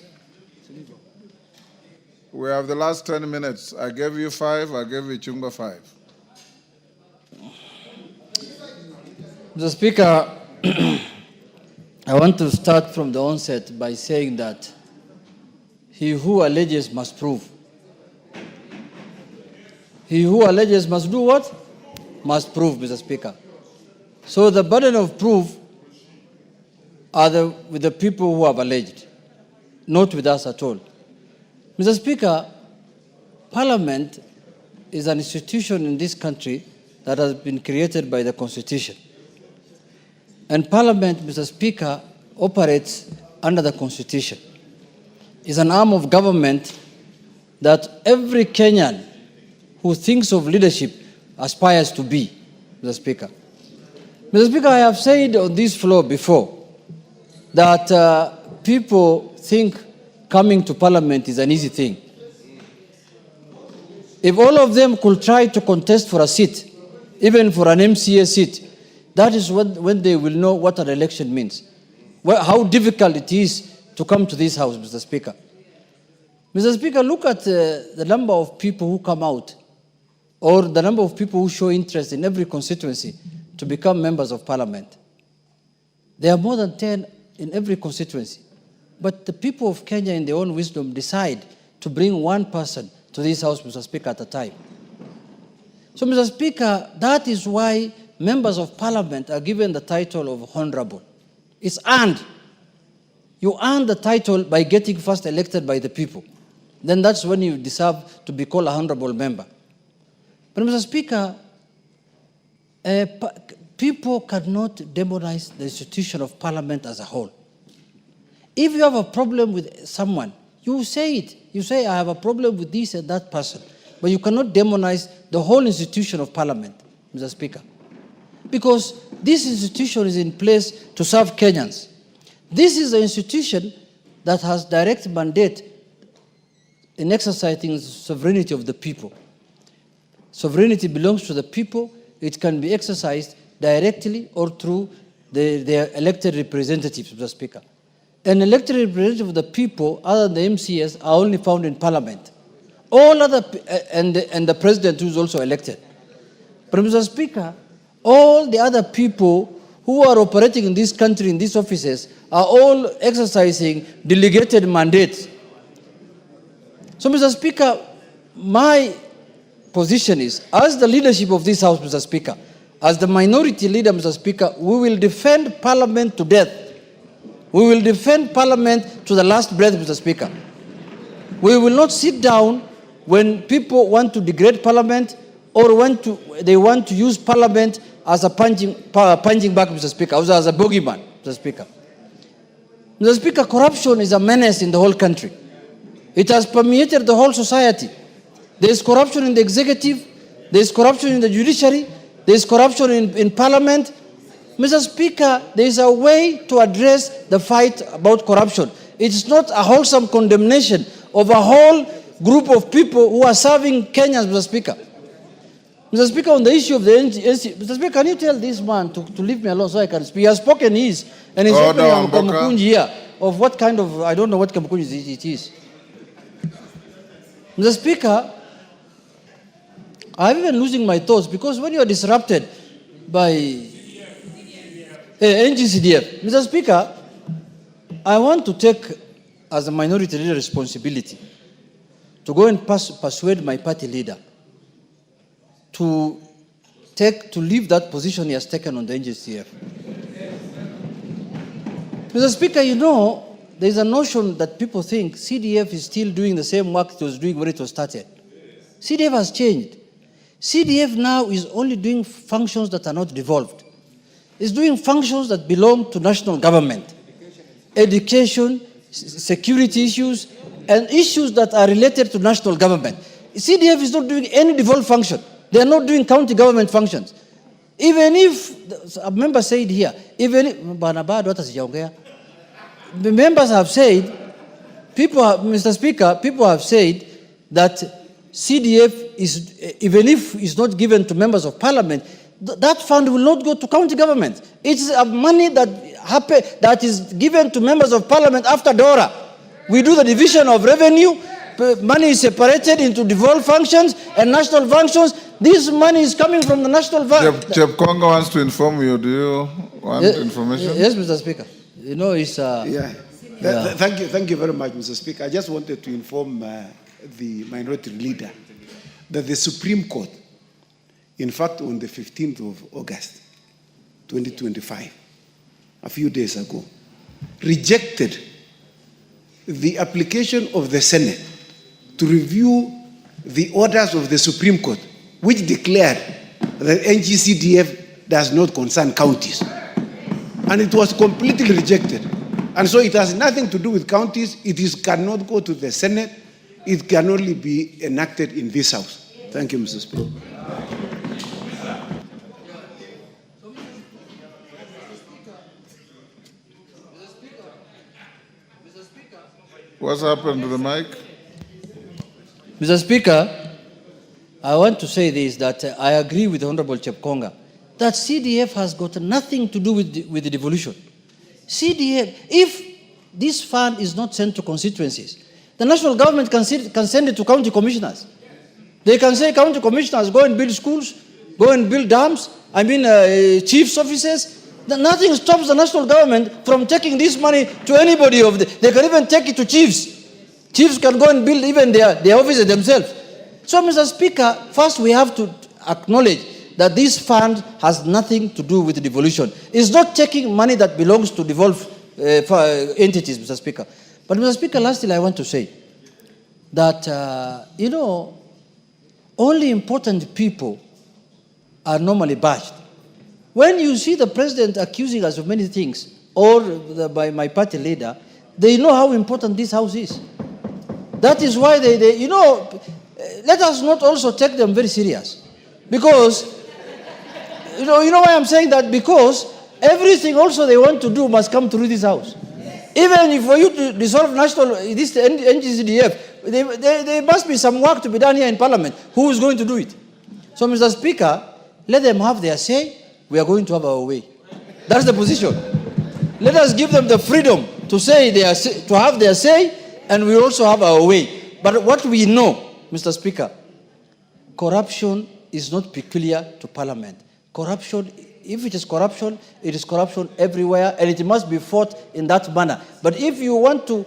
We have the last 10 minutes. I gave you 5, I gave you Chunga 5. Mr. Speaker, I want to start from the onset by saying that he who alleges must prove. He who alleges must do what? Must prove, Mr. Speaker. So the burden of proof are with the people who have alleged, not with us at all. Mr. Speaker, Parliament is an institution in this country that has been created by the Constitution. And Parliament, Mr. Speaker, operates under the Constitution. It's an arm of government that every Kenyan who thinks of leadership aspires to be, Mr. Speaker. Mr. Speaker, I have said on this floor before that people think coming to Parliament is an easy thing. If all of them could try to contest for a seat, even for an MCA seat, that is when they will know what an election means. How difficult it is to come to this house, Mr. Speaker. Mr. Speaker, look at the number of people who come out, or the number of people who show interest in every constituency to become members of Parliament. There are more than 10 in every constituency. But the people of Kenya, in their own wisdom, decide to bring one person to this house, Mr. Speaker, at a time. So, Mr. Speaker, that is why members of Parliament are given the title of honorable. It's earned. You earn the title by getting first elected by the people. Then that's when you deserve to be called a honorable member. But, Mr. Speaker, people cannot demonize the institution of Parliament as a whole. If you have a problem with someone, you say it. You say, I have a problem with this and that person. But you cannot demonize the whole institution of Parliament, Mr. Speaker. Because this institution is in place to serve Kenyans. This is the institution that has direct mandate in exercising sovereignty of the people. Sovereignty belongs to the people. It can be exercised directly or through their elected representatives, Mr. Speaker. An elected representative of the people, other than the MCS, are only found in Parliament. All other, and the president who is also elected. But, Mr. Speaker, all the other people who are operating in this country, in these offices, are all exercising delegated mandates. So, Mr. Speaker, my position is, as the leadership of this House, Mr. Speaker, as the minority leader, Mr. Speaker, we will defend Parliament to death. We will defend Parliament to the last breath, Mr. Speaker. We will not sit down when people want to degrade Parliament or they want to use Parliament as a punching bag, Mr. Speaker, as a bogeyman, Mr. Speaker. Mr. Speaker, corruption is a menace in the whole country. It has permeated the whole society. There is corruption in the executive, there is corruption in the judiciary, there is corruption in Parliament. Mr. Speaker, there is a way to address the fight about corruption. It is not a wholesome condemnation of a whole group of people who are serving Kenyans, Mr. Speaker. Mr. Speaker, on the issue of the NGC, Mr. Speaker, can you tell this man to leave me alone so I can speak? He has spoken his, and he's opening a Kamukunji here of what kind of, I don't know what Kamukunji it is. Mr. Speaker, I'm even losing my thoughts because when you are disrupted by NGCDF, Mr. Speaker, I want to take, as a minority leader, responsibility to go and persuade my party leader to leave that position he has taken on the NGCF. Mr. Speaker, you know, there is a notion that people think CDF is still doing the same work it was doing when it was started. CDF has changed. CDF now is only doing functions that are not devolved. It's doing functions that belong to national government. Education, security issues, and issues that are related to national government. CDF is not doing any devolved function. They are not doing county government functions. Even if, a member said here, even if, the members have said, Mr. Speaker, people have said that CDF is, even if it's not given to members of Parliament, that fund will not go to county government. It's money that is given to members of Parliament after DORA. We do the division of revenue. Money is separated into devolved functions and national functions. This money is coming from the national fund. Jeb Konga wants to inform you. Do you want information? Yes, Mr. Speaker. You know, it's... Thank you very much, Mr. Speaker. I just wanted to inform the minority leader that the Supreme Court, in fact, on the 15th of August, 2025, a few days ago, rejected the application of the Senate to review the orders of the Supreme Court, which declared that NGCDF does not concern counties. And it was completely rejected. And so it has nothing to do with counties. It cannot go to the Senate. It can only be enacted in this House. Thank you, Mr. Speaker. What's happened to the mic? Mr. Speaker, I want to say this, that I agree with Honorable Chepkonga, that CDF has got nothing to do with the devolution. CDF, if this fund is not sent to constituencies, the national government can send it to county commissioners. They can say, county commissioners, go and build schools, go and build dams, chief's offices. Nothing stops the national government from taking this money to anybody they can even take it to chiefs. Chiefs can go and build even their offices themselves. So, Mr. Speaker, first we have to acknowledge that this fund has nothing to do with devolution. It's not taking money that belongs to devolved entities, Mr. Speaker. But, Mr. Speaker, lastly, I want to say that, only important people are normally bashed. When you see the president accusing us of many things, or by my party leader, they know how important this house is. That is why let us not also take them very serious. Because, you know why I'm saying that? Because everything also they want to do must come through this house. Even if for you to dissolve this NGCDF, there must be some work to be done here in Parliament. Who is going to do it? So, Mr. Speaker, let them have their say. We are going to have our way. That's the position. Let us give them the freedom to to have their say, and we also have our way. But what we know, Mr. Speaker, corruption is not peculiar to Parliament. Corruption, if it is corruption everywhere, and it must be fought in that manner. But if you want to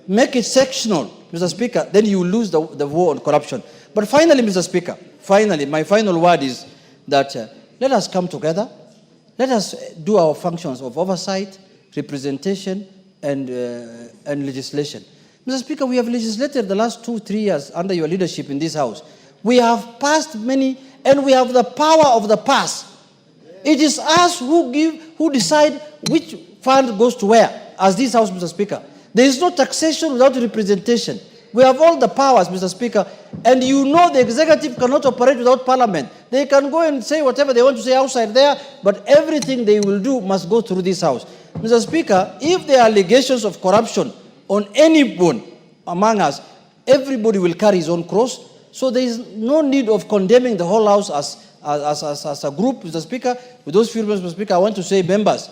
make it sectional, Mr. Speaker, then you lose the war on corruption. But finally, Mr. Speaker, my final word is that let us come together. Let us do our functions of oversight, representation, and legislation. Mr. Speaker, we have legislated the last 2-3 years under your leadership in this House. We have passed many, and we have the power of the pass. It is us who decide which fund goes to where, as this House, Mr. Speaker. There is no taxation without representation. We have all the powers, Mr. Speaker, and the executive cannot operate without Parliament. They can go and say whatever they want to say outside there, but everything they will do must go through this House. Mr. Speaker, if there are allegations of corruption on anyone among us, everybody will carry his own cross. So there is no need of condemning the whole House as a group, Mr. Speaker. With those few words, Mr. Speaker, I want to say, members,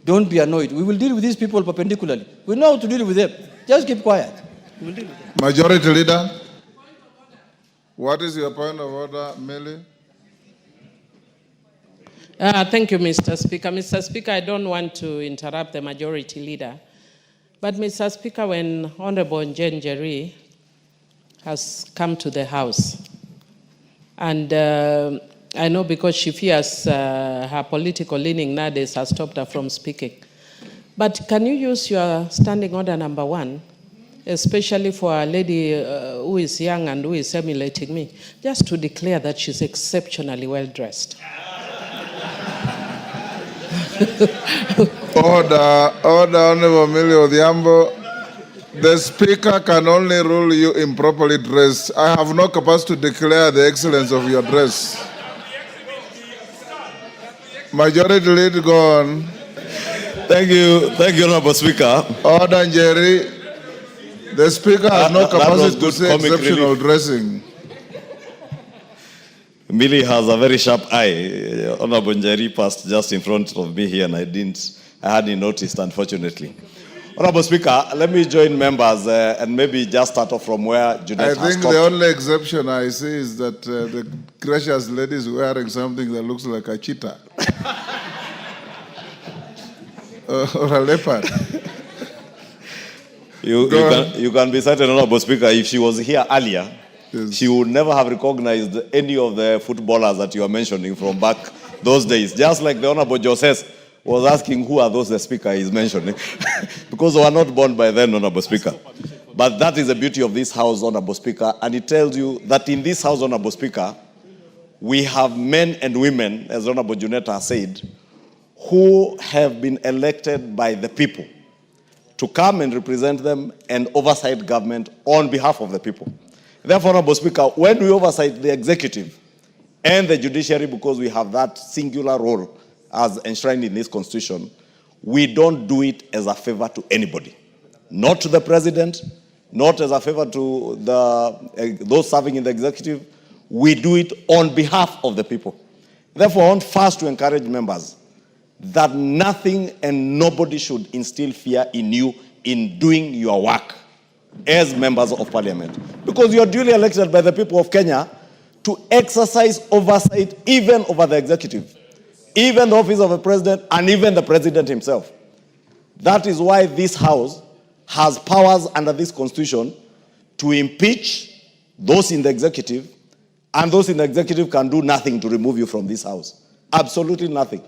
don't be annoyed. We will deal with these people perpendicularly. We know how to deal with them. Just keep quiet. We will deal with them. Majority Leader, what is your point of order, Millie? Thank you, Mr. Speaker. Mr. Speaker, I don't want to interrupt the Majority Leader. But, Mr. Speaker, when Honorable Njenjeri has come to the House, and I know because she fears her political leaning nowadays has stopped her from speaking. But can you use your standing order number 1, especially for a lady who is young and who is emulating me, just to declare that she's exceptionally well dressed? Order, Honorable Millie Odhiambo. The Speaker can only rule you improperly dressed. I have no capacity to declare the excellence of your dress. Majority Leader, go on. Thank you, Honorable Speaker. Order, Jerry. The Speaker has no capacity to say exceptional dressing. Millie has a very sharp eye. Honorable Njeri passed just in front of me here, and I hadn't noticed, unfortunately. Honorable Speaker, let me join members and maybe just start off from where Junet has I think the only exception I see is that the gracious lady is wearing something that looks like a cheetah. Or a leopard. You can be certain, Honorable Speaker, if she was here earlier, yes, she would never have recognized any of the footballers that you are mentioning from back those days. Just like the Honorable Joses was asking who are those the Speaker is mentioning. Because they were not born by then, Honorable Speaker. But that is the beauty of this House, Honorable Speaker. And it tells you that in this House, Honorable Speaker, we have men and women, as Honorable Juneta said, who have been elected by the people to come and represent them and oversight government on behalf of the people. Therefore, Honorable Speaker, when we oversight the executive and the judiciary, because we have that singular role as enshrined in this constitution, we don't do it as a favor to anybody. Not to the president, not as a favor to those serving in the executive. We do it on behalf of the people. Therefore, I want first to encourage members that nothing and nobody should instill fear in you in doing your work as members of parliament. Because you are duly elected by the people of Kenya to exercise oversight even over the executive, even the office of the president, and even the president himself. That is why this house has powers under this constitution to impeach those in the executive, and those in the executive can do nothing to remove you from this house. Absolutely nothing.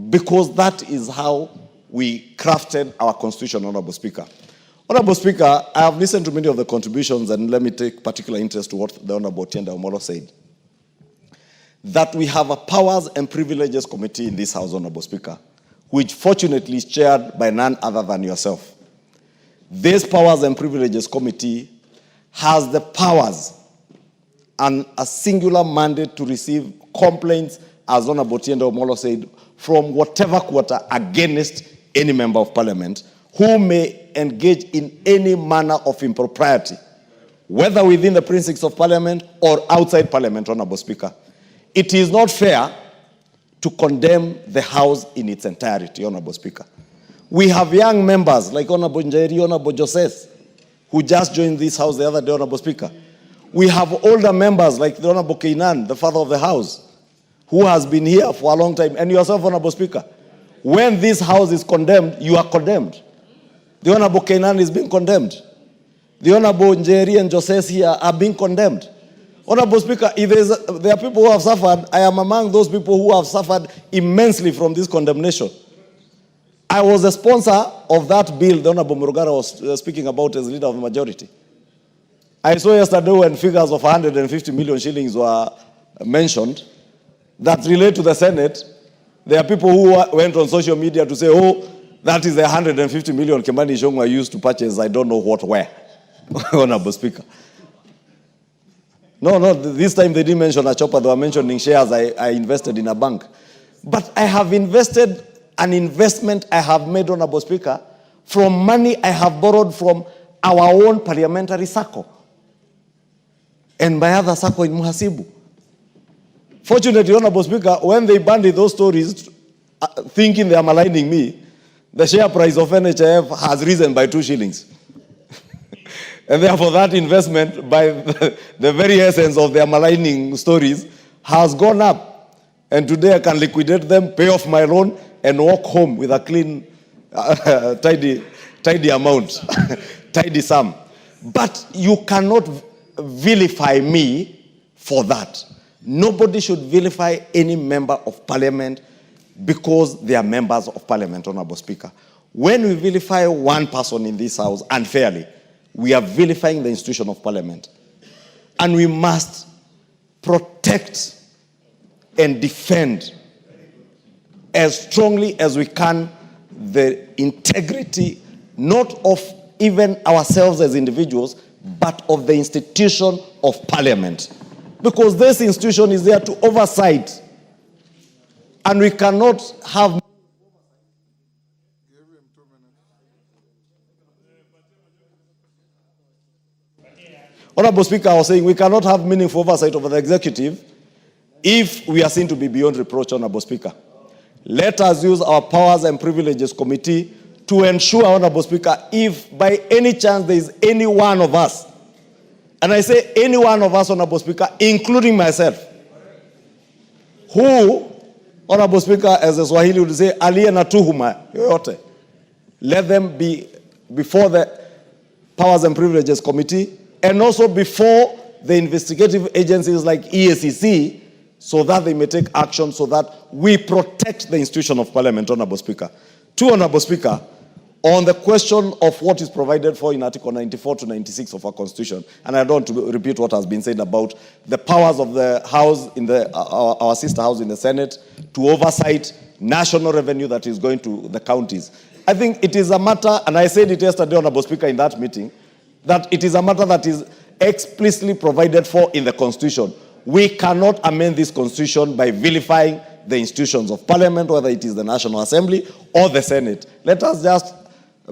Because that is how we crafted our constitution, Honorable Speaker. Honorable Speaker, I have listened to many of the contributions, and let me take particular interest to what the Honorable Tienda Omolo said. That we have a Powers and Privileges Committee in this House, Honorable Speaker, which fortunately is chaired by none other than yourself. This Powers and Privileges Committee has the powers and a singular mandate to receive complaints, as Honorable Tienda Omolo said, from whatever quarter against any member of parliament who may engage in any manner of impropriety, whether within the precincts of parliament or outside parliament, Honorable Speaker. It is not fair to condemn the House in its entirety, Honorable Speaker. We have young members like Honorable Njeri, Honorable Joseph, who just joined this House the other day, Honorable Speaker. We have older members like the Honorable Keinan, the father of the House, who has been here for a long time, and yourself, Honorable Speaker. When this House is condemned, you are condemned. The Honorable Keinan is being condemned. The Honorable Njeri and Joseph here are being condemned. Honorable Speaker, if there are people who have suffered, I am among those people who have suffered immensely from this condemnation. I was a sponsor of that bill the Honorable Murugara was speaking about as leader of the majority. I saw yesterday when figures of 150 million shillings were mentioned that relate to the Senate. There are people who went on social media to say, oh, that is the 150 million Kimani Ichung'wah used to purchase I don't know what where, Honorable Speaker. No, this time they didn't mention a chopper, they were mentioning shares I invested in a bank. But I have invested an investment I have made, Honorable Speaker, from money I have borrowed from our own parliamentary circle and my other circle in Muhasibu. Fortunately, Honorable Speaker, when they banded those stories, thinking they are maligning me, the share price of NHIF has risen by 2 shillings. And therefore that investment, by the very essence of their maligning stories, has gone up. And today I can liquidate them, pay off my loan, and walk home with a clean, tidy amount, tidy sum. But you cannot vilify me for that. Nobody should vilify any member of parliament because they are members of parliament, Honorable Speaker. When we vilify one person in this house unfairly, we are vilifying the institution of parliament. And we must protect and defend as strongly as we can the integrity, not of even ourselves as individuals, but of the institution of parliament. Because this institution is there to oversight. And we cannot have... Honorable Speaker, I was saying we cannot have meaningful oversight over the executive if we are seen to be beyond reproach, Honorable Speaker. Let us use our Powers and Privileges Committee to ensure, Honorable Speaker, if by any chance there is any one of us, and I say any one of us, Honorable Speaker, including myself, who, Honorable Speaker, as the Swahili would say, aliye na tuhuma yoyote, let them be before the Powers and Privileges Committee and also before the investigative agencies like EACC, so that they may take action so that we protect the institution of parliament, Honorable Speaker. 2, Honorable Speaker, on the question of what is provided for in Article 94 to 96 of our Constitution, and I don't want to repeat what has been said about the powers of the House, in our sister House in the Senate, to oversight national revenue that is going to the counties. I think it is a matter, and I said it yesterday, Honorable Speaker, in that meeting, that it is a matter that is explicitly provided for in the Constitution. We cannot amend this Constitution by vilifying the institutions of Parliament, whether it is the National Assembly or the Senate. Let us just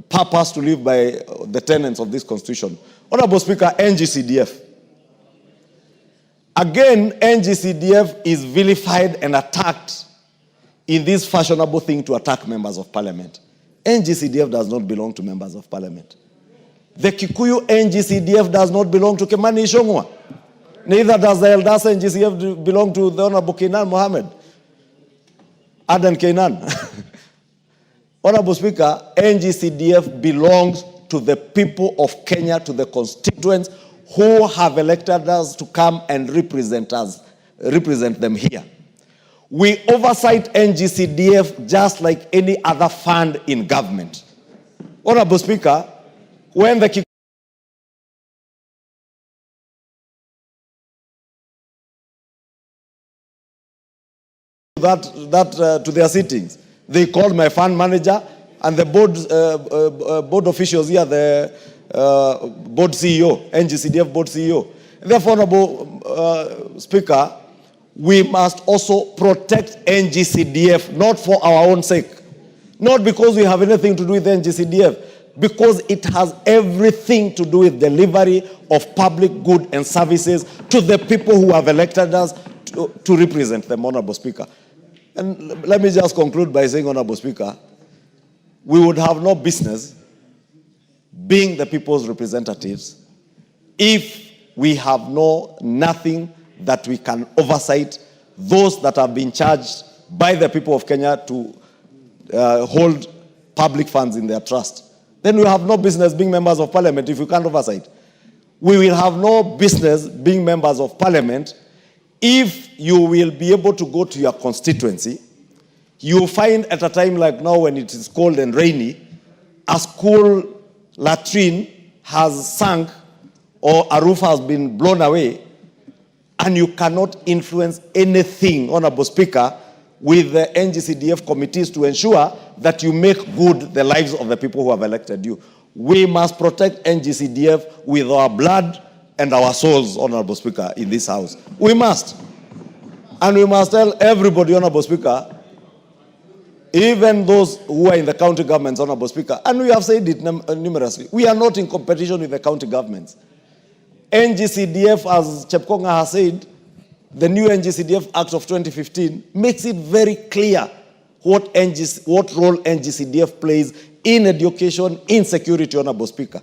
purpose to live by the tenets of this Constitution. Honorable Speaker, NGCDF. Again, NGCDF is vilified and attacked in this fashionable thing to attack members of Parliament. NGCDF does not belong to members of Parliament. The Kikuyu NGCDF does not belong to Kimani Ichung'wah. Neither does the Eldasa NGCDF belong to the Honorable Kainan Mohammed. Aden Kainan. Honorable Speaker, NGCDF belongs to the people of Kenya, to the constituents who have elected us to come and represent them here. We oversight NGCDF just like any other fund in government. Honorable Speaker, when the to their sittings, they called my fund manager and the board officials here, the board CEO, NGCDF board CEO. Therefore, Honorable Speaker, we must also protect NGCDF, not for our own sake, not because we have anything to do with NGCDF, because it has everything to do with delivery of public goods and services to the people who have elected us to represent them, Honorable Speaker. And let me just conclude by saying, Honorable Speaker, we would have no business being the people's representatives if we have nothing that we can oversight those that have been charged by the people of Kenya to hold public funds in their trust. Then we have no business being members of Parliament if we can't oversight. We will have no business being members of Parliament if you will be able to go to your constituency. You find at a time like now when it is cold and rainy, a school latrine has sunk or a roof has been blown away, and you cannot influence anything, Honorable Speaker, with the NGCDF committees to ensure that you make good the lives of the people who have elected you. We must protect NGCDF with our blood and our souls, Honorable Speaker, in this House. We must. And we must tell everybody, Honorable Speaker, even those who are in the county governments, Honorable Speaker, and we have said it numerously, we are not in competition with the county governments. NGCDF, as Chepkonga has said, the new NGCDF Act of 2015 makes it very clear what role NGCDF plays in education, in security, Honorable Speaker.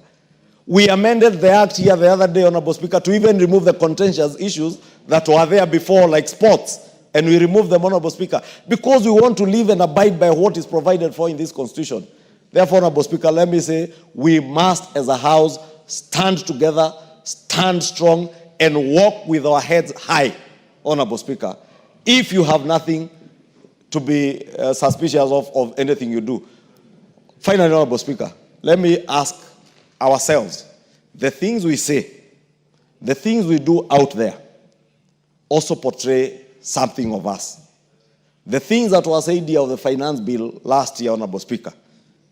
We amended the Act here the other day, Honorable Speaker, to even remove the contentious issues that were there before, like sports, and we removed them, Honorable Speaker, because we want to live and abide by what is provided for in this Constitution. Therefore, Honorable Speaker, let me say, we must, as a House, stand together, stand strong, and walk with our heads high, Honorable Speaker. If you have nothing to be suspicious of anything you do. Finally, Honorable Speaker, let me ask ourselves, the things we say, the things we do out there, also portray something of us. The things that were said here of the finance bill last year, Honorable Speaker,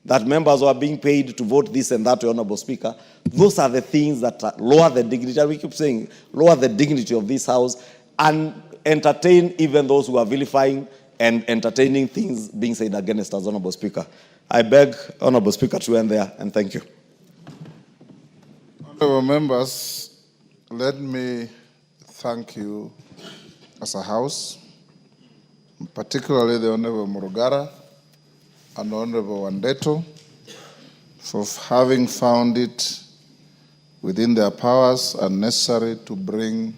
that members were being paid to vote this and that, Honorable Speaker, those are the things that lower the dignity, and we keep saying, lower the dignity of this House and entertain even those who are vilifying and entertaining things being said against us, Honorable Speaker. I beg, Honorable Speaker, to end there, and thank you. Honorable members, let me thank you as a House, particularly the Honorable Murugara and Honorable Wandeto, for having found it within their powers and necessary to bring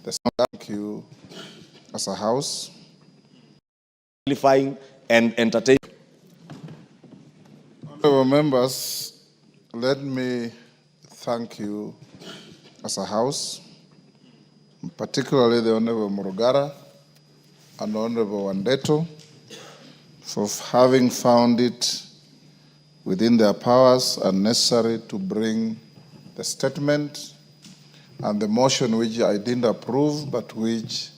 the thank you as a House. Vilifying and entertaining. Honorable members, let me thank you as a House, particularly the Honorable Murugara and Honorable Wandeto, for having found it within their powers and necessary to bring the statement and the motion which I didn't approve, but which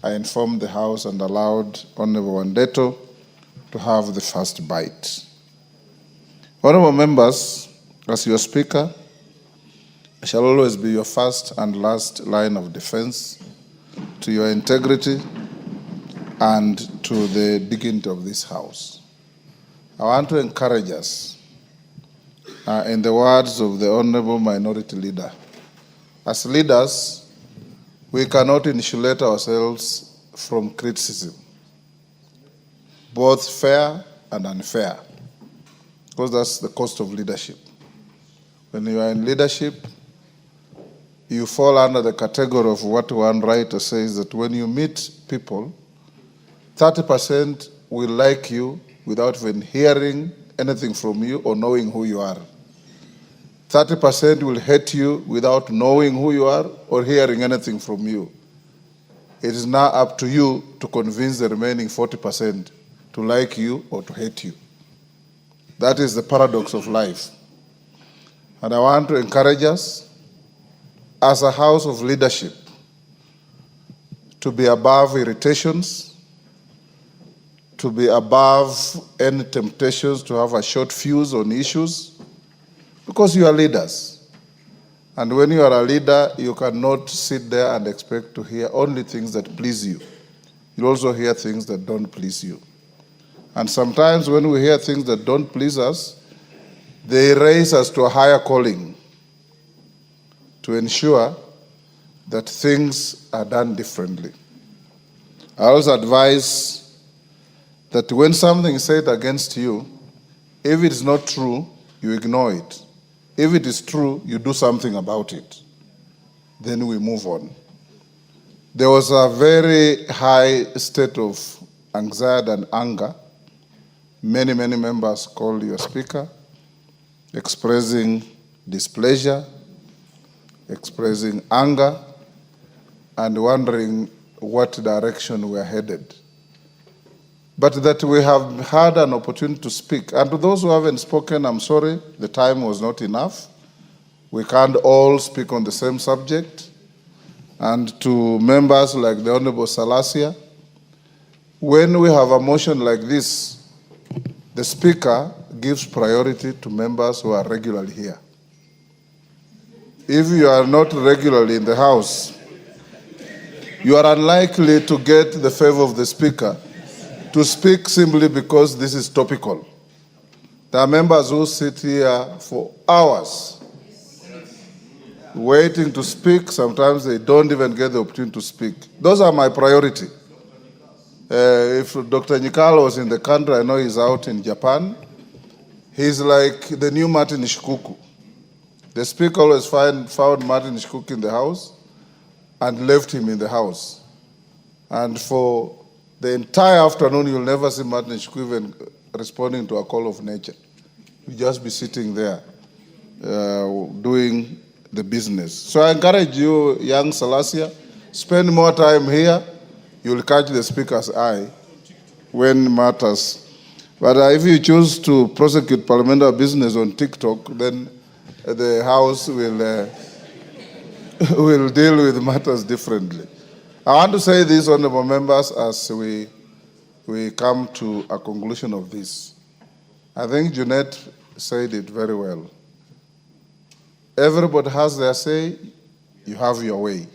I informed the House and allowed Honorable Wandeto to have the first bite. Honorable members, as your Speaker, shall always be your first and last line of defense to your integrity and to the dignity of this House. I want to encourage us, in the words of the Honorable Minority Leader, as leaders, we cannot insulate ourselves from criticism, both fair and unfair, because that's the cost of leadership. When you are in leadership, you fall under the category of what one writer says, that when you meet people, 30% will like you without even hearing anything from you or knowing who you are. 30% will hate you without knowing who you are or hearing anything from you. It is now up to you to convince the remaining 40% to like you or to hate you. That is the paradox of life. And I want to encourage us, as a house of leadership, to be above irritations, to be above any temptations to have a short fuse on issues, because you are leaders. And when you are a leader, you cannot sit there and expect to hear only things that please you. You also hear things that don't please you. And sometimes when we hear things that don't please us, they raise us to a higher calling to ensure that things are done differently. I also advise that when something is said against you, if it is not true, you ignore it. If it is true, you do something about it. Then we move on. There was a very high state of anxiety and anger. Many members called your speaker, expressing displeasure, expressing anger, and wondering what direction we are headed. But that we have had an opportunity to speak. And to those who haven't spoken, I'm sorry, the time was not enough. We can't all speak on the same subject. And to members like the Honorable Salasia, when we have a motion like this, the Speaker gives priority to members who are regularly here. If you are not regularly in the House, you are unlikely to get the favor of the Speaker to speak simply because this is topical. There are members who sit here for hours waiting to speak. Sometimes they don't even get the opportunity to speak. Those are my priority. If Dr. Nyikal was in the country, I know he's out in Japan. He's like the new Martin Shikuku. The Speaker always found Martin Shikuku in the House and left him in the House. And for the entire afternoon, you'll never see Martin Shikuku even responding to a call of nature. He'll just be sitting there doing the business. So I encourage you, young Salasia, spend more time here. You'll catch the Speaker's eye when matters. But if you choose to prosecute parliamentary business on TikTok, then the House will deal with matters differently. I want to say this, honorable members, as we come to a conclusion of this. I think Jeanette said it very well. Everybody has their say, you have your way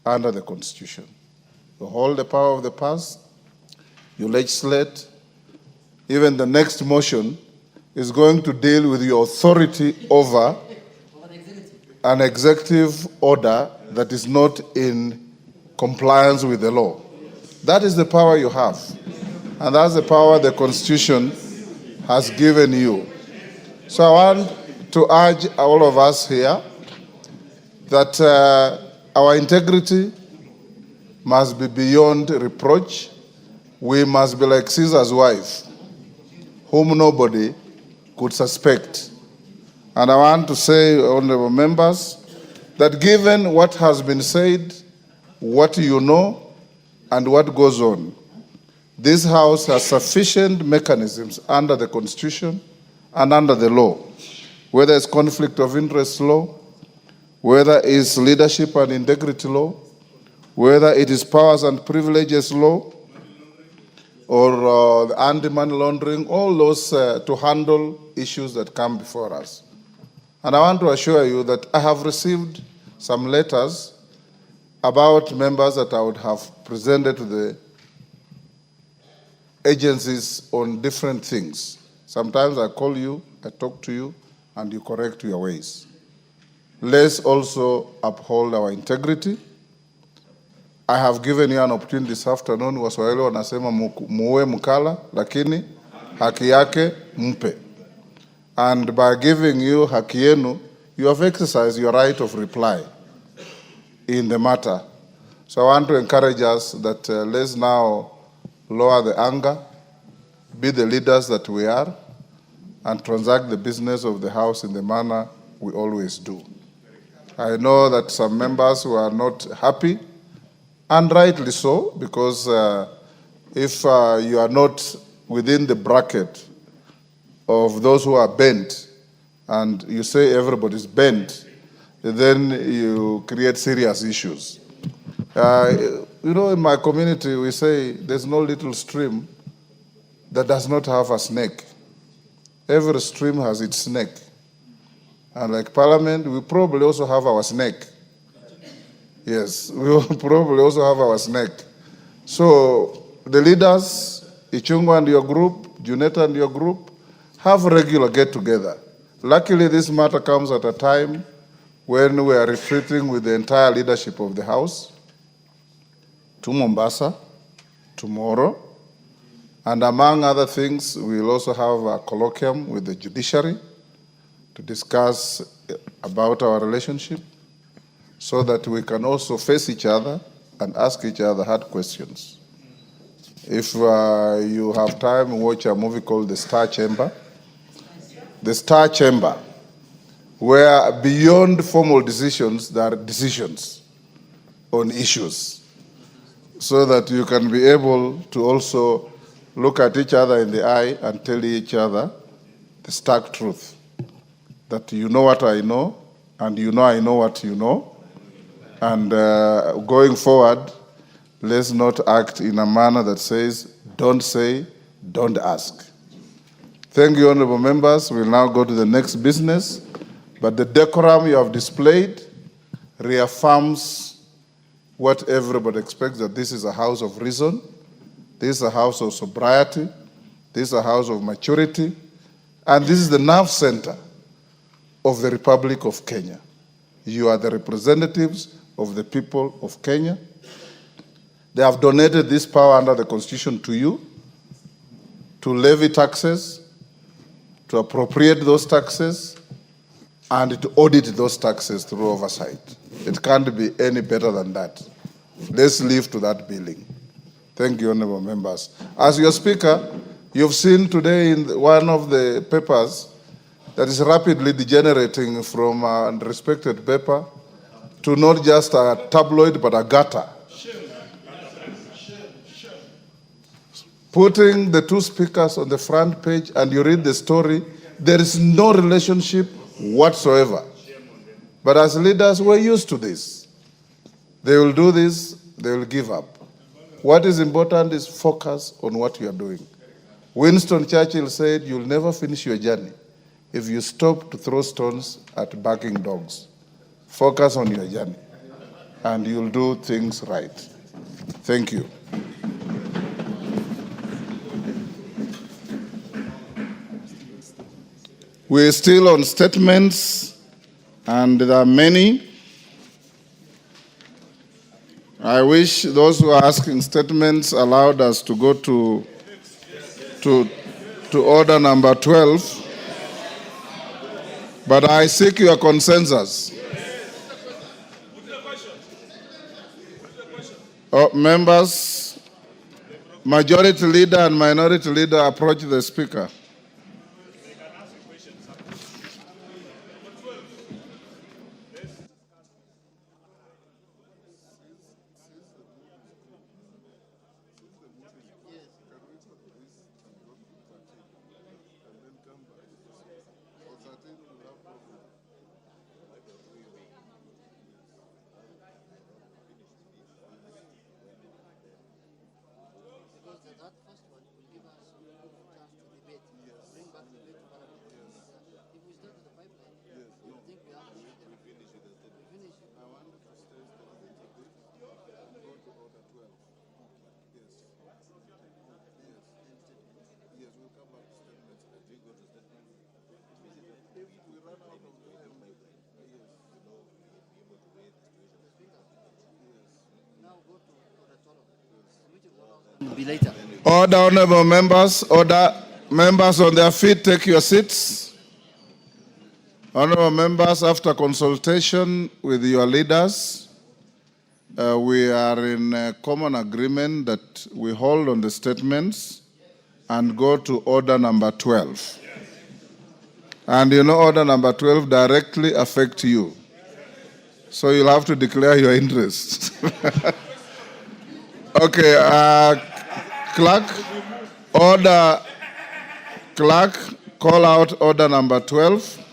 under the Constitution. You hold the power of the past, you legislate. Even the next motion is going to deal with your authority over an executive order that is not in compliance with the law. That is the power you have. And that's the power the Constitution has given you. So I want to urge all of us here that our integrity must be beyond reproach. We must be like Caesar's wife, whom nobody could suspect. And I want to say, honorable members, that given what has been said, what you know, and what goes on, this House has sufficient mechanisms under the Constitution and under the law, whether it's conflict of interest law, whether it's leadership and integrity law, whether it is powers and privileges law, or anti-money laundering, all those to handle issues that come before us. And I want to assure you that I have received some letters about members that I would have presented to the agencies on different things. Sometimes I call you, I talk to you, and you correct your ways. Let's also uphold our integrity. I have given you an opportunity this afternoon. Waswahili wanasema muue mkala, lakini haki yake mpe. And by giving you haki yenu, you have exercised your right of reply in the matter. So I want to encourage us that let's now lower the anger, be the leaders that we are, and transact the business of the House in the manner we always do. I know that some members who are not happy, and rightly so, because if you are not within the bracket of those who are bent, and you say everybody's bent, then you create serious issues. You know, in my community, we say there's no little stream that does not have a snake. Every stream has its snake. And like Parliament, we probably also have our snake. Yes, we will probably also have our snake. So the leaders, Ichungwa and your group, Juneta and your group, have regular get-together. Luckily, this matter comes at a time when we are retreating with the entire leadership of the House to Mombasa tomorrow. And among other things, we will also have a colloquium with the judiciary to discuss about our relationship so that we can also face each other and ask each other hard questions. If you have time, watch a movie called The Star Chamber. The Star Chamber, where beyond formal decisions, there are decisions on issues, so that you can be able to also look at each other in the eye and tell each other the stark truth, that you know what I know, and you know I know what you know, and going forward, let's not act in a manner that says, don't say, don't ask. Thank you, honorable members. We'll now go to the next business, but the decorum you have displayed reaffirms what everybody expects, that this is a house of reason, this is a house of sobriety, this is a house of maturity, and this is the nerve center of the Republic of Kenya. You are the representatives of the people of Kenya. They have donated this power under the Constitution to you, to levy taxes, to appropriate those taxes, and to audit those taxes through oversight. It can't be any better than that. Let's live to that billing. Thank you, honorable members. As your speaker, you've seen today in one of the papers that is rapidly degenerating from a respected paper to not just a tabloid, but a gutter. Putting the two speakers on the front page and you read the story, there is no relationship whatsoever. But as leaders, we're used to this. They will do this, they will give up. What is important is focus on what you are doing. Winston Churchill said, you'll never finish your journey if you stop to throw stones at barking dogs. Focus on your journey, and you'll do things right. Thank you. We're still on statements, and there are many. I wish those who are asking statements allowed us to go to order number 12. But I seek your consensus. Members, majority leader and minority leader approach the speaker. Be later. Order, honorable members. Order. Members on their feet, take your seats. Honorable members, after consultation with your leaders, we are in a common agreement that we hold on the statements and go to order number 12. And you know order number 12 directly affects you. So you'll have to declare your interest. Okay, clerk, order, clerk, call out order number 12.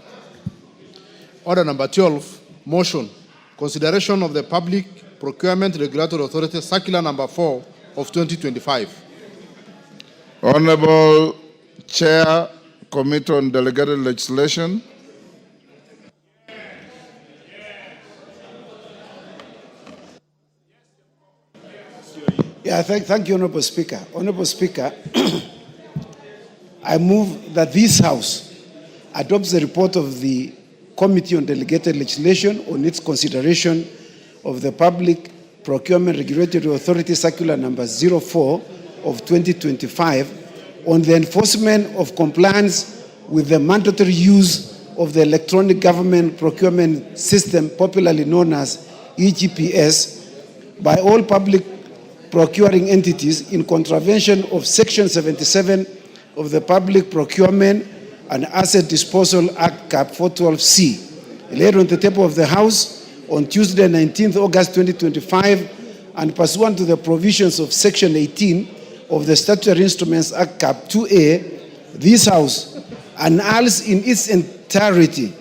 Order number 12, motion, consideration of the Public Procurement Regulatory Authority Circular number 4 of 2025. Honorable Chair, Committee on Delegated Legislation. Yeah, thank you, Honorable Speaker. Honorable Speaker, I move that this House adopts the report of the Committee on Delegated Legislation on its consideration of the Public Procurement Regulatory Authority Circular number 04 of 2025 on the enforcement of compliance with the mandatory use of the Electronic Government Procurement System, popularly known as EGPS, by all public procuring entities in contravention of Section 77 of the Public Procurement and Asset Disposal Act, Cap 412C, laid on the table of the House on Tuesday, 19th August 2025, and pursuant to the provisions of Section 18 of the Statutory Instruments Act, Cap 2A, this House annuls in its entirety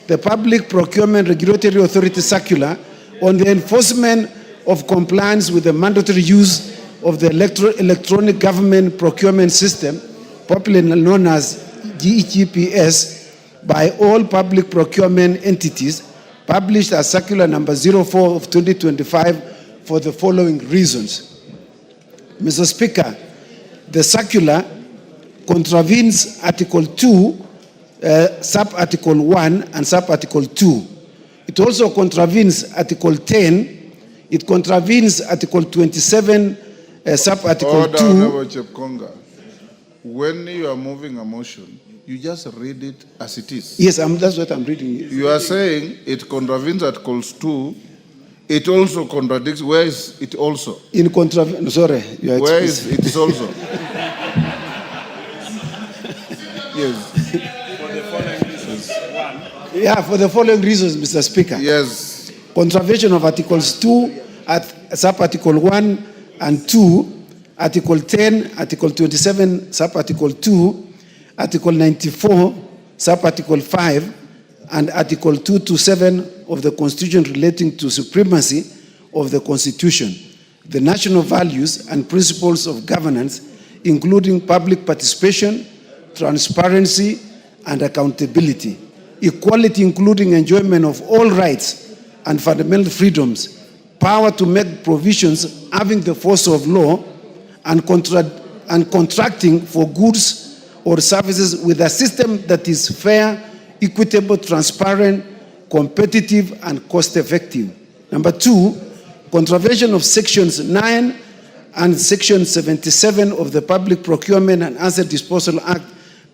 the Public Procurement Regulatory Authority Circular on the enforcement of compliance with the mandatory use of the Electronic Government Procurement System, popularly known as EGPS, by all public procurement entities, published as Circular number 04 of 2025 for the following reasons. Mr. Speaker, the circular contravenes Article 2, Sub-Article 1 and Sub-Article 2. It also contravenes Article 10. It contravenes Article 27, Sub-Article 2. Honorable Chepkonga, when you are moving a motion, you just read it as it is. Yes, that's what I'm reading. You are saying it contravenes Articles 2. It also contradicts. Where is it also? In contravention. Sorry. Where is it also? Yes. For the following reasons. One. Yeah, for the following reasons, Mr. Speaker. Yes. Contravention of Articles 2, Sub-Article 1 and 2, Article 10, Article 27, Sub-Article 2, Article 94, Sub-Article 5, and Article 2 to 7 of the Constitution relating to supremacy of the Constitution, the national values and principles of governance, including public participation, transparency, and accountability, equality including enjoyment of all rights and fundamental freedoms, power to make provisions having the force of law, and contracting for goods or services with a system that is fair, equitable, transparent, competitive, and cost-effective. Number 2, contravention of Sections 9 and Section 77 of the Public Procurement and Asset Disposal Act,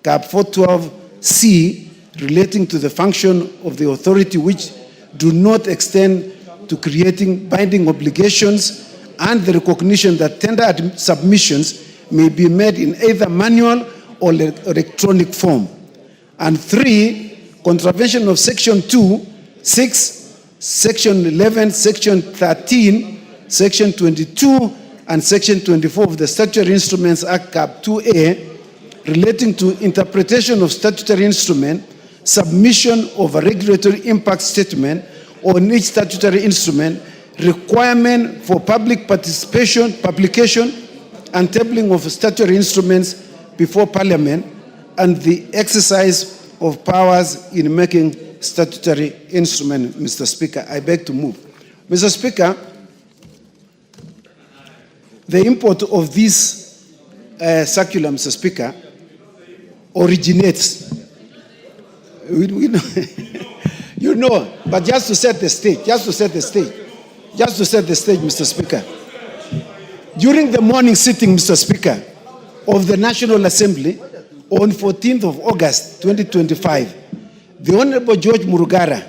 Cap 412C, relating to the function of the authority, which do not extend to creating binding obligations, and the recognition that tender submissions may be made in either manual or electronic form. And 3, contravention of Section 2, 6, Section 11, Section 13, Section 22, and Section 24 of the Statutory Instruments Act, Cap 2A, relating to interpretation of statutory instrument, submission of a regulatory impact statement on each statutory instrument, requirement for public participation, publication, and tabling of statutory instruments before Parliament, and the exercise of powers in making statutory instrument. Mr. Speaker, I beg to move. Mr. Speaker, the import of this circular, Mr. Speaker, originates. We know, you know, but just to set the stage, Mr. Speaker. During the morning sitting, Mr. Speaker, of the National Assembly on 14th of August 2025, the Honorable George Murugara,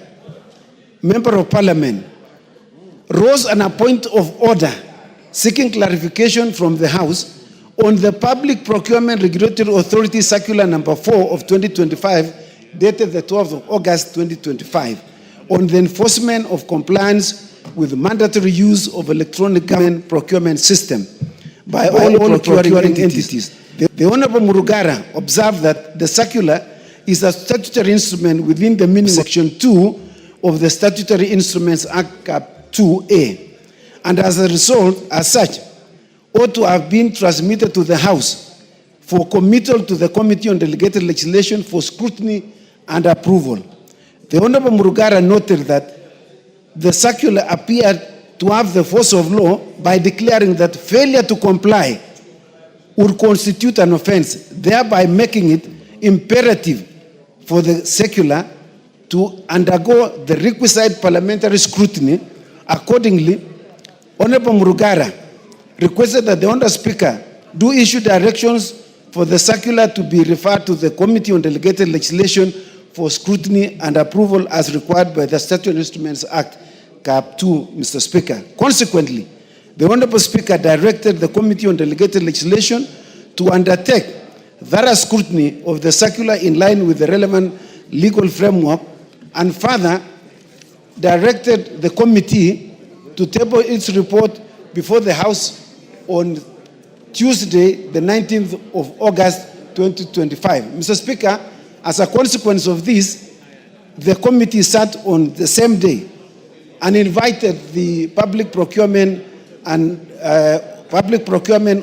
Member of Parliament, rose on a point of order seeking clarification from the House on the Public Procurement Regulatory Authority Circular number 4 of 2025, dated the 12th of August 2025, on the enforcement of compliance with mandatory use of electronic government procurement system by all procuring entities. The Honorable Murugara observed that the circular is a statutory instrument within the meaning of Section 2 of the Statutory Instruments Act Cap 2A, and as a result, as such, ought to have been transmitted to the House for committal to the Committee on Delegated Legislation for scrutiny and approval. The Honorable Murugara noted that the circular appeared to have the force of law by declaring that failure to comply would constitute an offense, thereby making it imperative for the circular to undergo the requisite parliamentary scrutiny. Accordingly, Honorable Murugara requested that the Honorable Speaker do issue directions for the circular to be referred to the Committee on Delegated Legislation for scrutiny and approval as required by the Statutory Instruments Act, Cap 2, Mr. Speaker. Consequently, the Honorable Speaker directed the Committee on Delegated Legislation to undertake thorough scrutiny of the circular in line with the relevant legal framework, and further directed the committee to table its report before the House on Tuesday, the 19th of August 2025. Mr. Speaker, as a consequence of this, the committee sat on the same day and invited the Public Procurement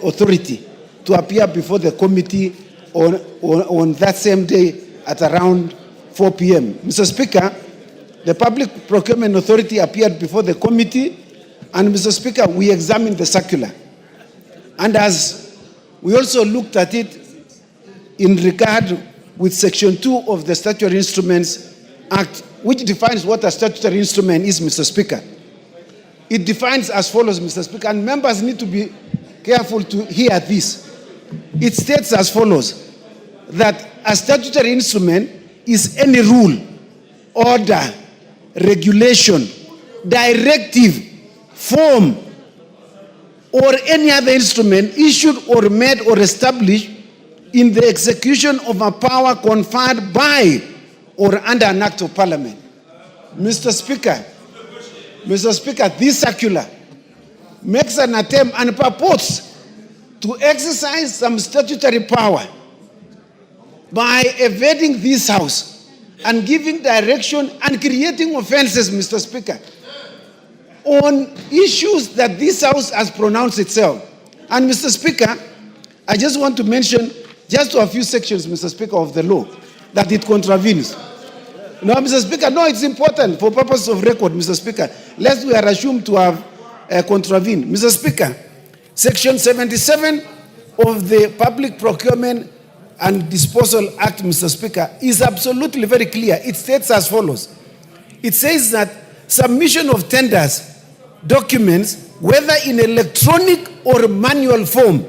Authority to appear before the committee on that same day at around 4 p.m. Mr. Speaker, the Public Procurement Authority appeared before the committee, and Mr. Speaker, we examined the circular. And as we also looked at it in regard with Section 2 of the Statutory Instruments Act, which defines what a statutory instrument is, Mr. Speaker. It defines as follows, Mr. Speaker, and members need to be careful to hear this. It states as follows, that a statutory instrument is any rule, order, regulation, directive, form, or any other instrument issued or made or established in the execution of a power conferred by or under an act of Parliament. Mr. Speaker, this circular makes an attempt and purports to exercise some statutory power by evading this House and giving direction and creating offenses, Mr. Speaker, on issues that this House has pronounced itself. And Mr. Speaker, I just want to mention just a few sections, Mr. Speaker, of the law that it contravenes. No, Mr. Speaker, no, it's important for purpose of record, Mr. Speaker, lest we are assumed to have contravened. Mr. Speaker, Section 77 of the Public Procurement and Disposal Act, Mr. Speaker, is absolutely very clear. It states as follows. It says that submission of tenders, documents, whether in electronic or manual form,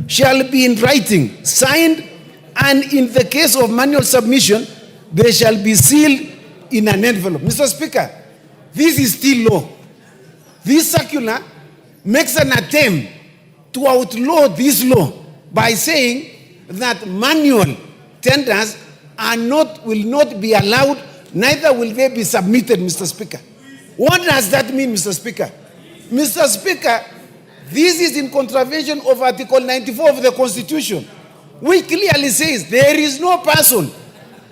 shall be in writing, signed, and in the case of manual submission, they shall be sealed in an envelope. Mr. Speaker, this is still law. This circular makes an attempt to outlaw this law by saying that manual tenders will not be allowed, neither will they be submitted, Mr. Speaker. What does that mean, Mr. Speaker? Mr. Speaker, this is in contravention of Article 94 of the Constitution, which clearly says there is no person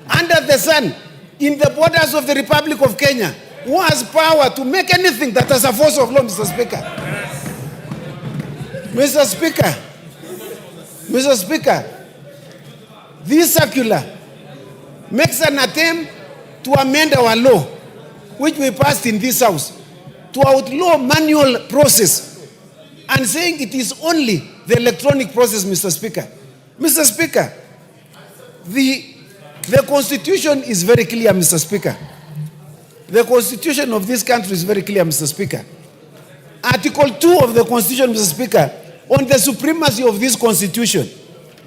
under the sun in the borders of the Republic of Kenya who has power to make anything that has a force of law, Mr. Speaker. Mr. Speaker, Mr. Speaker, this circular makes an attempt to amend our law, which we passed in this House, to outlaw manual process and saying it is only the electronic process, Mr. Speaker. Mr. Speaker, the Constitution is very clear, Mr. Speaker. The Constitution of this country is very clear, Mr. Speaker. Article 2 of the Constitution, Mr. Speaker, on the supremacy of this constitution.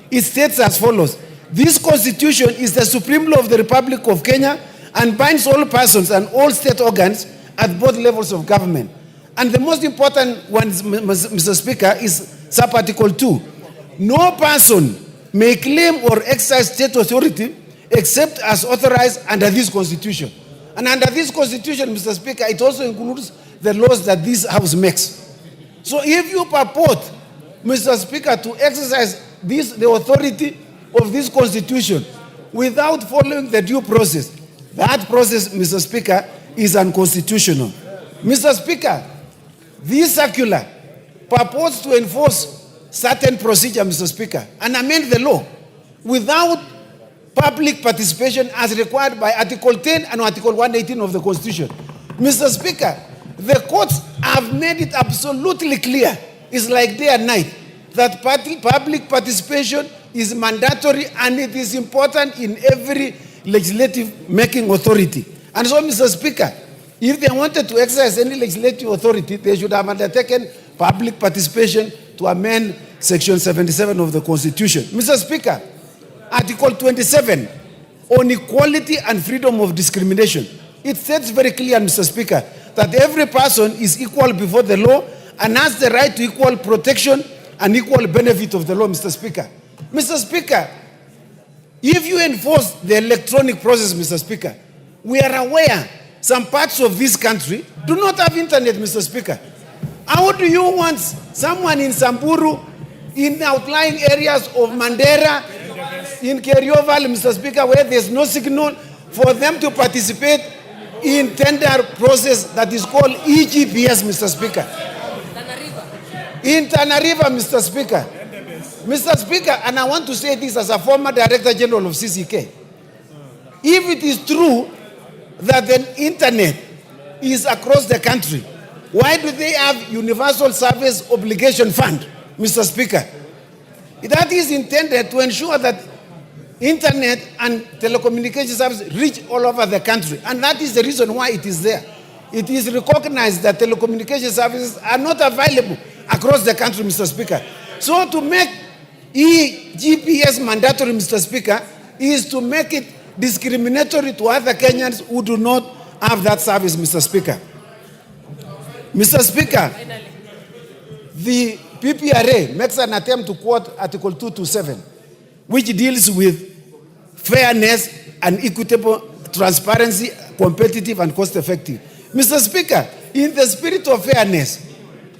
It states as follows: this constitution is the supreme law of the Republic of Kenya and binds all persons and all state organs at both levels of government. And the most important one, Mr. Speaker, is sub-article 2. No person may claim or exercise state authority except as authorized under this constitution. And under this constitution, Mr. Speaker, it also includes the laws that this House makes. So if you purport, Mr. Speaker, to exercise the authority of this constitution without following the due process, that process, Mr. Speaker, is unconstitutional. Mr. Speaker, this circular purports to enforce certain procedure, Mr. Speaker, and amend the law without public participation as required by Article 10 and Article 118 of the Constitution. Mr. Speaker, the courts have made it absolutely clear, it's like day and night, that public participation is mandatory and it is important in every legislative making authority. And so, Mr. Speaker, if they wanted to exercise any legislative authority, they should have undertaken public participation to amend Section 77 of the Constitution. Mr. Speaker, Article 27 on equality and freedom of discrimination. It states very clearly, Mr. Speaker, that every person is equal before the law and has the right to equal protection and equal benefit of the law, Mr. Speaker. Mr. Speaker, if you enforce the electronic process, Mr. Speaker, we are aware some parts of this country do not have internet, Mr. Speaker. How do you want someone in Samburu, in outlying areas of Mandera, in Kerio Valley, Mr. Speaker, where there's no signal, for them to participate in tender process that is called EGPS, Mr. Speaker? In Tana River, Mr. Speaker. Mr. Speaker, and I want to say this as a former Director General of CCK. If it is true that the internet is across the country, why do they have Universal Service Obligation Fund, Mr. Speaker? That is intended to ensure that internet and telecommunication services reach all over the country. And that is the reason why it is there. It is recognized that telecommunication services are not available across the country, Mr. Speaker. So to make EGPS mandatory, Mr. Speaker, is to make it discriminatory to other Kenyans who do not have that service, Mr. Speaker. Mr. Speaker, the PPRA makes an attempt to quote Article 227, which deals with fairness and equitable transparency, competitive and cost-effective. Mr. Speaker, in the spirit of fairness,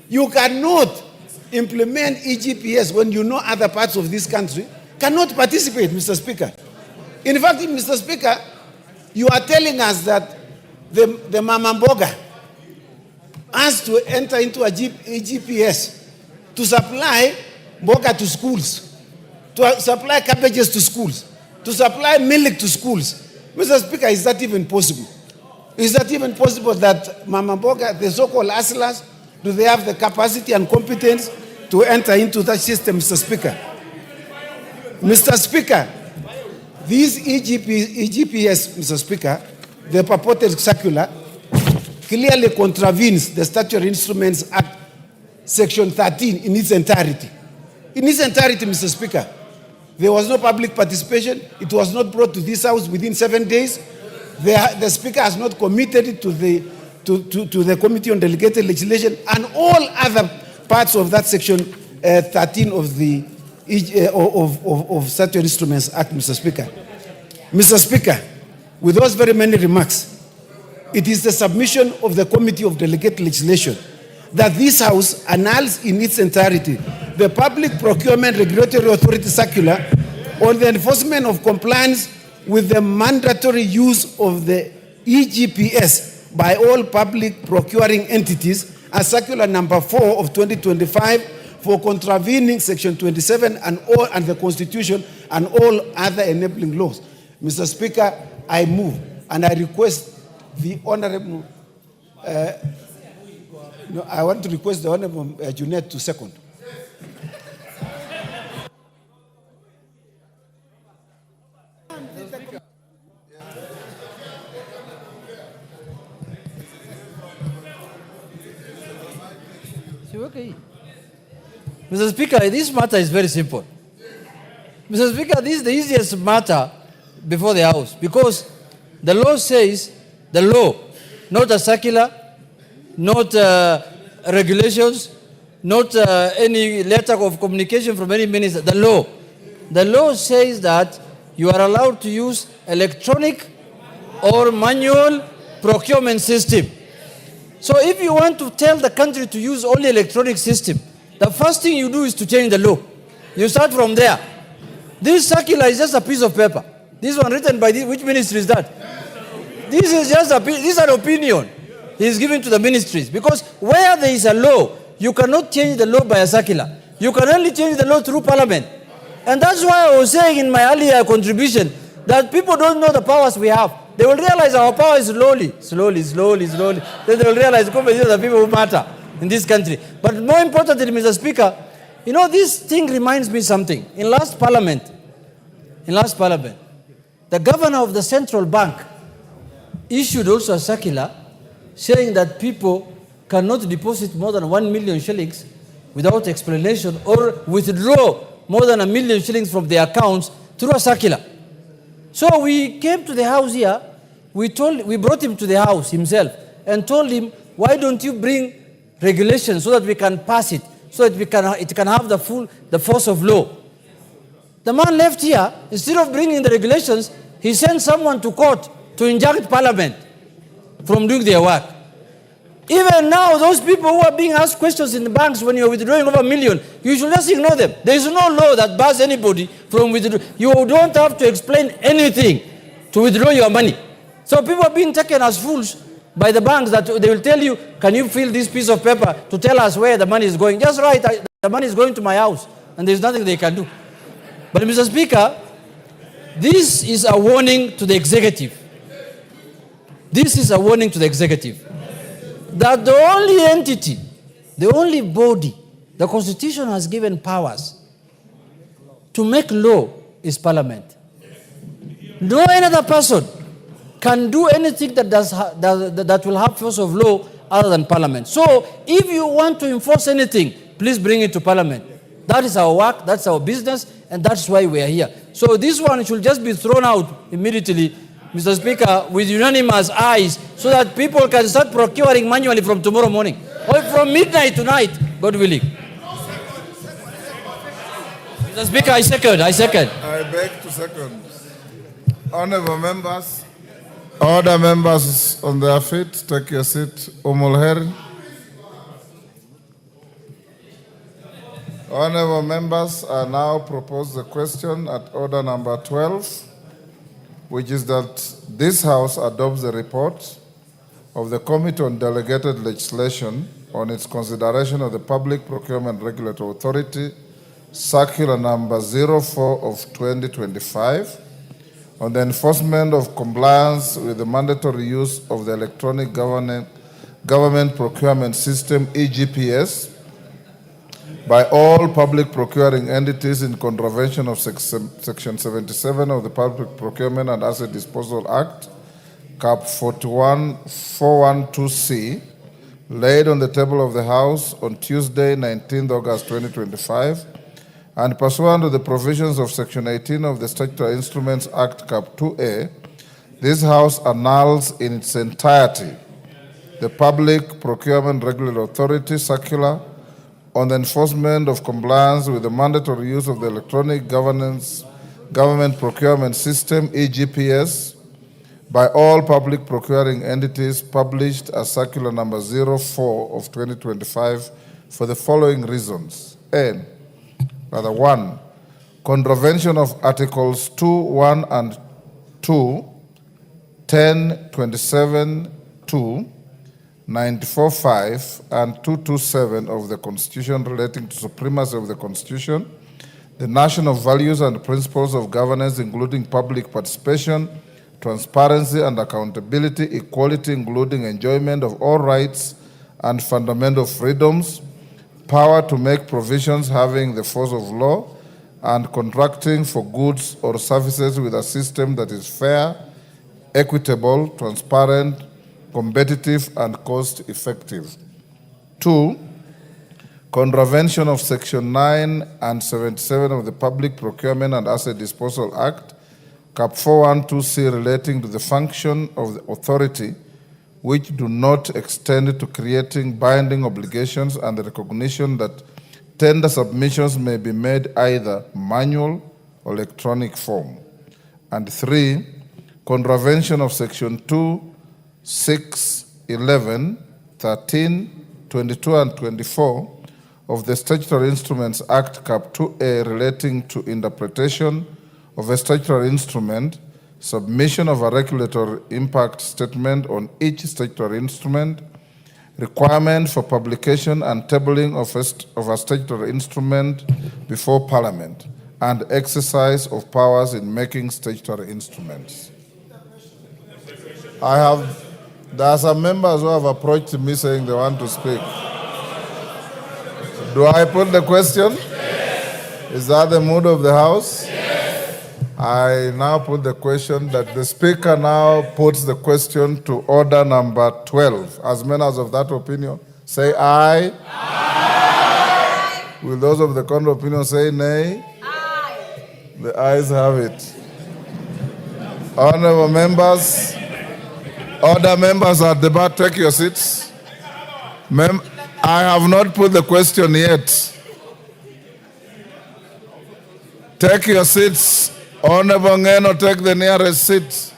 you cannot implement EGPS when you know other parts of this country cannot participate, Mr. Speaker. In fact, Mr. Speaker, you are telling us that the Mama Mboga has to enter into a EGPS to supply mboga to schools, to supply cabbages to schools, to supply milk to schools. Mr. Speaker, is that even possible? Is that even possible that Mama Mboga, the so-called hustlers, do they have the capacity and competence to enter into that system, Mr. Speaker? Mr. Speaker, this EGPS, Mr. Speaker, the purported circular, clearly contravenes the Statutory Instruments Act, Section 13 in its entirety. In its entirety, Mr. Speaker, there was no public participation. It was not brought to this House within 7 days. The Speaker has not committed it to the Committee on Delegated Legislation and all other parts of that Section 13 of the of Statutory Instruments Act, Mr. Speaker. Mr. Speaker, with those very many remarks, it is the submission of the Committee of Delegated Legislation that this House annuls in its entirety the Public Procurement Regulatory Authority Circular on the enforcement of compliance with the mandatory use of the EGPS by all public procuring entities as Circular Number 4 of 2025 for contravening Section 27 and the Constitution and all other enabling laws. Mr. Speaker, I move and I request the Honorable, I want to request the Honorable Junet to second. Mr. Speaker, this matter is very simple. Mr. Speaker, this is the easiest matter before the House because the law says, the law, not a circular, not regulations, not any letter of communication from any minister, the law. The law says that you are allowed to use electronic or manual procurement system. So if you want to tell the country to use only electronic system, the first thing you do is to change the law. You start from there. This circular is just a piece of paper. This one written by which ministry is that? This is just this is an opinion he is giving to the ministries. Because where there is a law, you cannot change the law by a circular. You can only change the law through parliament. And that's why I was saying in my earlier contribution that people don't know the powers we have. They will realize our power is slowly. Then they will realize these are the people who matter in this country. But more importantly, Mr. Speaker, you know, this thing reminds me something. In last parliament, the governor of the central bank issued also a circular saying that people cannot deposit more than 1 million shillings without explanation or withdraw more than 1 million shillings from their accounts through a circular. So we came to the house here, we brought him to the house himself and told him, why don't you bring regulations so that we can pass it, so that it can have the force of law. The man left here, instead of bringing the regulations, he sent someone to court to injunct parliament from doing their work. Even now, those people who are being asked questions in the banks when you're withdrawing over 1 million, you should just ignore them. There is no law that bars anybody from withdrawing. You don't have to explain anything to withdraw your money. So people are being taken as fools by the banks that they will tell you, can you fill this piece of paper to tell us where the money is going? Just write, the money is going to my house, and there's nothing they can do. But Mr. Speaker, this is a warning to the executive. This is a warning to the executive that the only entity, the only body the Constitution has given powers to make law is Parliament. No other person can do anything that will have force of law other than Parliament. So if you want to enforce anything, please bring it to Parliament. That is our work, that's our business, and that's why we are here. So this one should just be thrown out immediately, Mr. Speaker, with unanimous ayes, so that people can start procuring manually from tomorrow morning, or from midnight tonight, God willing. Mr. Speaker, I second. I beg to second. Honorable members, order members on their feet, take your seat. Umulher. Honorable members, I now propose the question at order number 12, which is that this House adopts the report of the Committee on Delegated Legislation on its consideration of the Public Procurement Regulatory Authority, Circular number 04 of 2025, on the enforcement of compliance with the mandatory use of the Electronic Government Procurement System, EGPS, by all public procuring entities in contravention of Section 77 of the Public Procurement and Asset Disposal Act, Cap 41412C, laid on the table of the House on Tuesday, 19th August 2025, and pursuant to the provisions of Section 18 of the Statutory Instruments Act, Cap 2A, this House annuls in its entirety the Public Procurement Regulatory Authority Circular on the enforcement of compliance with the mandatory use of the Electronic Government Procurement System, EGPS, by all public procuring entities, published as Circular number 04 of 2025 for the following reasons. One, contravention of Articles 2, 1 and 2, 10, 27, 2, 94.5 and 227 of the Constitution relating to supremacy of the Constitution, the national values and principles of governance, including public participation, transparency and accountability, equality, including enjoyment of all rights and fundamental freedoms, power to make provisions having the force of law, and contracting for goods or services with a system that is fair, equitable, transparent, competitive, and cost-effective. 2, contravention of Section 9 and 77 of the Public Procurement and Asset Disposal Act, Cap 412C, relating to the function of the authority which do not extend to creating binding obligations and the recognition that tender submissions may be made either manual or electronic form. And 3, contravention of Section 2, 6, 11, 13, 22, and 24 of the Statutory Instruments Act, Cap 2A, relating to interpretation of a statutory instrument, submission of a regulatory impact statement on each statutory instrument, requirement for publication and tabling of a statutory instrument before Parliament, and exercise of powers in making statutory instruments. There are some members who have approached me saying they want to speak. Do I put the question? Yes. Is that the mood of the House? Yes. I now put the question that the Speaker now puts the question to order number 12. As members of that opinion, say aye. Aye. Will those of the contrary opinion say nay? Aye. The ayes have it. Honorable members, other members at the back, take your seats. I have not put the question yet. Take your seats. Honorable Ngeno, take the nearest seat.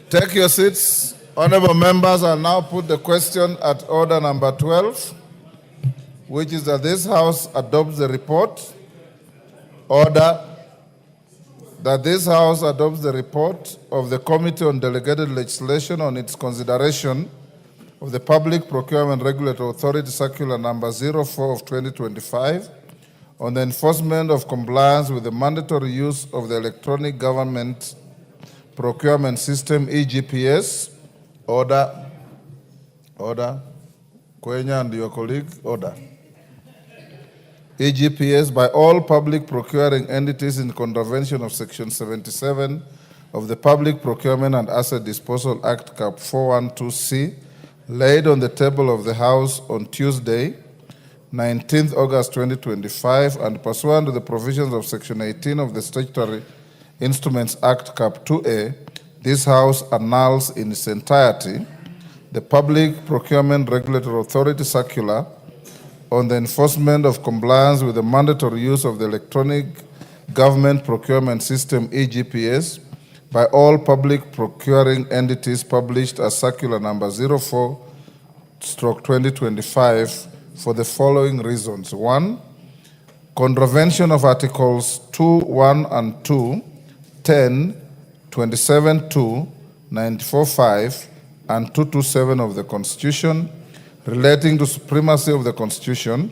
Take your seats. Honorable members, I now put the question at order number 12, which is that this House adopts the report. Order. That this House adopts the report of the Committee on Delegated Legislation on its consideration of the Public Procurement Regulatory Authority Circular number 04 of 2025 on the enforcement of compliance with the mandatory use of the Electronic Government Procurement System, EGPS. Order. Order. Kwenya and your colleague, order. EGPS by all public procuring entities in contravention of Section 77 of the Public Procurement and Asset Disposal Act, Cap 412C, laid on the table of the House on Tuesday, 19th August 2025, and pursuant to the provisions of Section 18 of the Statutory Instruments Act, Cap 2A, this House annuls in its entirety the Public Procurement Regulatory Authority Circular on the enforcement of compliance with the mandatory use of the Electronic Government Procurement System, EGPS, by all public procuring entities, published as Circular number 04/2025 for the following reasons. 1, contravention of Articles 2(1) and 2, 10, 27(2), 94(5), and 227 of the Constitution, relating to supremacy of the Constitution,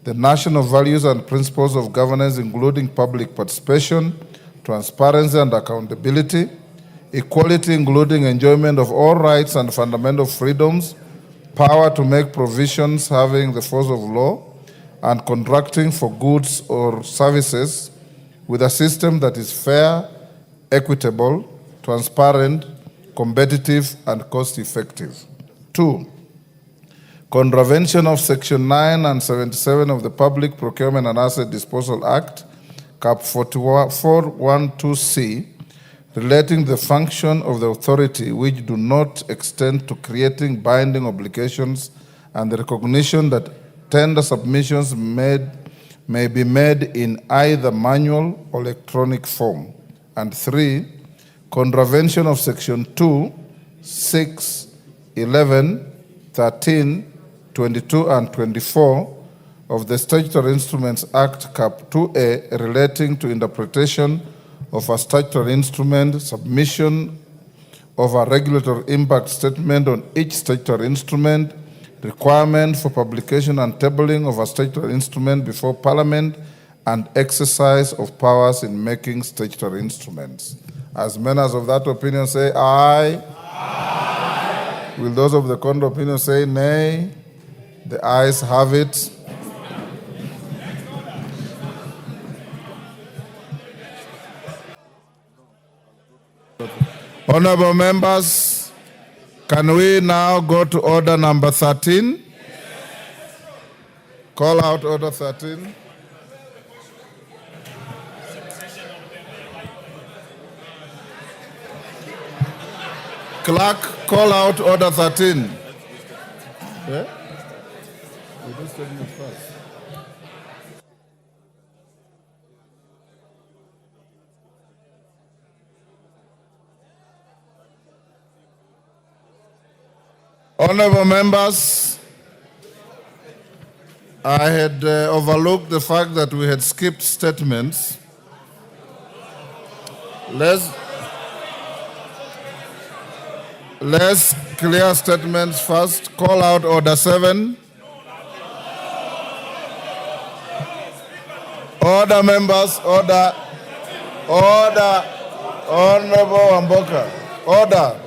the national values and principles of governance, including public participation, transparency and accountability, equality, including enjoyment of all rights and fundamental freedoms, power to make provisions having the force of law, and contracting for goods or services with a system that is fair, equitable, transparent, competitive, and cost-effective. 2, contravention of Section 9 and 77 of the Public Procurement and Asset Disposal Act, Cap 412C, relating the function of the authority which do not extend to creating binding obligations and the recognition that tender submissions may be made in either manual or electronic form. And 3, contravention of Section 2, 6, 11, 13, 22, and 24 of the Statutory Instruments Act, Cap 2A, relating to interpretation of a statutory instrument, submission of a regulatory impact statement on each statutory instrument, requirement for publication and tabling of a statutory instrument before Parliament, and exercise of powers in making statutory instruments. As members of that opinion say aye. Aye. Will those of the contrary opinion say nay? The ayes have it. Honorable members, Can we now go to order number 13? Call out order 13. Clerk, call out order 13. Yeah? We do statement first. Honorable members, I had overlooked the fact that we had skipped statements. Let's clear statements first. Call out order 7. Order, members, order. Order. Honorable Wamboka. Order.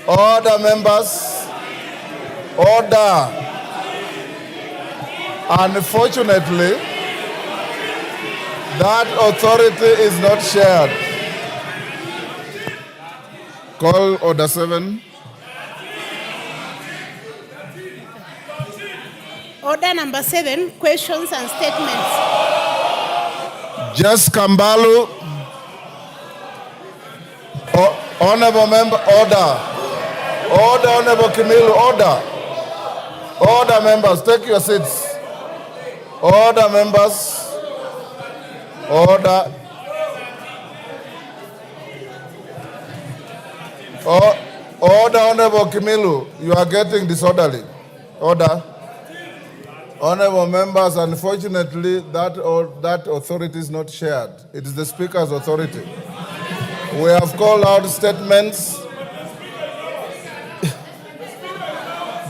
Order, members. Order. Unfortunately, that authority is not shared. Call order 7. Order number 7, questions and statements. Just Kambalu. Honorable member, order. Order, Honorable Kimilu, order. Order, members, take your seats. Order, members. Order. Order, Honorable Kimilu, you are getting disorderly. Order. Honorable members, unfortunately, that authority is not shared. It is the Speaker's authority. We have called out statements.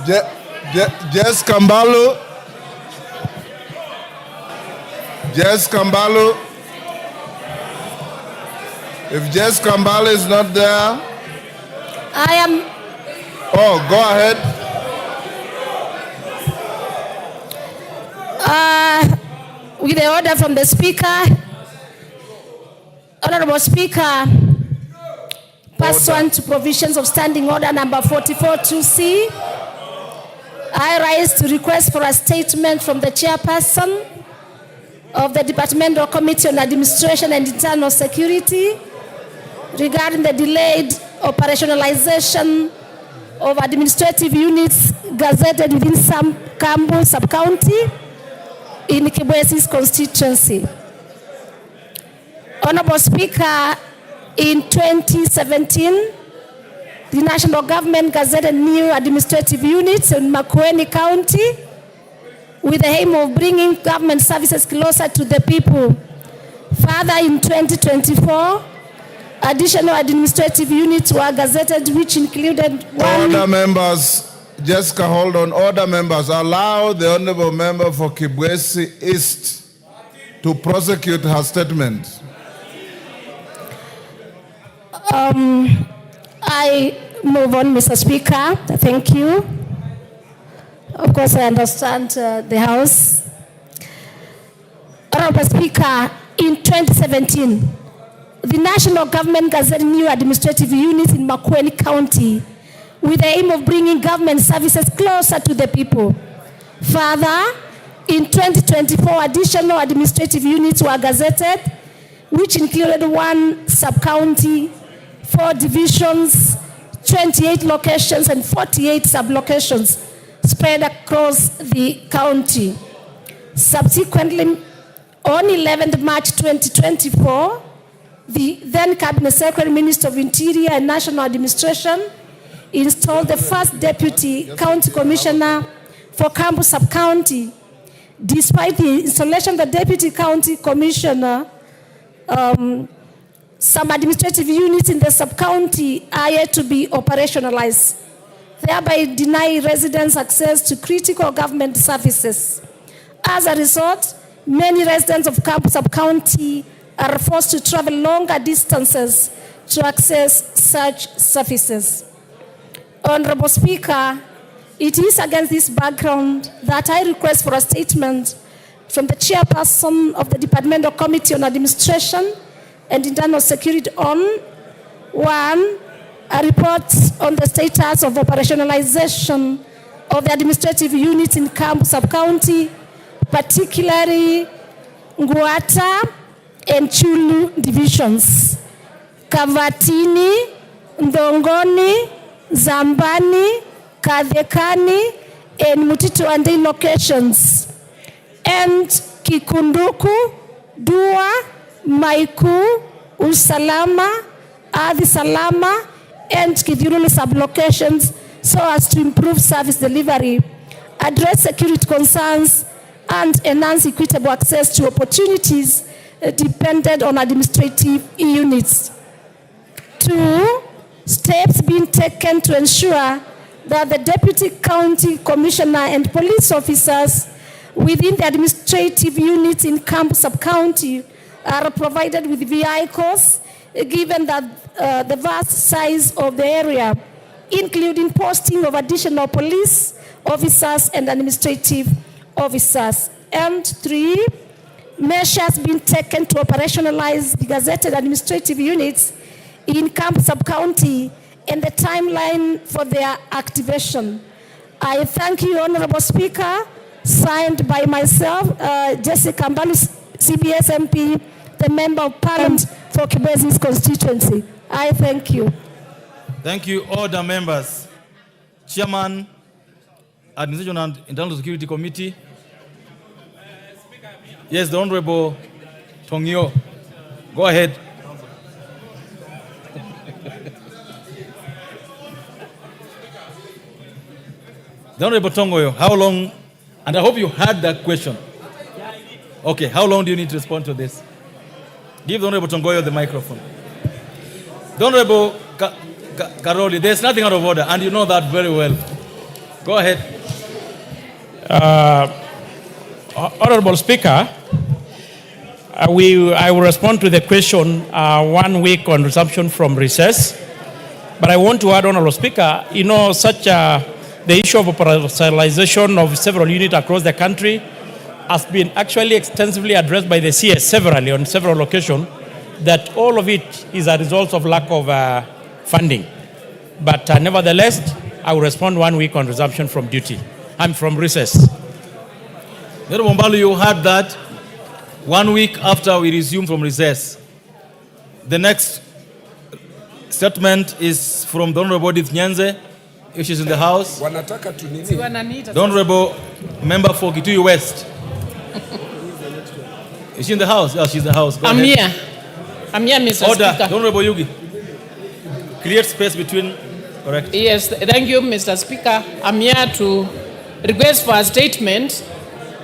Jess Kambalu. Jess Kambalu. If Jess Kambalu is not there, I am. Oh, go ahead. With the order from the Speaker, Honorable Speaker, pursuant to provisions of Standing Order number 44-2C, I rise to request for a statement from the Chairperson of the Departmental Committee on Administration and Internal Security regarding the delayed operationalization of administrative units gazetted within some Kambu sub-county in Kibwesi's constituency. Honorable Speaker, in 2017, the national government gazetted new administrative units in Makueni County with the aim of bringing government services closer to the people. Further, in 2024, additional administrative units were gazetted, which included one... Order, members. Jessica, hold on. Order, members. Allow the Honorable Member for Kibwesi East to prosecute her statement. I move on, Mr. Speaker. Thank you. Of course, I understand the House. Honorable Speaker, in 2017, the national government gazetted new administrative units in Makueni County with the aim of bringing government services closer to the people. Further, in 2024, additional administrative units were gazetted, which included one sub-county, 4 divisions, 28 locations, and 48 sub-locations spread across the county. Subsequently, on 11th March 2024, the then Cabinet Secretary, Minister of Interior and National Administration installed the first Deputy County Commissioner for Kambu Sub-County. Despite the installation of the Deputy County Commissioner, some administrative units in the sub-county are yet to be operationalized, thereby denying residents access to critical government services. As a result, many residents of Kambu Sub-County are forced to travel longer distances to access such services. Honorable Speaker, it is against this background that I request for a statement from the Chairperson of the Departmental Committee on Administration and Internal Security on 1. a report on the status of operationalization of the administrative units in Kambu sub-county, particularly Nguata and Chulu divisions, Kavatini, Ndongoni, Zambani, Kadhekani, and Mutito Andi locations, and Kikunduku, Dua, Maiku, Usalama, Adi Salama, and Kidhiruli sublocations, so as to improve service delivery, address security concerns, and enhance equitable access to opportunities dependent on administrative units. 2, steps being taken to ensure that the Deputy County Commissioner and police officers within the administrative units in Kambu sub-county are provided with vehicles, given that the vast size of the area, including posting of additional police officers and administrative officers. And 3, measures being taken to operationalize the gazetted administrative units in Kambu sub-county and the timeline for their activation. I thank you, Honorable Speaker. Signed by myself, Jessica Mbalu, CBS MP, the Member of Parliament for Kibwezi constituency. I thank you. Thank you, all the members. Chairman, Administration and Internal Security Committee. Yes, the Honorable Tongyo. Go ahead. The Honorable Tongoyo, how long, and I hope you heard that question. Okay, how long do you need to respond to this? Give the Honorable Tongoyo the microphone. The Honorable Karoli, there's nothing out of order, and you know that very well. Go ahead. Honorable Speaker, I will respond to the question 1 week on resumption from recess. But I want to add, Honorable Speaker, the issue of operationalization of several units across the country has been actually extensively addressed by the CS severally on several occasions, that all of it is a result of lack of funding. But nevertheless, I will respond 1 week on resumption from duty. I'm from recess. Honorable Mbalu, you heard that 1 week after we resume from recess. The next statement is from the Honorable Edith Nyanze, if she's in the house. The Honorable Member for Kitui West. Is she in the house? Yeah, she's in the house. Go ahead. Here. I'm here, Mr. Order. Speaker. The Honorable Yugi. Create space between. Correct. Yes, thank you, Mr. Speaker. I'm here to request for a statement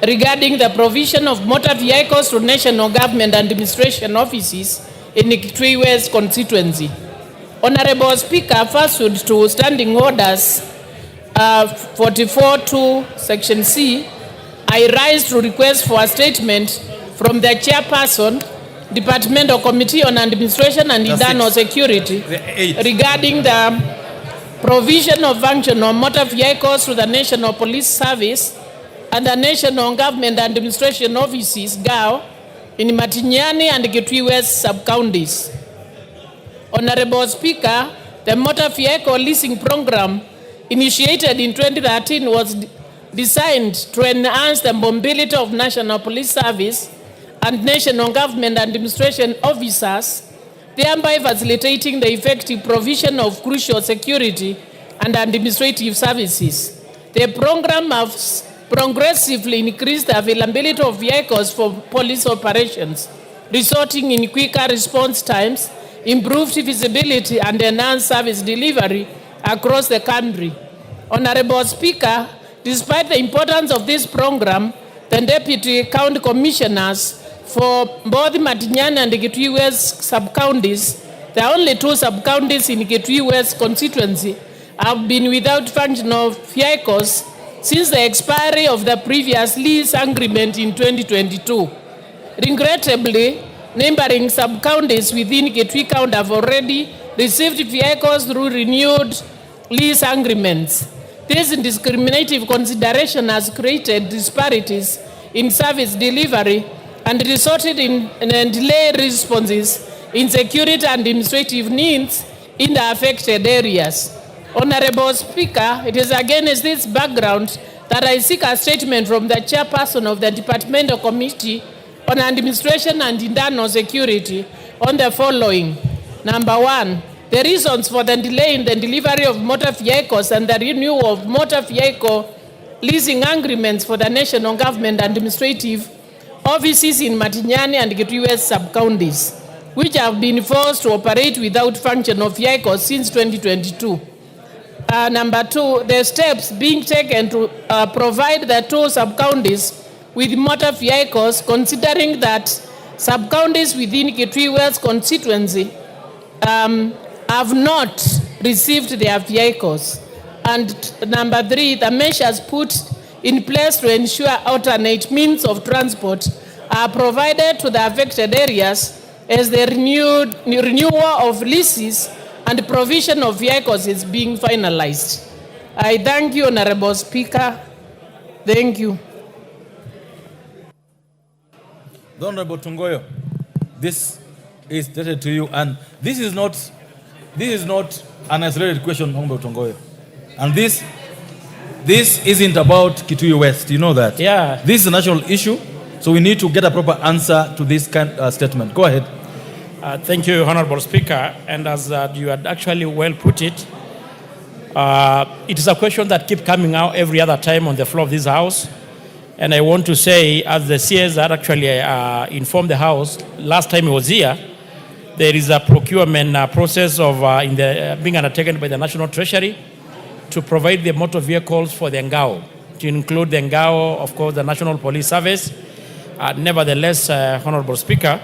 regarding the provision of motor vehicles to national government administration offices in Kitui West constituency. Honorable Speaker, pursuant to standing orders 44(2) Section C, I rise to request for a statement from the chairperson, Departmental Committee on Administration and Internal Security, regarding the provision of functional motor vehicles to the National Police Service and the National Government Administration Offices, GAO, in Matinyani and Kitui West sub-counties. Honorable Speaker, the motor vehicle leasing program initiated in 2013 was designed to enhance the mobility of National Police Service and National Government Administration officers, thereby facilitating the effective provision of crucial security and administrative services. The program has progressively increased the availability of vehicles for police operations, resulting in quicker response times, improved visibility, and enhanced service delivery across the country. Honorable Speaker, despite the importance of this program, the Deputy County Commissioners for both Matinyani and Kitui West sub-counties, the only 2 sub-counties in Kitui West constituency, have been without functional vehicles since the expiry of the previous lease agreement in 2022. Regrettably, neighboring sub-counties within Kitui County have already received vehicles through renewed lease agreements. This discriminative consideration has created disparities in service delivery and resulted in delayed responses in security and administrative needs in the affected areas. Honorable Speaker, it is against this background that I seek a statement from the chairperson of the Departmental Committee on Administration and Internal Security on the following. Number one, the reasons for the delay in the delivery of motor vehicles and the renewal of motor vehicle leasing agreements for the national government administrative offices in Matinyani and Kitui West sub-counties, which have been forced to operate without functional vehicles since 2022. Number two, the steps being taken to provide the two sub-counties with motor vehicles, considering that sub-counties within Kitui West constituency have not received their vehicles. And number three, the measures put in place to ensure alternate means of transport are provided to the affected areas as the renewal of leases and provision of vehicles is being finalized. I thank you, Honorable Speaker. Thank you. The Honorable Tungoyo, this is directed to you, and this is not an isolated question, Honorable Tungoyo. And this isn't about Kitui West, you know that? Yeah. This is a national issue, so we need to get a proper answer to this kind of statement. Go ahead. Thank you, Honorable Speaker. And as you had actually well put it, it is a question that keeps coming out every other time on the floor of this House. And I want to say, as the CS had actually informed the House last time he was here, there is a procurement process of being undertaken by the National Treasury to provide the motor vehicles for the Ngao, to include the Ngao, of course, the National Police Service. Nevertheless, Honorable Speaker,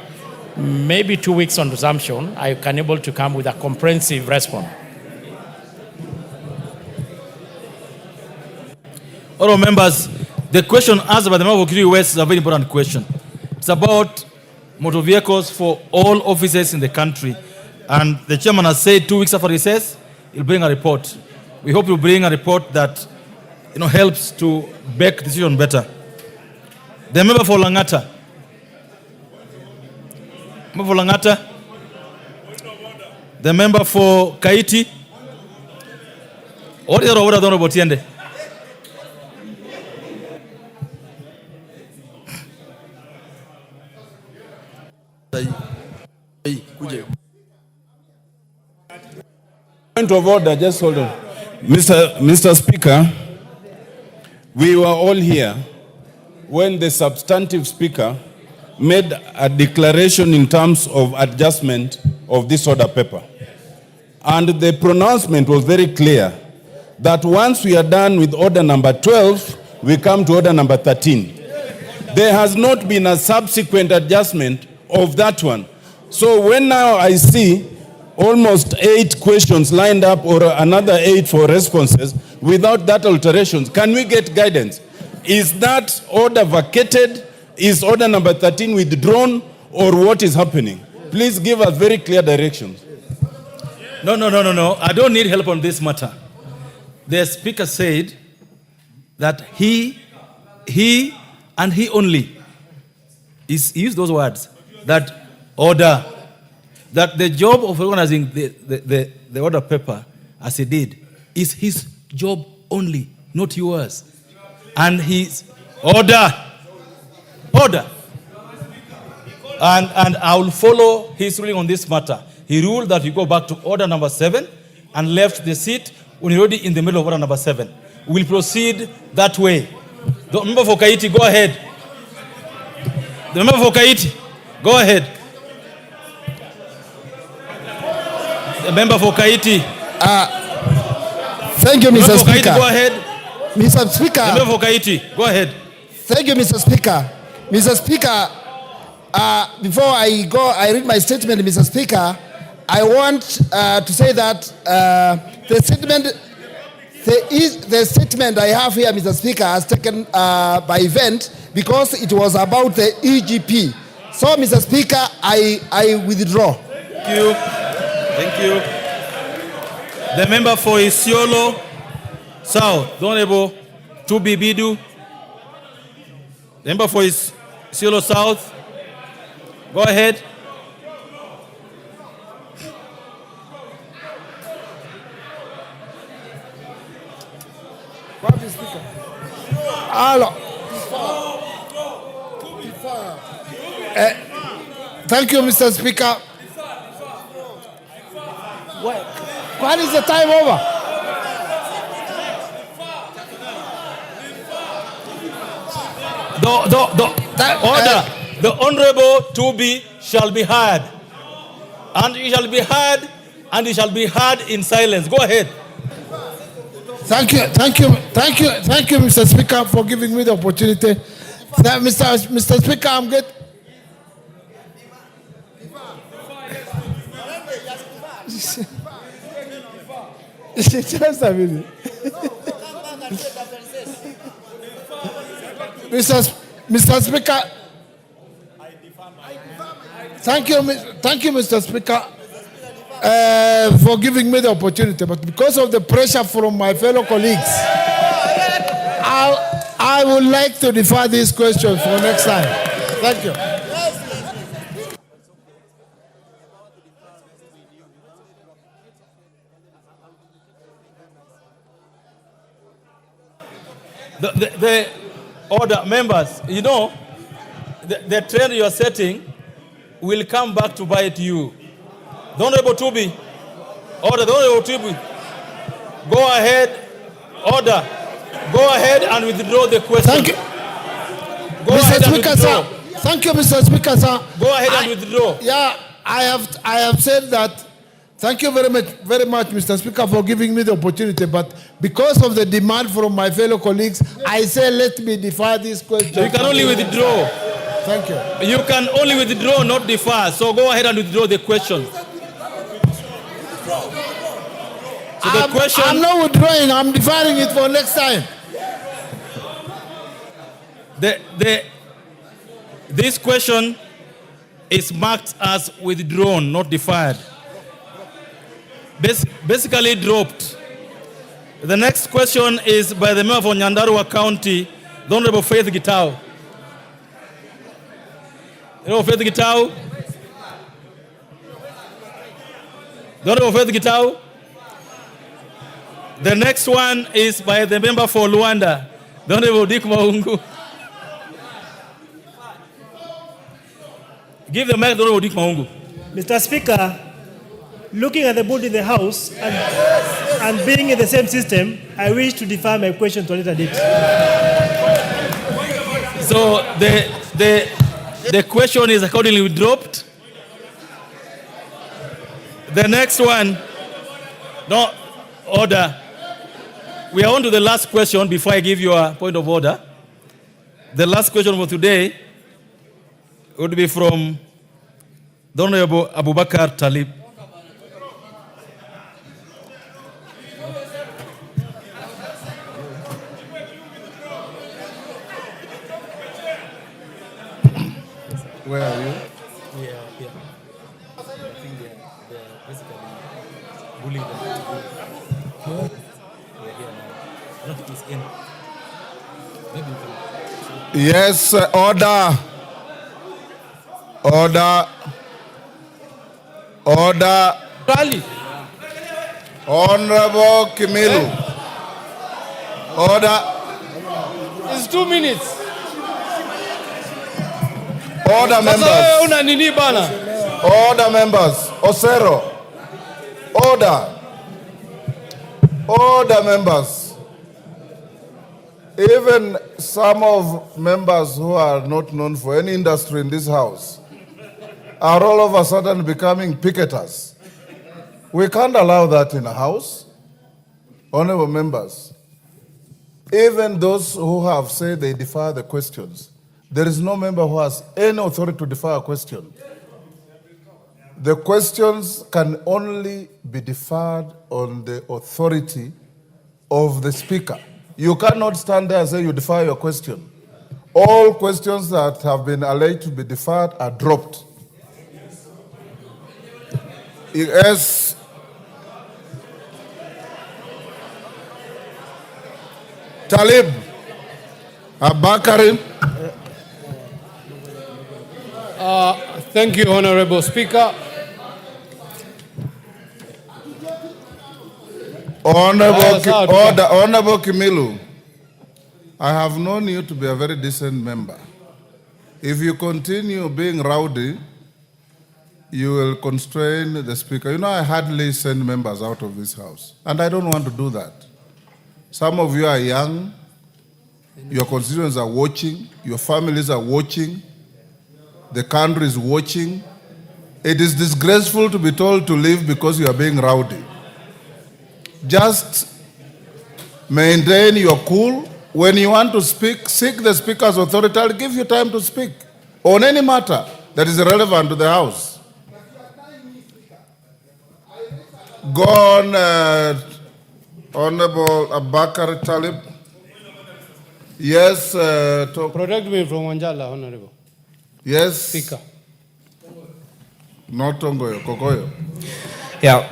maybe 2 weeks on resumption, I can able to come with a comprehensive response. Honorable members, the question asked by the member of Kitui West is a very important question. It's about motor vehicles for all offices in the country. And the chairman has said 2 weeks after recess, he'll bring a report. We hope he'll bring a report that helps to make the decision better. The member for Langata. Member for Langata. The member for Kaiti. What is the order, Honorable Tiende? Point of order, just hold on. Mr. Speaker, we were all here when the substantive speaker made a declaration in terms of adjustment of this order paper. And the pronouncement was very clear that once we are done with order number 12, we come to order number 13. There has not been a subsequent adjustment of that one. So when now I see almost 8 questions lined up or another 8 for responses without that alterations, can we get guidance? Is that order vacated? Is order number 13 withdrawn? Or what is happening? Please give us very clear directions. No. I don't need help on this matter. The speaker said that he and he only, he used those words, that order, that the job of organizing the order paper, as he did, is his job only, not yours. And his order. And I will follow his ruling on this matter. He ruled that we go back to order number 7 and left the seat when you're already in the middle of order number 7. We'll proceed that way. The member for Kaiti, go ahead. The member for Kaiti, go ahead. The member for Kaiti. Thank you, Mr. Speaker. Kaiti, go ahead. Mr. Speaker. The member for Kaiti, go ahead. Thank you, Mr. Speaker. Mr. Speaker, before I read my statement, Mr. Speaker, I want to say that the statement I have here, Mr. Speaker, has taken by event because it was about the EGP. So, Mr. Speaker, I withdraw. Thank you. Thank you. The member for Isiolo South, the Honorable Tubi Bidu. The member for Isiolo South, go ahead. Alors, thank you, Mr. Speaker. When is the time over? Order. The Honorable Tubi shall be heard. And he shall be heard, and he shall be heard in silence. Go ahead. Thank you, Mr. Speaker, for giving me the opportunity. Mr. Speaker, I'm good. Just a minute. Mr. Speaker, thank you, Mr. Speaker, for giving me the opportunity. But because of the pressure from my fellow colleagues, I would like to defer these questions for next time. Thank you. The order, members, you know, the trend you are setting will come back to bite you. The Honorable Tubi, order, the Honorable Tubi, go ahead, order, go ahead and withdraw the question. Thank you. Mr. Speaker, sir. Thank you, Mr. Speaker, sir. Go ahead and withdraw. Yeah, I have said that. Thank you very much, Mr. Speaker, for giving me the opportunity. But because of the demand from my fellow colleagues, I say let me defer this question. You can only withdraw. Thank you. You can only withdraw, not defer. So go ahead and withdraw the question. So the question. I'm not withdrawing. I'm deferring it for next time. This question is marked as withdrawn, not deferred. Basically dropped. The next question is by the member for Nyandarua County, the Honorable Faith Gitau. Honorable Faith Gitau. The Honorable Faith Gitau. The next one is by the member for Luanda, the Honorable Dick Maungu. Give the mic to the Honorable Dick Maungu. Mr. Speaker, looking at the board in the House and being in the same system, I wish to defer my question to a later date. So the question is accordingly dropped. The next one, no, order. We are on to the last question before I give you a point of order. The last question for today would be from the Honorable Abubakar Talib. Where are you? Yeah. I think they're basically bullying them. We're here now. Not this in. Maybe you can. Yes, order. Order. Rally. Honorable Kimilu. Order. It's 2 minutes. Order members. Order members. Osero. Order members. Even some of members who are not known for any industry in this house are all of a sudden becoming picketers. We can't allow that in a house. Honorable members, even those who have said they defer the questions, there is no member who has any authority to defer a question. The questions can only be deferred on the authority of the speaker. You cannot stand there and say you defer your question. All questions that have been alleged to be deferred are dropped. Yes. Talib Abakari. Thank you, Honorable Speaker. Honorable Kimilu. I have known you to be a very decent member. If you continue being rowdy, you will constrain the speaker. You know, I hardly send members out of this house, and I don't want to do that. Some of you are young, your constituents are watching, your families are watching, the country is watching. It is disgraceful to be told to leave because you are being rowdy. Just maintain your cool. When you want to speak, seek the speaker's authority. I'll give you time to speak on any matter that is relevant to the House. Go on, Honorable Abakar Talib. Yes, Protect me from Wanjala, Honorable. Yes. Speaker. Not Tongoyo, Kokoyo. Yeah,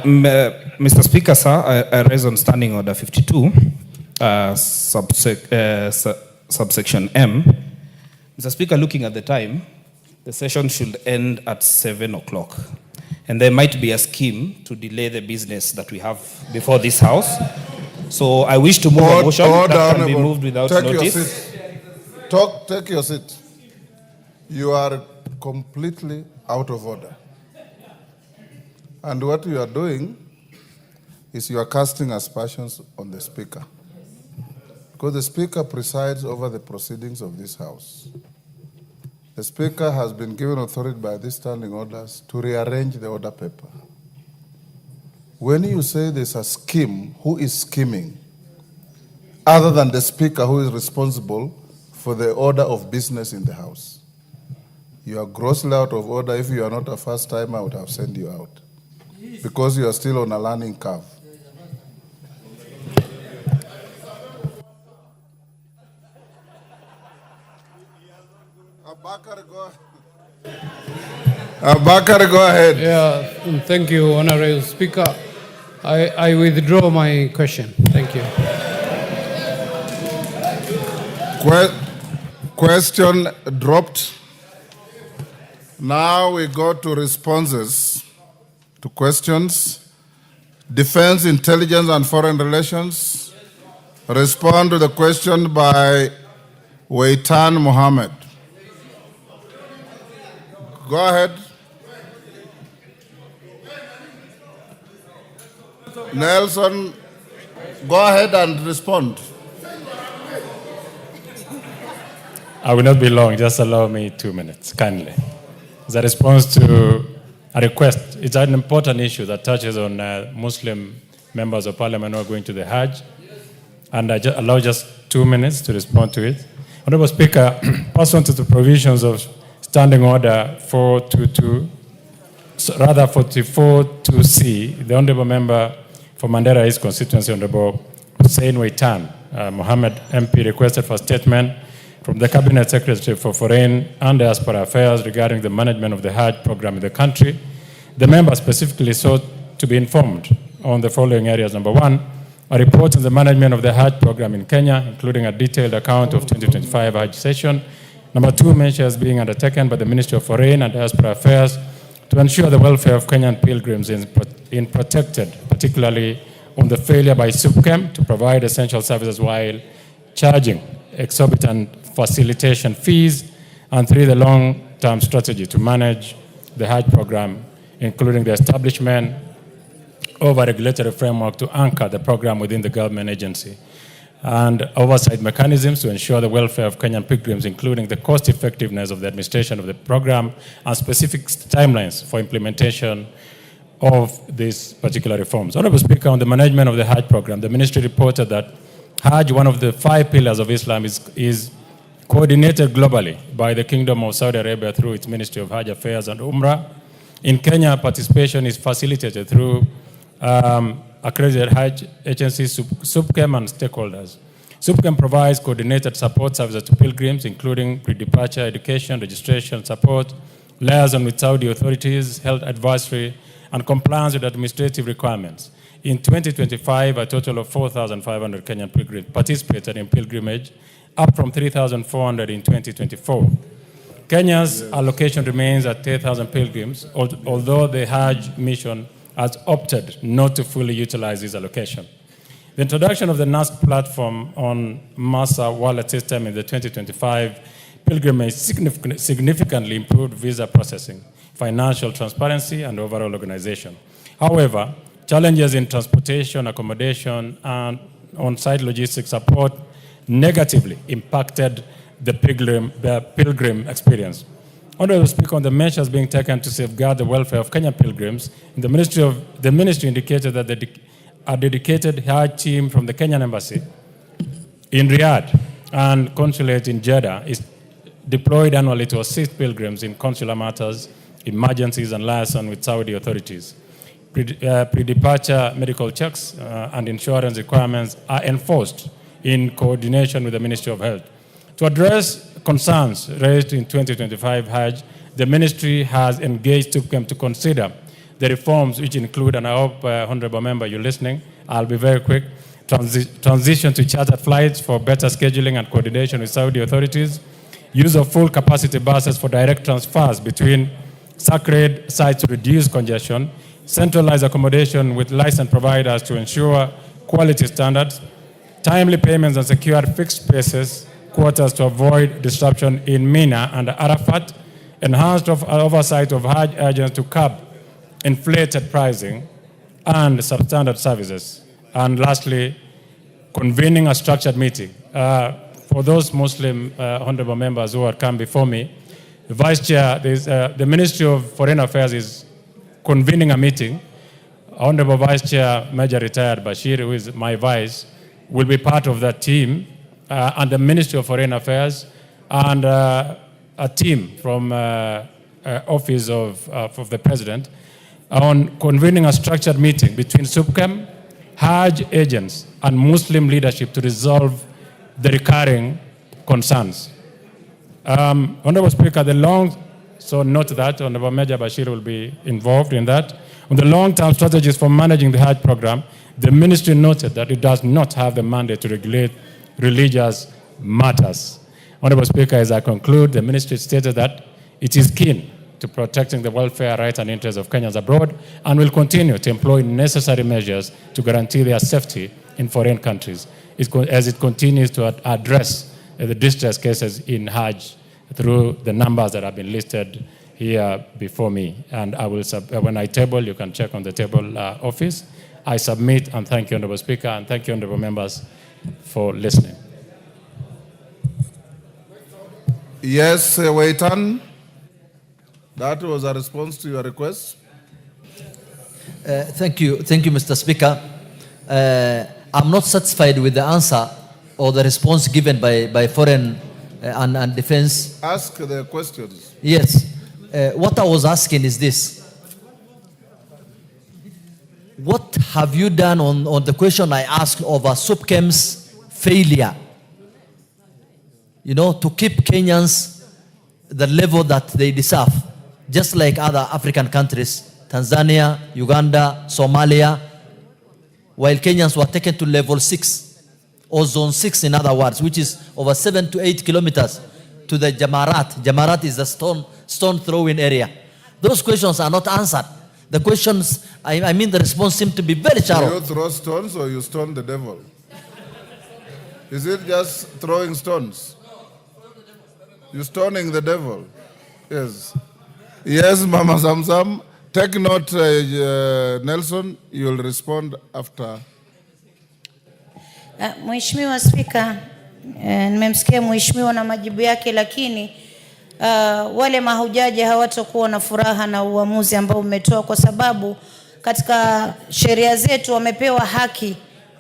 Mr. Speaker, sir, I raise on Standing Order 52, subsection M. Mr. Speaker, looking at the time, the session should end at 7 o'clock. And there might be a scheme to delay the business that we have before this House. So I wish to move a motion that can be moved without notice. Take your seat. You are completely out of order. And what you are doing is you are casting aspersions on the Speaker. Because the Speaker presides over the proceedings of this House. The Speaker has been given authority by these standing orders to rearrange the order paper. When you say there's a scheme, who is scheming? Other than the Speaker, who is responsible for the order of business in the House. You are grossly out of order. If you are not a first timer, I would have sent you out. Because you are still on a learning curve. Abakar, go ahead. Yeah, thank you, Honorable Speaker. I withdraw my question. Thank you. Question dropped. Now we go to responses to questions. Defense, Intelligence, and Foreign Relations. Respond to the question by Waitan Mohammed. Go ahead. Nelson, go ahead and respond. I will not be long. Just allow me 2 minutes, kindly. As a response to a request, it's an important issue that touches on Muslim members of parliament who are going to the Hajj. And I allow just 2 minutes to respond to it. Honorable Speaker, pursuant to the provisions of Standing Order 44.2c, the Honorable Member for Mandera East Constituency, Honorable Hussein Waitan Mohammed MP, requested for statement from the Cabinet Secretary for Foreign and Diaspora Affairs regarding the management of the Hajj program in the country. The member specifically sought to be informed on the following areas. Number one, a report on the management of the Hajj program in Kenya, including a detailed account of 2025 Hajj session. Number two, measures being undertaken by the Ministry of Foreign and Diaspora Affairs to ensure the welfare of Kenyan pilgrims in protected, particularly on the failure by SUPKEM to provide essential services while charging exorbitant facilitation fees. And three, the long-term strategy to manage the Hajj program, including the establishment of a regulatory framework to anchor the program within the government agency, and oversight mechanisms to ensure the welfare of Kenyan pilgrims, including the cost effectiveness of the administration of the program and specific timelines for implementation of these particular reforms. Honorable Speaker, on the management of the Hajj program, the ministry reported that Hajj, one of the 5 pillars of Islam, is coordinated globally by the Kingdom of Saudi Arabia through its Ministry of Hajj Affairs and Umrah. In Kenya, participation is facilitated through accredited Hajj agencies, SUPKEM, and stakeholders. SUPKEM provides coordinated support services to pilgrims, including pre-departure education, registration support, liaison with Saudi authorities, health advisory, and compliance with administrative requirements. In 2025, a total of 4,500 Kenyan pilgrims participated in pilgrimage, up from 3,400 in 2024. Kenya's allocation remains at 10,000 pilgrims, although the Hajj mission has opted not to fully utilize this allocation. The introduction of the NASC platform on Massa wallet system in the 2025 pilgrimage significantly improved visa processing, financial transparency, and overall organization. However, challenges in transportation, accommodation, and on-site logistics support negatively impacted the pilgrim experience. Honorable Speaker, on the measures being taken to safeguard the welfare of Kenyan pilgrims, the ministry indicated that a dedicated Hajj team from the Kenyan Embassy in Riyadh and consulate in Jeddah is deployed annually to assist pilgrims in consular matters, emergencies, and liaison with Saudi authorities. Pre-departure medical checks and insurance requirements are enforced in coordination with the Ministry of Health. To address concerns raised in 2025 Hajj, the ministry has engaged SUPKEM to consider the reforms, which include, and I hope, Honorable Member, you're listening, I'll be very quick, transition to chartered flights for better scheduling and coordination with Saudi authorities, use of full capacity buses for direct transfers between sacred sites to reduce congestion, centralized accommodation with licensed providers to ensure quality standards, timely payments and secured fixed spaces, quarters to avoid disruption in Mina and Arafat, enhanced oversight of Hajj agents to curb inflated pricing and substandard services. And lastly, convening a structured meeting. For those Muslim honorable members who have come before me, the Vice Chair, the Ministry of Foreign Affairs is convening a meeting. Honorable Vice Chair, Major Retired Bashir, who is my vice, will be part of that team, and the Ministry of Foreign Affairs, and a team from Office of the President on convening a structured meeting between SUPKEM, Hajj agents, and Muslim leadership to resolve the recurring concerns. Honorable Speaker, so note that Honorable Major Bashir will be involved in that. On the long-term strategies for managing the Hajj program, the ministry noted that it does not have the mandate to regulate religious matters. Honorable Speaker, as I conclude, the ministry stated that it is keen to protecting the welfare, rights, and interests of Kenyans abroad and will continue to employ necessary measures to guarantee their safety in foreign countries as it continues to address the distress cases in Hajj through the numbers that have been listed here before me. And I will, when I table, you can check on the table office. I submit and thank you, Honorable Speaker, and thank you, Honorable Members, for listening. Yes, Waitan. That was a response to your request. Thank you, Mr. Speaker. I'm not satisfied with the answer or the response given by Foreign and Defense. Ask the questions. Yes. What I was asking is this. What have you done on the question I asked over SUPKEM's failure, to keep Kenyans the level that they deserve, just like other African countries, Tanzania, Uganda, Somalia, while Kenyans were taken to level 6, or zone 6 in other words, which is over 7 to 8 kilometers to the Jamarat. Jamarat is the stone throwing area. Those questions are not answered. The questions, the response seemed to be very shallow. Do you throw stones or you stone the devil? Is it just throwing stones? You're stoning the devil? Yes. Yes, Mama Samsam. Take note, Nelson, you'll respond after. Mheshimiwa Spika, nimemsikia mheshimiwa na majibu yake, lakini wale mahujaji hawatakuwa na furaha na uamuzi ambao umetoa, kwa sababu katika sheria zetu wamepewa haki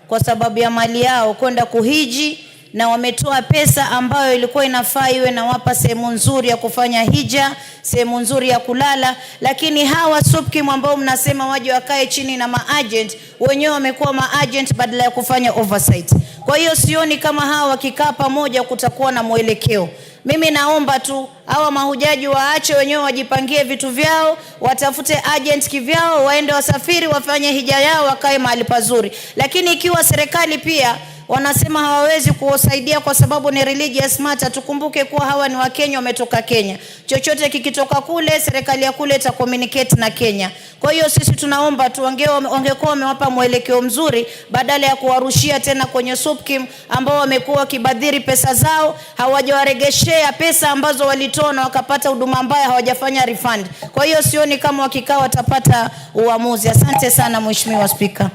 kwa sababu ya mali yao kwenda kuhiji, na wametoa pesa ambayo ilikuwa inafaa iwe na wapa sehemu nzuri ya kufanya hija, sehemu nzuri ya kulala, lakini hawa SUPKEM ambao mnasema waje wakae chini na maagent, wenyewe wamekuwa maagent badala ya kufanya oversight. Kwa hiyo sioni kama hawa wakikaa pamoja kutakuwa na mwelekeo. Mimi naomba tu hawa mahujaji waache wenyewe wajipangie vitu vyao, watafute agent kivyao, waende wasafiri, wafanye hija yao, wakae mahali pazuri. Lakini ikiwa serikali pia wanasema hawawezi kuwasaidia kwa sababu ni religious matter. Tukumbuke kuwa hawa ni Wakenya, wametoka Kenya. Chochote kikitoka kule, serikali ya kule ita communicate na Kenya. Kwa hiyo sisi tunaomba tu wangekuwa wamewapa mwelekeo mzuri badala ya kuwarushia tena kwenye SUPKEM ambao wamekuwa wakibadhiri pesa zao, hawajawaregeshea pesa ambazo walitoa na wakapata huduma mbaya, hawajafanya refund. Kwa hiyo sioni kama wakikaa watapata uamuzi. Asante sana Mheshimiwa Spika.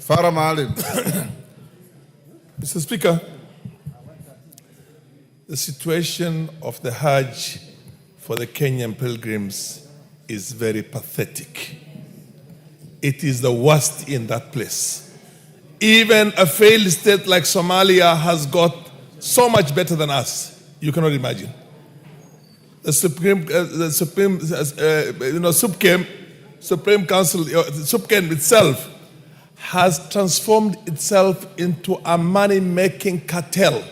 Farah Maalim. Mr. Speaker, the situation of the Hajj for the Kenyan pilgrims is very pathetic. It is the worst in that place. Even a failed state like Somalia has got so much better than us. You cannot imagine. The Supreme Council, SUPKEM itself, has transformed itself into a money-making cartel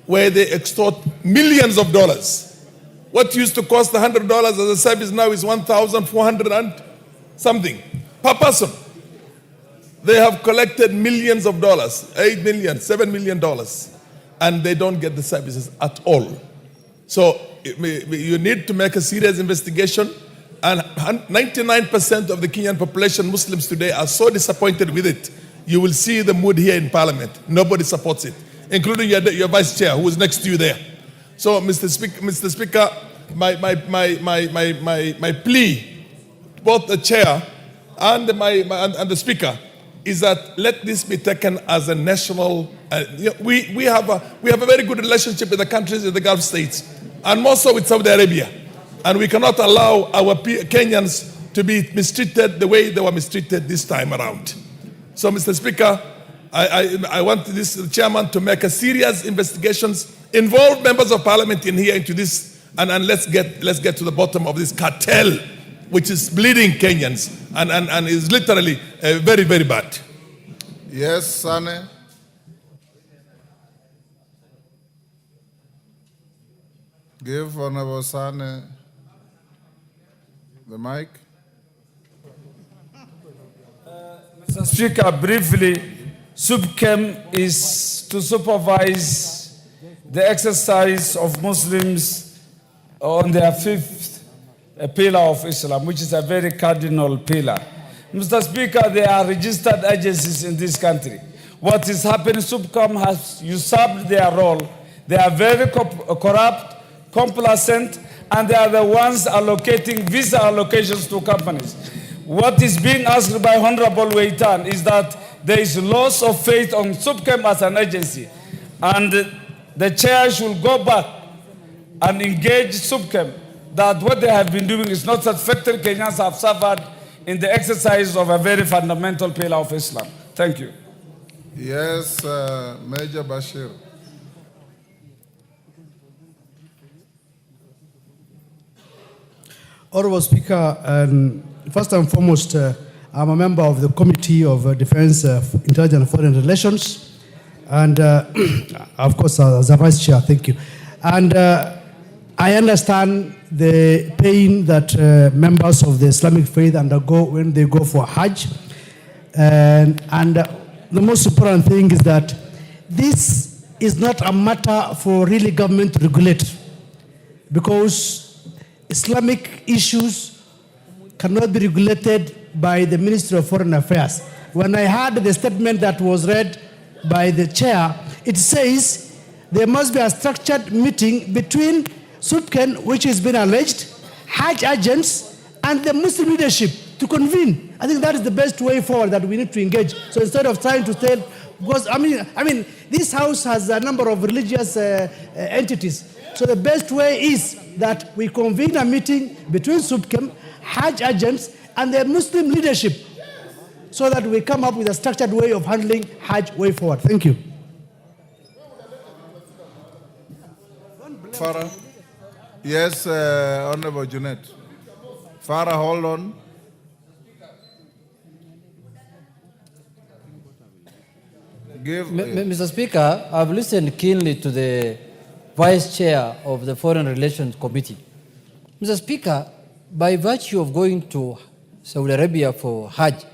where they extort millions of dollars. What used to cost $100 as a service now is $1,400 and something per person. They have collected millions of dollars, $8 million, $7 million, and they don't get the services at all. So you need to make a serious investigation. And 99% of the Kenyan population, Muslims today, are so disappointed with it. You will see the mood here in Parliament. Nobody supports it, including your Vice Chair, who is next to you there. So, Mr. Speaker, my plea, both the Chair and the Speaker, is that let this be taken as a national. We have a very good relationship with the countries in the Gulf states, and more so with Saudi Arabia. And we cannot allow our Kenyans to be mistreated the way they were mistreated this time around. So, Mr. Speaker, I want this chairman to make a serious investigations, involve members of parliament in here into this, and let's get to the bottom of this cartel, which is bleeding Kenyans and is literally very, very bad. Yes, Sane. Give Honorable Sane the mic. Mr. Speaker, briefly, SUPKEM is to supervise the exercise of Muslims on their fifth pillar of Islam, which is a very cardinal pillar. Mr. Speaker, there are registered agencies in this country. What is happening, SUPKEM has usurped their role. They are very corrupt, complacent, and they are the ones allocating visa allocations to companies. What is being asked by Honorable Weitan is that there is loss of faith on SUPKEM as an agency, and the chair should go back and engage SUPKEM that what they have been doing is not satisfactory. Kenyans have suffered in the exercise of a very fundamental pillar of Islam. Thank you. Yes, Major Bashir. Honorable Speaker, first and foremost, I'm a member of the Committee of Defense, Intelligence and Foreign Relations, and of course, as a Vice Chair, thank you. And I understand the pain that members of the Islamic faith undergo when they go for Hajj, and the most important thing is that this is not a matter for really government to regulate, because Islamic issues cannot be regulated by the Ministry of Foreign Affairs. When I heard the statement that was read by the chair, it says there must be a structured meeting between SUPKEM, which has been alleged, Hajj agents, and the Muslim leadership to convene. I think that is the best way forward that we need to engage. So instead of trying to tell, because I mean, this house has a number of religious entities. So the best way is that we convene a meeting between SUPKEM, Hajj agents, and the Muslim leadership, so that we come up with a structured way of handling Hajj way forward. Thank you. Farah. Yes, Honorable Junet. Farah, hold on. Mr. Speaker, I've listened keenly to the Vice Chair of the Foreign Relations Committee. Mr. Speaker, by virtue of going to Saudi Arabia for Hajj,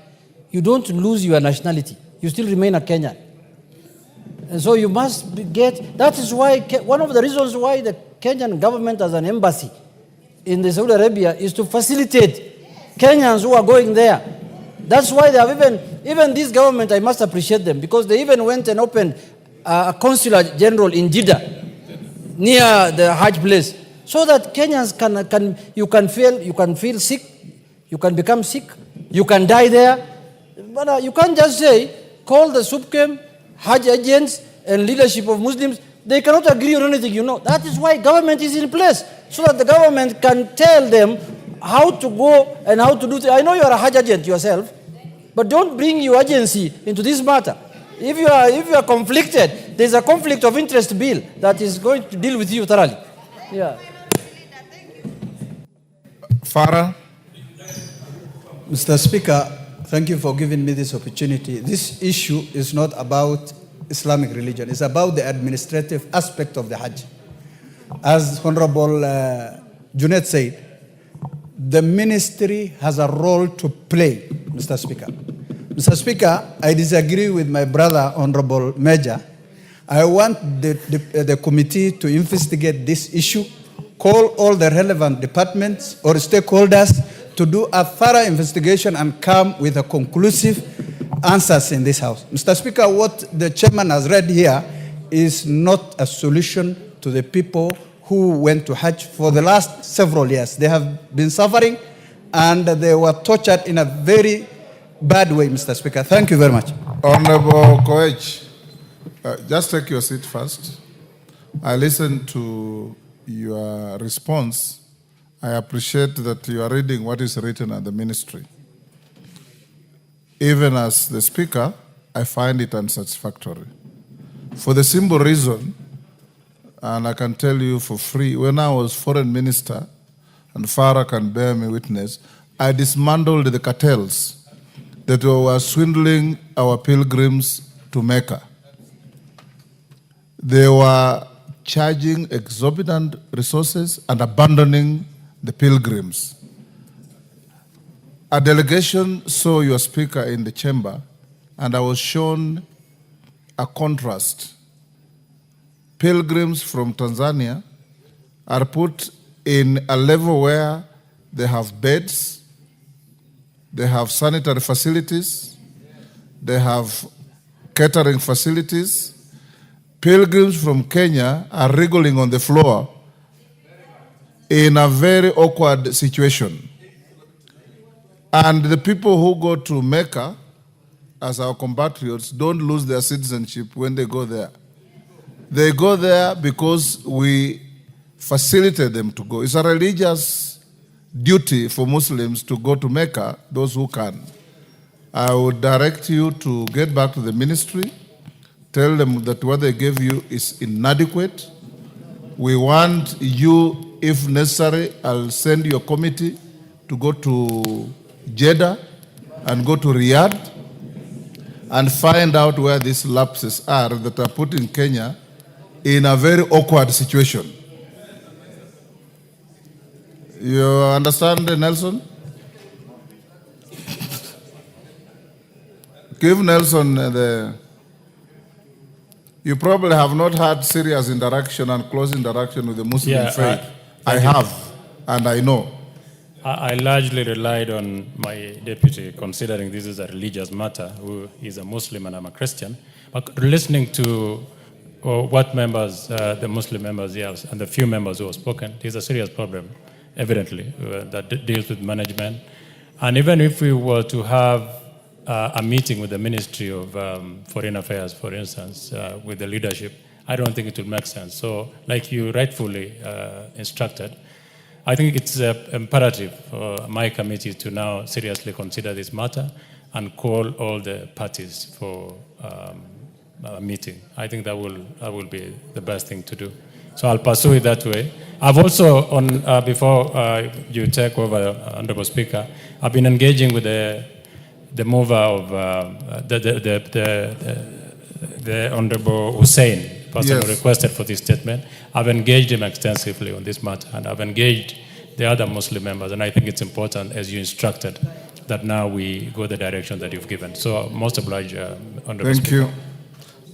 you don't lose your nationality. you still remain a Kenyan. And so you must get, that is why, one of the reasons why the Kenyan government has an embassy in the Saudi Arabia is to facilitate Kenyans who are going there. That's why they have even this government, I must appreciate them, because they even went and opened a consular general in Jeddah, near the Hajj place, so that Kenyans you can feel sick, you can become sick, you can die there. But you can't just say, call the SUPKEM, Hajj agents, and leadership of Muslims. They cannot agree on anything, you know. That is why government is in place, so that the government can tell them how to go and how to do things. I know you are a Hajj agent yourself, but don't bring your agency into this matter. If you are conflicted, there's a conflict of interest bill that is going to deal with you thoroughly. Yeah. Farah. Mr. Speaker, thank you for giving me this opportunity. This issue is not about Islamic religion. It's about the administrative aspect of the Hajj. As Honorable Junaid said, the ministry has a role to play, Mr. Speaker. Mr. Speaker, I disagree with my brother, Honorable Major. I want the committee to investigate this issue, call all the relevant departments or stakeholders to do a thorough investigation and come with a conclusive answers in this House. Mr. Speaker, what the chairman has read here is not a solution to the people who went to Hajj for the last several years. They have been suffering and they were tortured in a very bad way, Mr. Speaker. Thank you very much. Honorable Koech, just take your seat first. I listened to your response. I appreciate that you are reading what is written at the ministry. Even as the Speaker, I find it unsatisfactory. For the simple reason, and I can tell you for free, when I was foreign minister, and Farah can bear me witness, I dismantled the cartels that were swindling our pilgrims to Mecca. They were charging exorbitant resources and abandoning the pilgrims. A delegation saw your speaker in the chamber, and I was shown a contrast. Pilgrims from Tanzania are put in a level where they have beds, they have sanitary facilities, they have catering facilities. Pilgrims from Kenya are wriggling on the floor in a very awkward situation. And the people who go to Mecca, as our compatriots, don't lose their citizenship when they go there. They go there because we facilitate them to go. It's a religious duty for Muslims to go to Mecca, those who can. I would direct you to get back to the ministry, tell them that what they gave you is inadequate. We want you, if necessary, I'll send you a committee to go to Jeddah and go to Riyadh and find out where these lapses are that are put in Kenya in a very awkward situation. You understand, Nelson? Give Nelson the... You probably have not had serious interaction and close interaction with the Muslim faith. I have, and I know. I largely relied on my deputy, considering this is a religious matter, who is a Muslim and I'm a Christian. But listening to what members, the Muslim members, yes, and the few members who have spoken, there's a serious problem, evidently, that deals with management. And even if we were to have a meeting with the Ministry of Foreign Affairs, for instance, with the leadership, I don't think it would make sense. So, like you rightfully instructed, I think it's imperative for my committee to now seriously consider this matter and call all the parties for a meeting. I think that will be the best thing to do. So I'll pursue it that way. I've also, before you take over, Honorable Speaker, I've been engaging with the mover of the Honorable Hussein, person who requested for this statement. I've engaged him extensively on this matter, and I've engaged the other Muslim members, and I think it's important, as you instructed, that now we go the direction that you've given. So most obliged, Honorable Thank Speaker. you.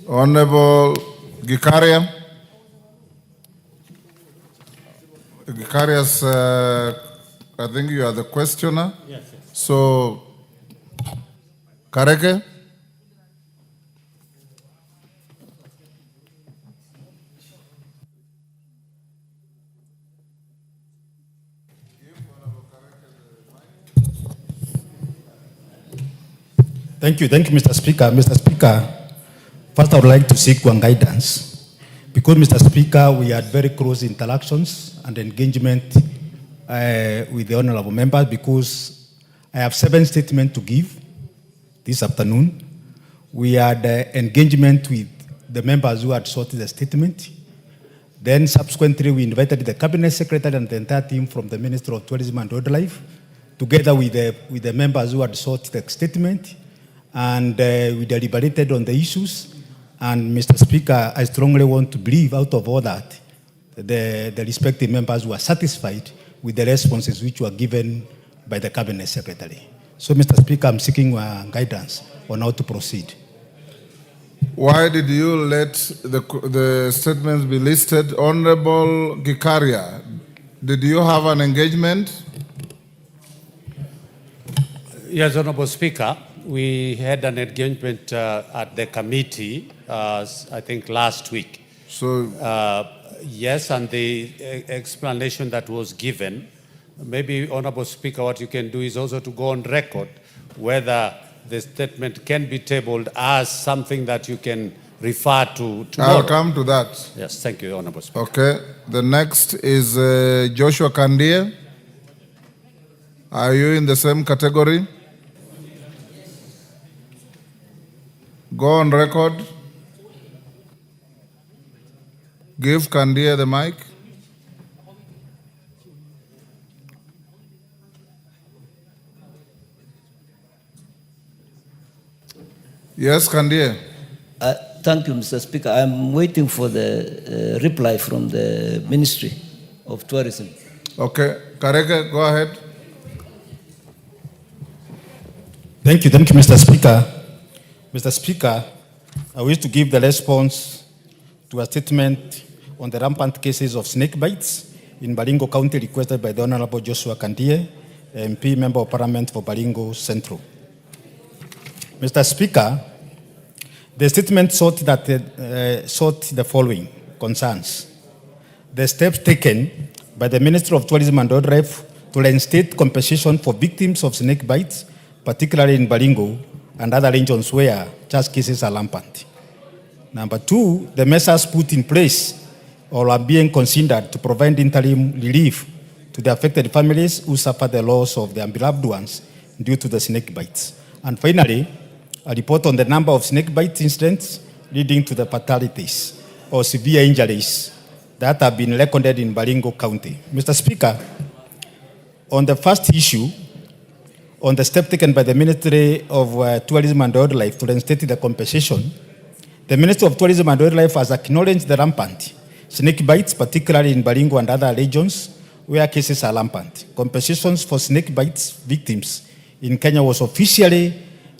Honorable Gikaria. Gikarias, I think you are the questioner. Yes, yes. So, Kareke? Thank you, Mr. Speaker. Mr. Speaker, first I would like to seek one guidance. Because, Mr. Speaker, we had very close interactions and engagement with the honorable members because I have 7 statements to give this afternoon. We had engagement with the members who had sought the statement. Then subsequently, we invited the Cabinet Secretary and the entire team from the Ministry of Tourism and Wildlife, together with the members who had sought the statement. And we deliberated on the issues. And Mr. Speaker, I strongly want to believe out of all that, the respective members were satisfied with the responses which were given by the Cabinet Secretary. So, Mr. Speaker, I'm seeking guidance on how to proceed. Why did you let the statements be listed? Honorable Gikaria, did you have an engagement? Yes, Honorable Speaker. We had an engagement at the committee, I think last week. So, yes, and the explanation that was given, maybe, Honorable Speaker, what you can do is also to go on record whether the statement can be tabled as something that you can refer to tomorrow. I'll come to that. Yes, thank you, Honorable Speaker. Okay. The next is Joshua Kandie. Are you in the same category? Go on record. Give Kandie the mic. Yes, Kandie. Thank you, Mr. Speaker. I'm waiting for the reply from the Ministry of Tourism. Okay. Kareke, go ahead. Thank you, Mr. Speaker. Mr. Speaker, I wish to give the response to a statement on the rampant cases of snake bites in Baringo County requested by the Honorable Joshua Kandie, MP, Member of Parliament for Baringo Central. Mr. Speaker, the statement sought the following concerns. The steps taken by the Ministry of Tourism and Wildlife to reinstate compensation for victims of snake bites, particularly in Baringo and other regions where such cases are rampant. Number 2, the measures put in place or are being considered to provide interim relief to the affected families who suffer the loss of their beloved ones due to the snake bites. And finally, a report on the number of snake bite incidents leading to the fatalities or severe injuries that have been recorded in Baringo County. Mr. Speaker, on the first issue, on the step taken by the Ministry of Tourism and Wildlife to reinstate the compensation, the Ministry of Tourism and Wildlife has acknowledged the rampant snake bites, particularly in Baringo and other regions where cases are rampant. Compensations for snake bites victims in Kenya was officially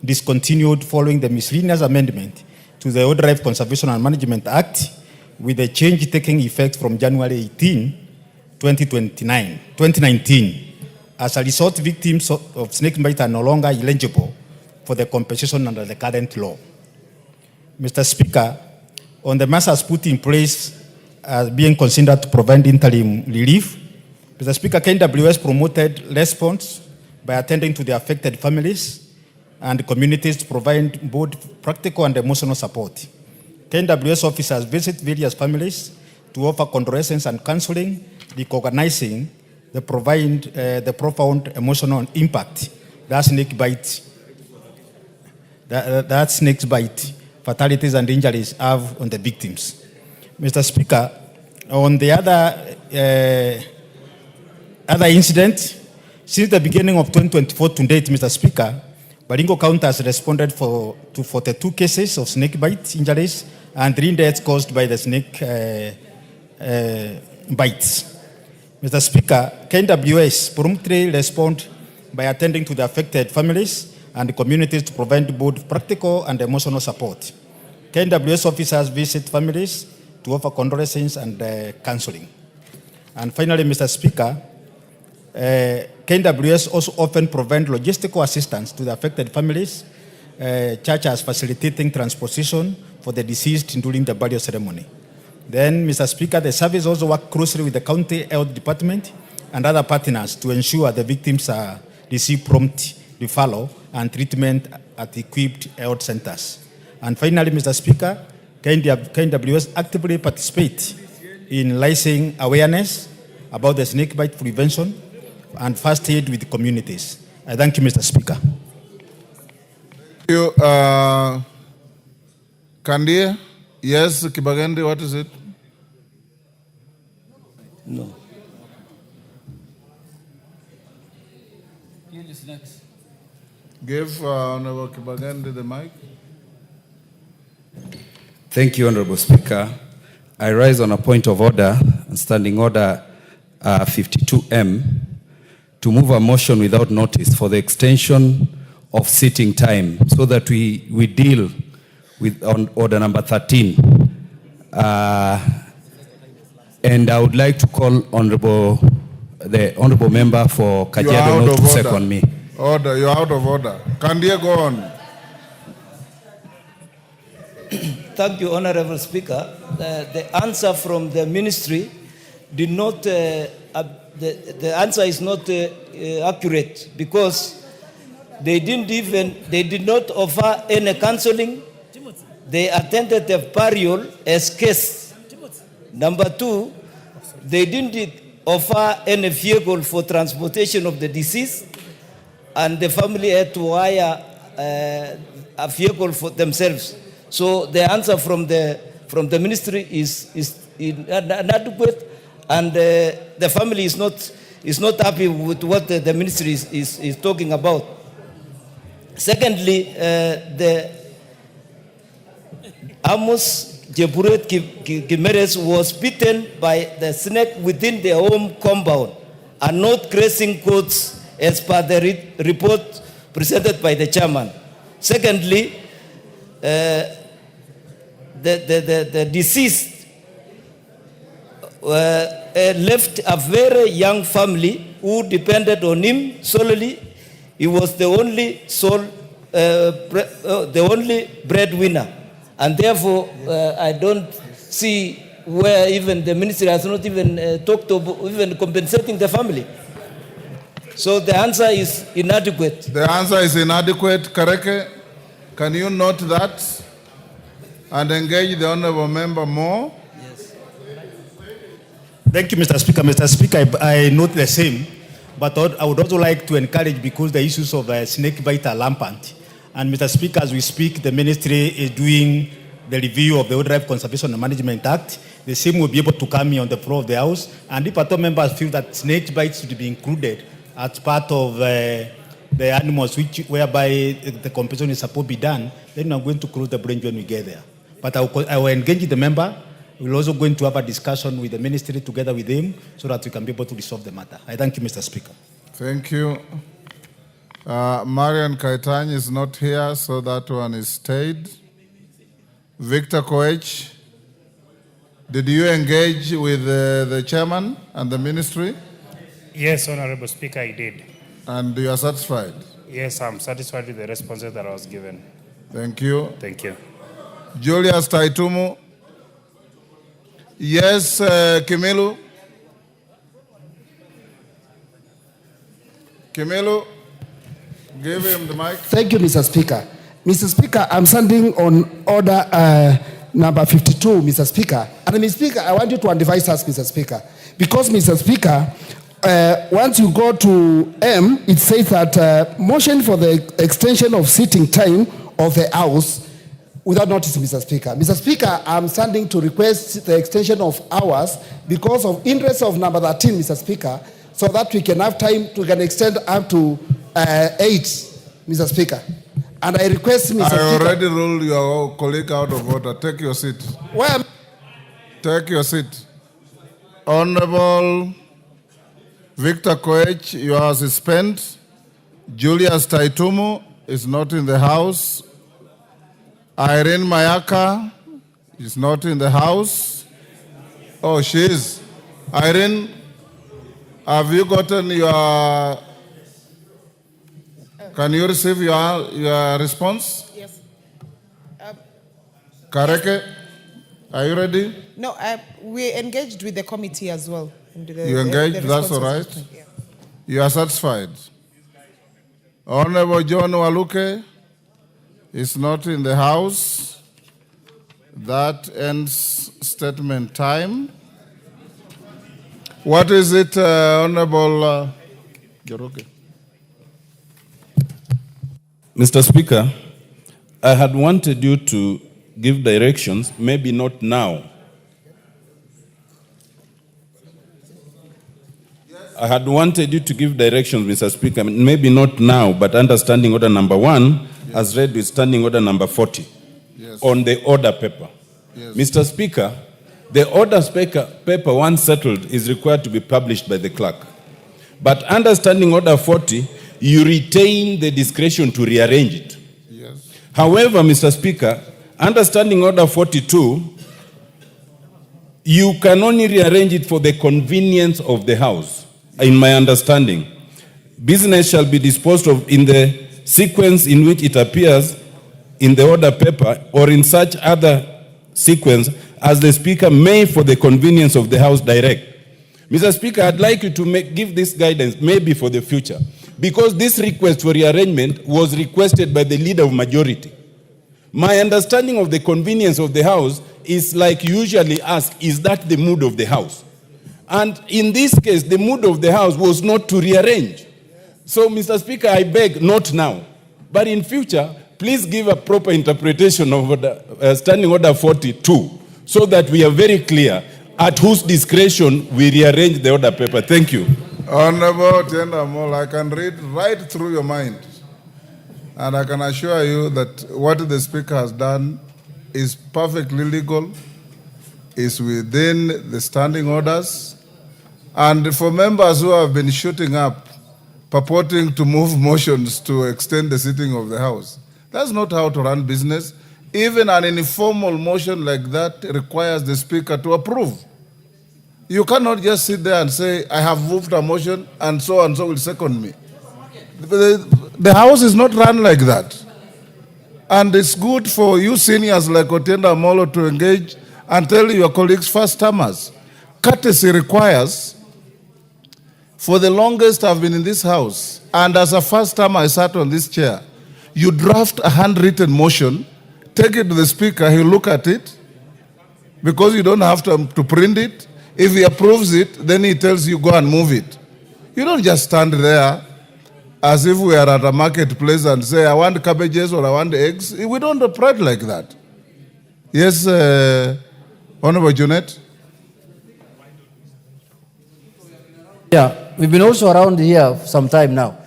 discontinued following the miscellaneous amendment to the Wildlife Conservation and Management Act, with a change taking effect from January 18, 2019. As a result, victims of snake bite are no longer eligible for the compensation under the current law. Mr. Speaker, on the measures put in place as being considered to provide interim relief, Mr. Speaker, KWS promoted response by attending to the affected families and communities to provide both practical and emotional support. KWS officers visit various families to offer condolences and counseling, recognizing the profound emotional impact that snake bite fatalities and injuries have on the victims. Mr. Speaker, on the other incident, since the beginning of 2024 to date, Mr. Speaker, Baringo County has responded to 42 cases of snake bite injuries and 3 deaths caused by the snake bites. Mr. Speaker, KWS promptly responded by attending to the affected families and communities to provide both practical and emotional support. KWS officers visit families to offer condolences and counseling. And finally, Mr. Speaker, KWS also often provide logistical assistance to the affected families, such as facilitating transportation for the deceased during the burial ceremony. Then, Mr. Speaker, the service also work closely with the county health department and other partners to ensure the victims receive prompt referral and treatment at equipped health centers. And finally, Mr. Speaker, KWS actively participate in raising awareness about the snakebite prevention and first aid with communities. I thank you, Mr. Speaker. Thank you. Kandia? Yes, Kibagende, what is it? No. Give Honorable Kibagende the mic. Thank you, Honorable Speaker. I rise on a point of order, Standing Order 52M, to move a motion without notice for the extension of sitting time so that we deal with on order number 13. And I would like to call the honorable member for Kajiado not to second me. Order, you're out of order. Kandia, go on. Thank you, Honorable Speaker. The answer from the ministry did not, the answer is not accurate because they did not offer any counseling. They attended the burial as guests. Number two, they didn't offer any vehicle for transportation of the deceased, and the family had to hire a vehicle for themselves. So the answer from the ministry is inadequate, and the family is not happy with what the ministry is talking about. Secondly, the Amos Jeburet Kimeres was bitten by the snake within their home compound and not grazing codes as per the report presented by the chairman. Secondly, the deceased left a very young family who depended on him solely. He was the only breadwinner, and therefore I don't see where even the ministry has not even talked about even compensating the family. So the answer is inadequate. The answer is inadequate. Kareke, can you note that and engage the honorable member more? Yes. Thank you, Mr. Speaker. Mr. Speaker, I note the same, but I would also like to encourage, because the issues of snake bite are rampant. And Mr. Speaker, as we speak, the ministry is doing the review of the Wildlife Conservation and Management Act. The same will be able to come here on the floor of the House. And if at all members feel that snake bites should be included as part of the animals whereby the compensation is supposed to be done, then I'm going to close the branch when we get there. But I will engage the member. We're also going to have a discussion with the ministry together with him so that we can be able to resolve the matter. I thank you, Mr. Speaker. Thank you. Marian Kaitany is not here, so that one is stayed. Victor Koech, did you engage with the chairman and the ministry? Yes, Honorable Speaker, I did. And you are satisfied? Yes, I'm satisfied with the responses that I was given. Thank you. Thank you. Julius Taitumu. Yes, Kimilu. Kimilu, give him the mic. Thank you, Mr. Speaker. Mr. Speaker, I'm standing on order number 52, Mr. Speaker. And Mr. Speaker, I want you to advise us, Mr. Speaker. Because, Mr. Speaker, once you go to M, it says that motion for the extension of sitting time of the House without notice, Mr. Speaker. Mr. Speaker, I'm standing to request the extension of hours because of interest of number 13, Mr. Speaker, so that we can have time to extend up to 8, Mr. Speaker. And I request, Mr. Speaker. I already ruled your colleague out of order. Take your seat. Where? Take your seat. Honorable Victor Koech, you are suspended Julius Taitumu is not in the house. Irene Mayaka is not in the house. Oh, she is. Irene, have you gotten your... Can you receive your response? Yes. Kareke, are you ready? No, we engaged with the committee as well. You engaged, that's all right. Yeah. You are satisfied. Honorable John Waluke is not in the house. That ends statement time. What is it, Honorable Joroke? Mr. Speaker, I had wanted you to give directions, maybe not now. I had wanted you to give directions, Mr. Speaker, maybe not now, but understanding order number 1 as read with standing order number 40 on the order paper. Mr. Speaker, the order paper once settled is required to be published by the clerk. But understanding order 40, you retain the discretion to rearrange it. However, Mr. Speaker, understanding order 42, you can only rearrange it for the convenience of the House. In my understanding, business shall be disposed of in the sequence in which it appears in the order paper or in such other sequence as the Speaker may, for the convenience of the House, direct. Mr. Speaker, I'd like you to give this guidance maybe for the future, because this request for rearrangement was requested by the leader of majority. My understanding of the convenience of the House is like you usually ask, is that the mood of the House? And in this case, the mood of the House was not to rearrange. So, Mr. Speaker, I beg, not now, but in future, please give a proper interpretation of Standing Order 42, so that we are very clear at whose discretion we rearrange the order paper. Thank you. Honorable Tendamol, I can read right through your mind. And I can assure you that what the Speaker has done is perfectly legal, is within the standing orders. And for members who have been shooting up, purporting to move motions to extend the sitting of the House, that's not how to run business. Even an informal motion like that requires the Speaker to approve. You cannot just sit there and say, I have moved a motion and so will second me. The House is not run like that. And it's good for you seniors like Otienda Molo to engage and tell your colleagues first-timers. Courtesy requires, for the longest I've been in this House, and as a first-timer I sat on this chair, you draft a handwritten motion, take it to the Speaker, he'll look at it, because you don't have to print it. If he approves it, then he tells you, go and move it. You don't just stand there as if we are at a marketplace and say, I want cabbages or I want eggs. We don't operate like that. Yes, Honorable Junet? Yeah, we've been also around here for some time now.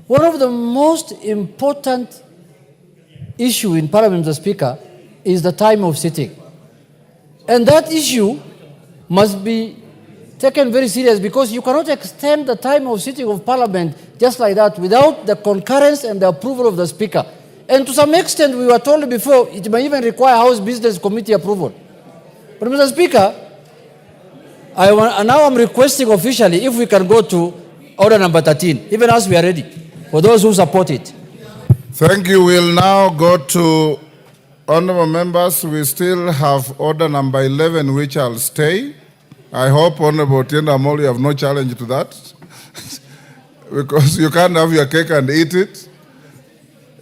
One of the most important issue in Parliament, Mr. Speaker, is the time of sitting. And that issue must be taken very serious, because you cannot extend the time of sitting of Parliament just like that without the concurrence and the approval of the Speaker. And to some extent, we were told before, it may even require House Business Committee approval. But Mr. Speaker, now I'm requesting officially if we can go to order number 13, even as we are ready, for those who support it. Thank you. We'll now go to honorable members. We still have order number 11, which I'll stay. I hope, Honorable Tienda Amolo, you have no challenge to that, because you can't have your cake and eat it.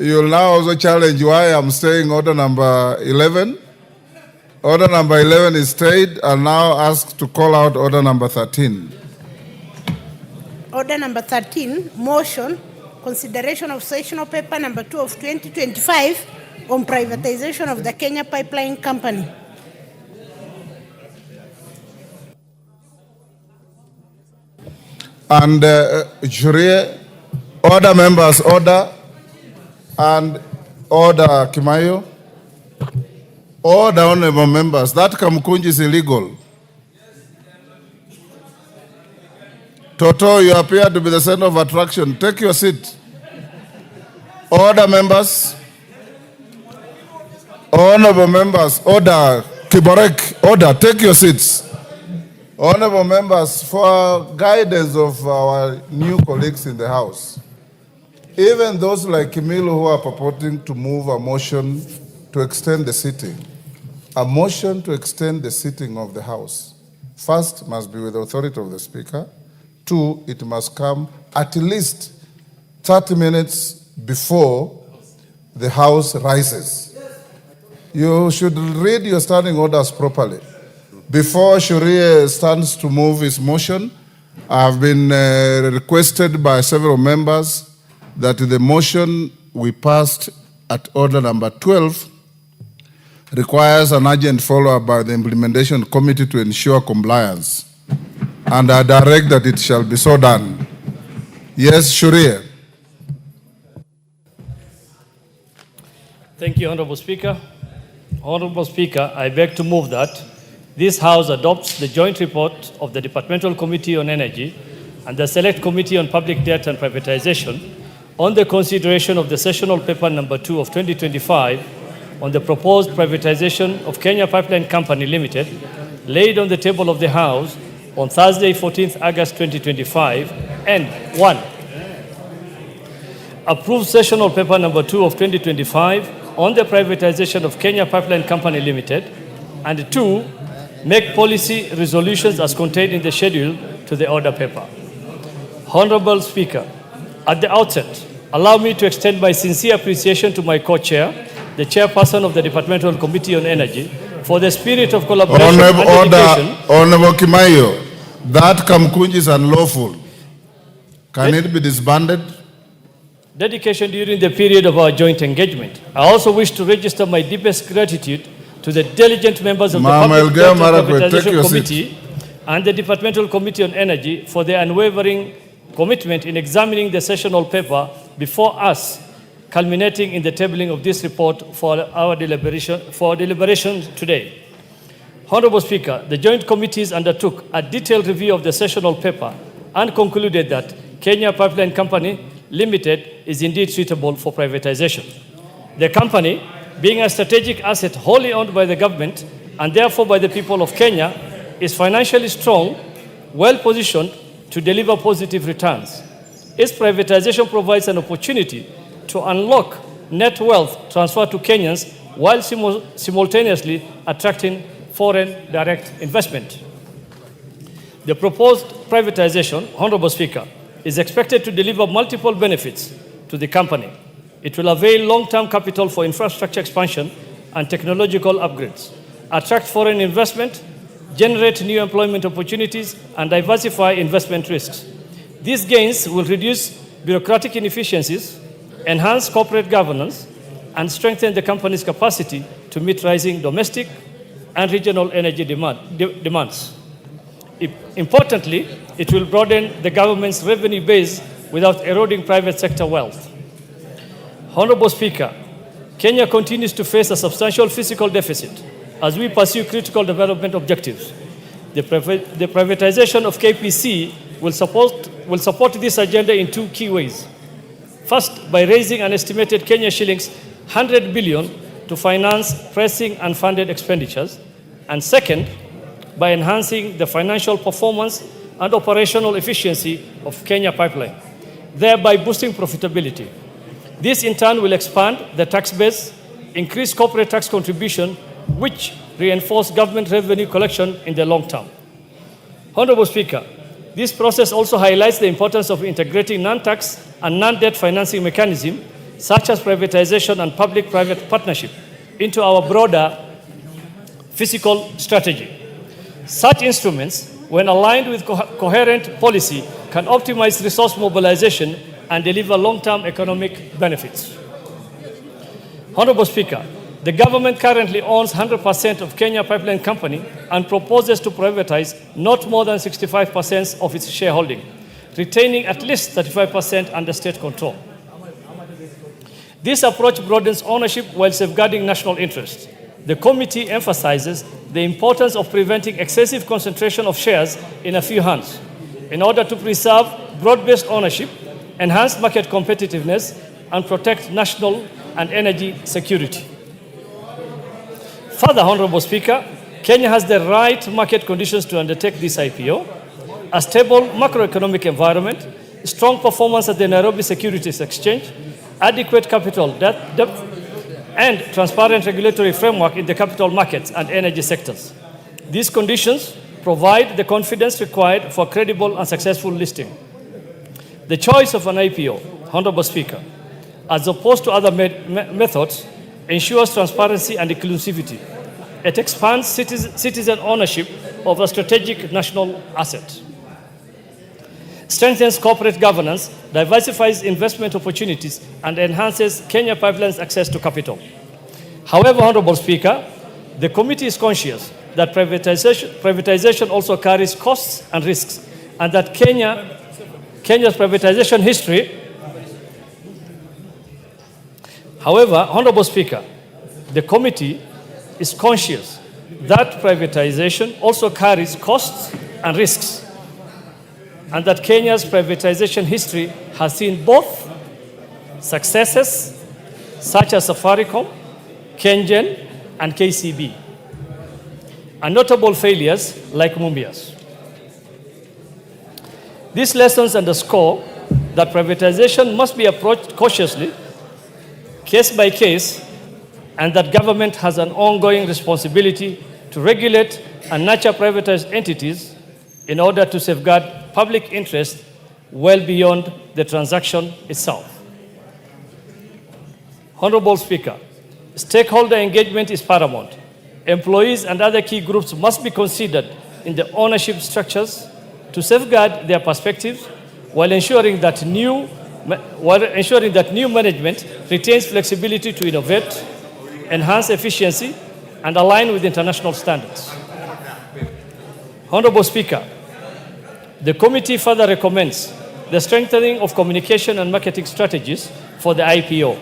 You'll now also challenge why I'm staying order number 11. Order number 11 is stayed. I'll now ask to call out order number 13. Order number 13, motion, consideration of sessional paper number 2 of 2025 on privatization of the Kenya Pipeline Company. And jury, order members, order, and order Kimayo. Order, honorable members. That Kamkunji is illegal. Toto, you appear to be the center of attraction. Take your seat. Order, members. Honorable members, order. Kiborek, order. Take your seats. Honorable members, for guidance of our new colleagues in the House, even those like Kimilu who are purporting to move a motion to extend the sitting, a motion to extend the sitting of the House, first must be with the authority of the Speaker. Two, it must come at least 30 minutes before the House rises. You should read your standing orders properly. Before Sharia stands to move his motion, I have been requested by several members that the motion we passed at order number 12 requires an urgent follow-up by the implementation committee to ensure compliance. And I direct that it shall be so done. Yes, Sharia. Thank you, Honorable Speaker. Honorable Speaker, I beg to move that this House adopts the joint report of the Departmental Committee on Energy and the Select Committee on Public Debt and Privatization on the consideration of the sessional paper number 2 of 2025 on the proposed privatization of Kenya Pipeline Company Limited, laid on the table of the House on Thursday, 14th August 2025, and 1. Approve sessional paper number 2 of 2025 on the privatization of Kenya Pipeline Company Limited, and 2, make policy resolutions as contained in the schedule to the order paper. Honorable Speaker, at the outset, allow me to extend my sincere appreciation to my co-chair, the chairperson of the Departmental Committee on Energy, for the spirit of collaboration and dedication. Honorable Kimayo, that Kamkunji is unlawful. Can it be disbanded? Dedication during the period of our joint engagement. I also wish to register my deepest gratitude to the diligent members of the Public Debt and Privatization Committee and the Departmental Committee on Energy for their unwavering commitment in examining the sessional paper before us, culminating in the tabling of this report for our deliberation today. Honorable Speaker, the joint committees undertook a detailed review of the sessional paper and concluded that Kenya Pipeline Company Limited is indeed suitable for privatization. The company, being a strategic asset wholly owned by the government and therefore by the people of Kenya, is financially strong, well-positioned to deliver positive returns. Its privatization provides an opportunity to unlock net wealth transfer to Kenyans while simultaneously attracting foreign direct investment. The proposed privatization, Honorable Speaker, is expected to deliver multiple benefits to the company. It will avail long-term capital for infrastructure expansion and technological upgrades, attract foreign investment, generate new employment opportunities, and diversify investment risks. These gains will reduce bureaucratic inefficiencies, enhance corporate governance, and strengthen the company's capacity to meet rising domestic and regional energy demands. Importantly, it will broaden the government's revenue base without eroding private sector wealth. Honorable Speaker, Kenya continues to face a substantial fiscal deficit as we pursue critical development objectives. The privatization of KPC will support this agenda in two key ways. First, by raising an estimated Kenya shillings 100 billion to finance pressing unfunded expenditures. And second, by enhancing the financial performance and operational efficiency of Kenya Pipeline, thereby boosting profitability. This in turn will expand the tax base, increase corporate tax contribution, which reinforce government revenue collection in the long term. Honorable Speaker, this process also highlights the importance of integrating non-tax and non-debt financing mechanisms, such as privatization and public-private partnership, into our broader fiscal strategy. Such instruments, when aligned with coherent policy, can optimize resource mobilization and deliver long-term economic benefits. Honorable Speaker, the government currently owns 100% of Kenya Pipeline Company and proposes to privatize not more than 65% of its shareholding, retaining at least 35% under state control. This approach broadens ownership while safeguarding national interests. The committee emphasizes the importance of preventing excessive concentration of shares in a few hands in order to preserve broad-based ownership, enhance market competitiveness, and protect national and energy security. Further, Honorable Speaker, Kenya has the right market conditions to undertake this IPO, a stable macroeconomic environment, strong performance at the Nairobi Securities Exchange, adequate capital depth, and transparent regulatory framework in the capital markets and energy sectors. These conditions provide the confidence required for credible and successful listing. The choice of an IPO, Honorable Speaker, as opposed to other methods, ensures transparency and inclusivity. It expands citizen ownership of a strategic national asset, strengthens corporate governance, diversifies investment opportunities, and enhances Kenya Pipeline's access to capital. However, Honorable Speaker, the committee is conscious that privatization also carries costs and risks, and that Kenya's privatization history. However, Honorable Speaker, the committee is conscious that privatization also carries costs and risks, and that Kenya's privatization history has seen both successes, such as Safaricom, Kengen, and KCB, and notable failures like Mumias. These lessons underscore that privatization must be approached cautiously, case by case, and that government has an ongoing responsibility to regulate and nurture privatized entities in order to safeguard public interest well beyond the transaction itself. Honorable Speaker, stakeholder engagement is paramount. Employees and other key groups must be considered in the ownership structures to safeguard their perspectives while ensuring that new management retains flexibility to innovate, enhance efficiency, and align with international standards. Honorable Speaker, the committee further recommends the strengthening of communication and marketing strategies for the IPO,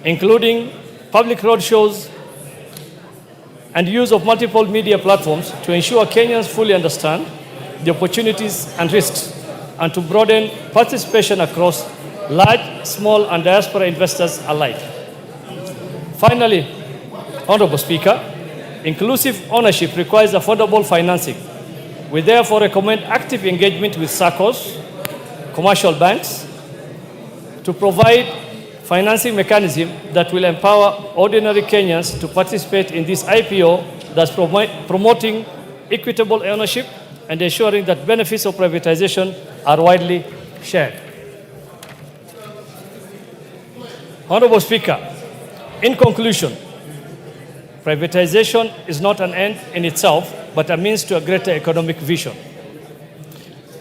including public roadshows and use of multiple media platforms to ensure Kenyans fully understand the opportunities and risks, and to broaden participation across large, small, and diaspora investors alike. Finally, Honorable Speaker, inclusive ownership requires affordable financing. We therefore recommend active engagement with SACCOs, commercial banks, to provide financing mechanism that will empower ordinary Kenyans to participate in this IPO, thus promoting equitable ownership and ensuring that benefits of privatization are widely shared. Honorable Speaker, in conclusion, privatization is not an end in itself, but a means to a greater economic vision.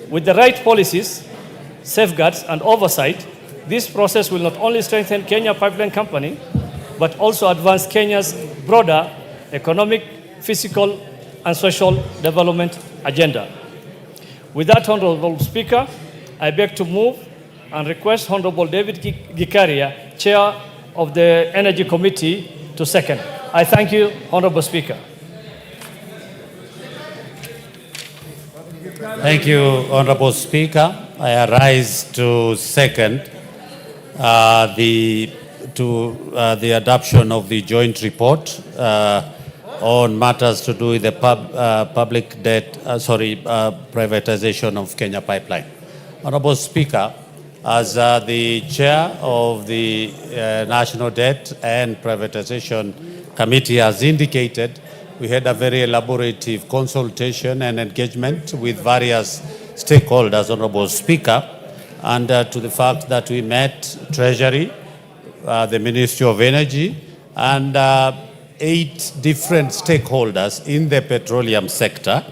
With the right policies, safeguards, and oversight, this process will not only strengthen Kenya Pipeline Company, but also advance Kenya's broader economic, fiscal, and social development agenda. With that, Honorable Speaker, I beg to move and request Honorable David Gikaria, Chair of the Energy Committee, to second. I thank you, Honorable Speaker. Thank you, Honorable Speaker. I arise to second the adoption of the joint report on matters to do with the public debt, privatization of Kenya Pipeline. Honorable Speaker, as the chair of the National Debt and Privatization Committee has indicated, we had a very elaborative consultation and engagement with various stakeholders, Honorable Speaker, and to the fact that we met Treasury, the Ministry of Energy, and 8 different stakeholders in the petroleum sector.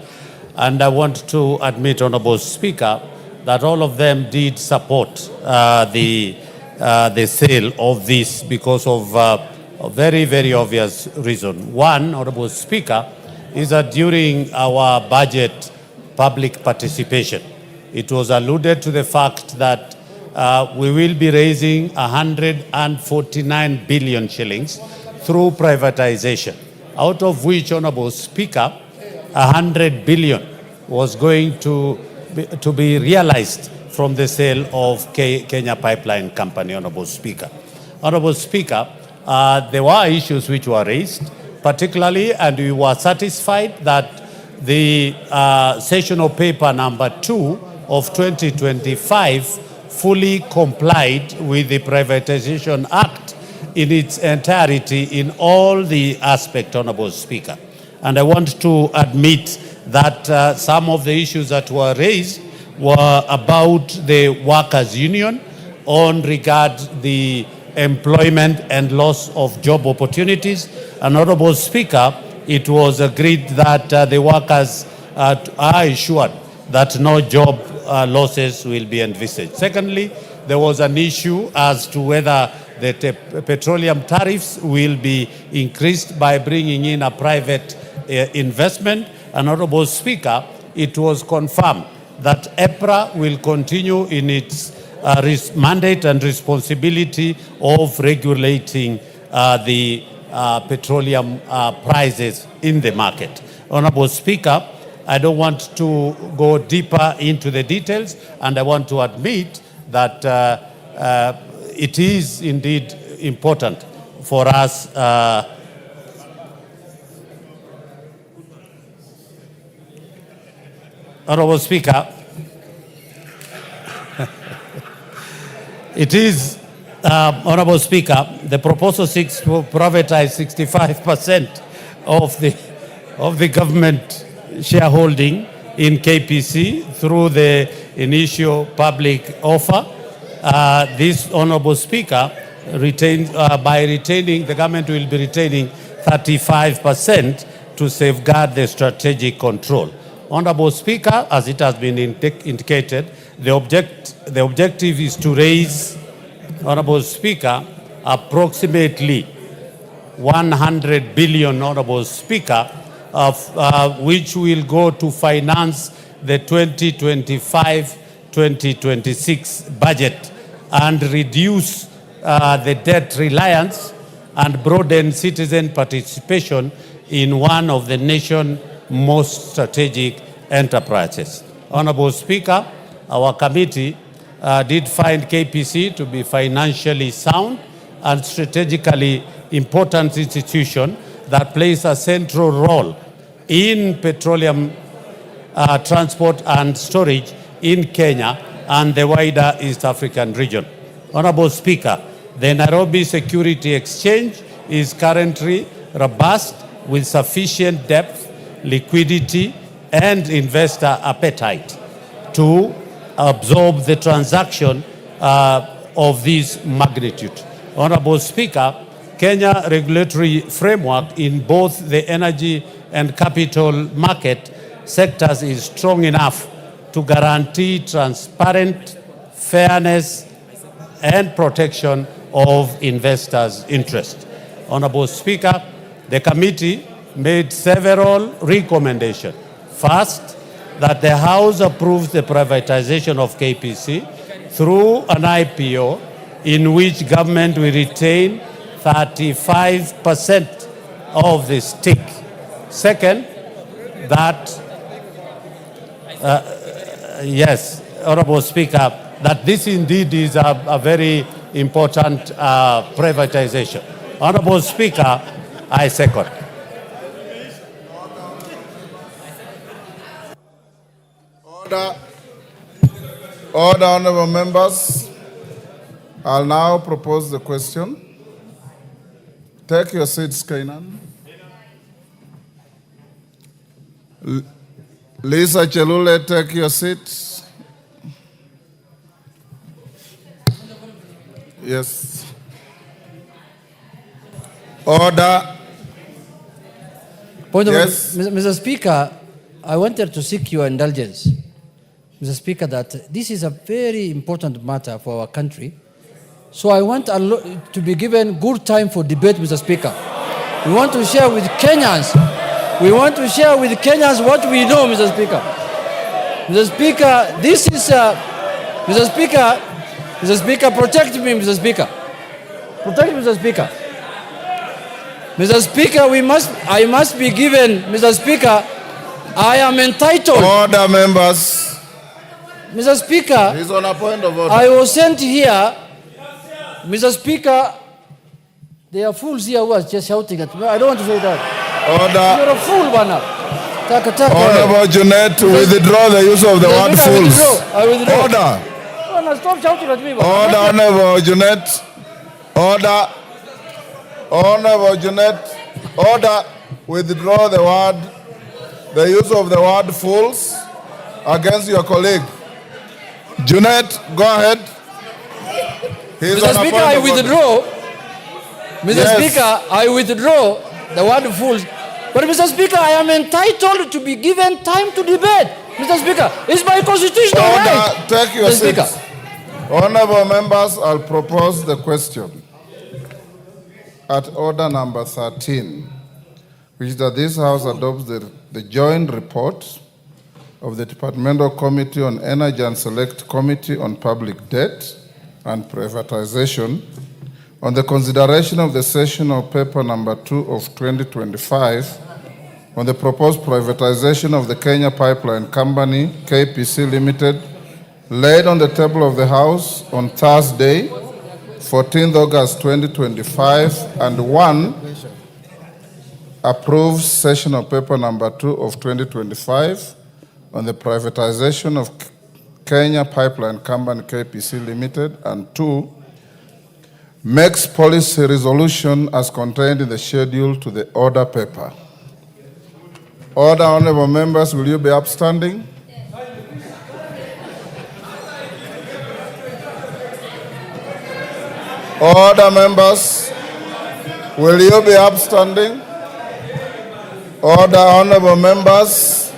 And I want to admit, Honorable Speaker, that all of them did support the sale of this because of a very, very obvious reason. One, Honorable Speaker, is that during our budget public participation, it was alluded to the fact that we will be raising 149 billion shillings through privatization, out of which, Honorable Speaker, 100 billion was going to be realized from the sale of Kenya Pipeline Company, Honorable Speaker. Honorable Speaker, there were issues which were raised, particularly, and we were satisfied that the sessional paper number 2 of 2025 fully complied with the Privatization Act in its entirety in all the aspects, Honorable Speaker. And I want to admit that some of the issues that were raised were about the workers' union on regard the employment and loss of job opportunities. And Honorable Speaker, it was agreed that the workers are assured that no job losses will be envisaged. Secondly, there was an issue as to whether the petroleum tariffs will be increased by bringing in a private investment. And Honorable Speaker, it was confirmed that EPRA will continue in its mandate and responsibility of regulating the petroleum prices in the market. Honorable Speaker, I don't want to go deeper into the details, and I want to admit that it is indeed important for us Honorable Speaker, it is, Honorable Speaker, the proposal seeks to privatize 65% of the government shareholding in KPC through the initial public offer. This, Honorable Speaker, by retaining, the government will be retaining 35% to safeguard the strategic control. Honorable Speaker, as it has been indicated, the objective is to raise, Honorable Speaker, approximately 100 billion, Honorable Speaker, which will go to finance the 2025-2026 budget and reduce the debt reliance and broaden citizen participation in one of the nation's most strategic enterprises. Honorable Speaker, our committee did find KPC to be financially sound and strategically important institution that plays a central role in petroleum transport and storage in Kenya and the wider East African region. Honorable Speaker, the Nairobi Security Exchange is currently robust with sufficient depth, liquidity, and investor appetite to absorb the transaction of this magnitude. Honorable Speaker, Kenya regulatory framework in both the energy and capital market sectors is strong enough to guarantee transparent, fairness, and protection of investors' interest. Honorable Speaker, the committee made several recommendations. First, that the House approves the privatization of KPC through an IPO in which government will retain 35% of the stake. Second, that, yes, Honorable Speaker, that this indeed is a very important privatization. Honorable Speaker, I second. Order, honorable members. I'll now propose the question. Take your seats, Kainan. Lisa Chelule, take your seat. Yes. Order. Point yes. of, Mr. Speaker, I wanted to seek your indulgence, Mr. Speaker, that this is a very important matter for our country. So I want to be given good time for debate, Mr. Speaker. We want to share with Kenyans. We want to share with Kenyans what we know, Mr. Speaker. Mr. Speaker, this is, Mr. Speaker, protect me, Mr. Speaker. Protect me, Mr. Speaker. Mr. Speaker, I must be given, Mr. Speaker, I am entitled. Order, members. Mr. Speaker, He's on a point of order. I was sent here, Mr. Speaker, there are fools here who are just shouting at me. I don't want to say that. Order. You're a fool, Bana. Honorable Junet, withdraw the use of the word fools. I withdraw. Order. Bana, stop shouting at me, Bana. Order, Honorable Junet. Order. Honorable Junet. Order. Withdraw the use of the word fools against your colleague. Junet, go ahead. Mr. Speaker, I withdraw. Mr. Speaker, I withdraw the word fools. But Mr. Speaker, I am entitled to be given time to debate. Mr. Speaker, it's my constitutional right. Take your Mr. Speaker. seats. Honorable members, I'll propose the question at order number 13, which is that this House adopts the joint report of the Departmental Committee on Energy and Select Committee on Public Debt and Privatization on the consideration of the sessional paper number 2 of 2025 on the proposed privatization of the Kenya Pipeline Company, KPC Limited, laid on the table of the House on Thursday, 14th August 2025, and 1, approves sessional paper number 2 of 2025 on the privatization of Kenya Pipeline Company, KPC Limited, and 2, makes policy resolution as contained in the schedule to the order paper. Order, honorable members, will you be upstanding? Order, members, will you be upstanding? Order, honorable members.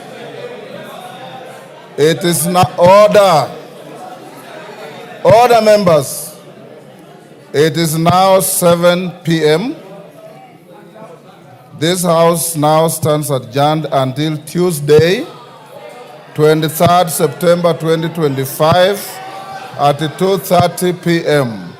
It is not order. Order, members. It is now 7 p.m. This House now stands adjourned until Tuesday, 23rd September 2025 at 2:30 p.m.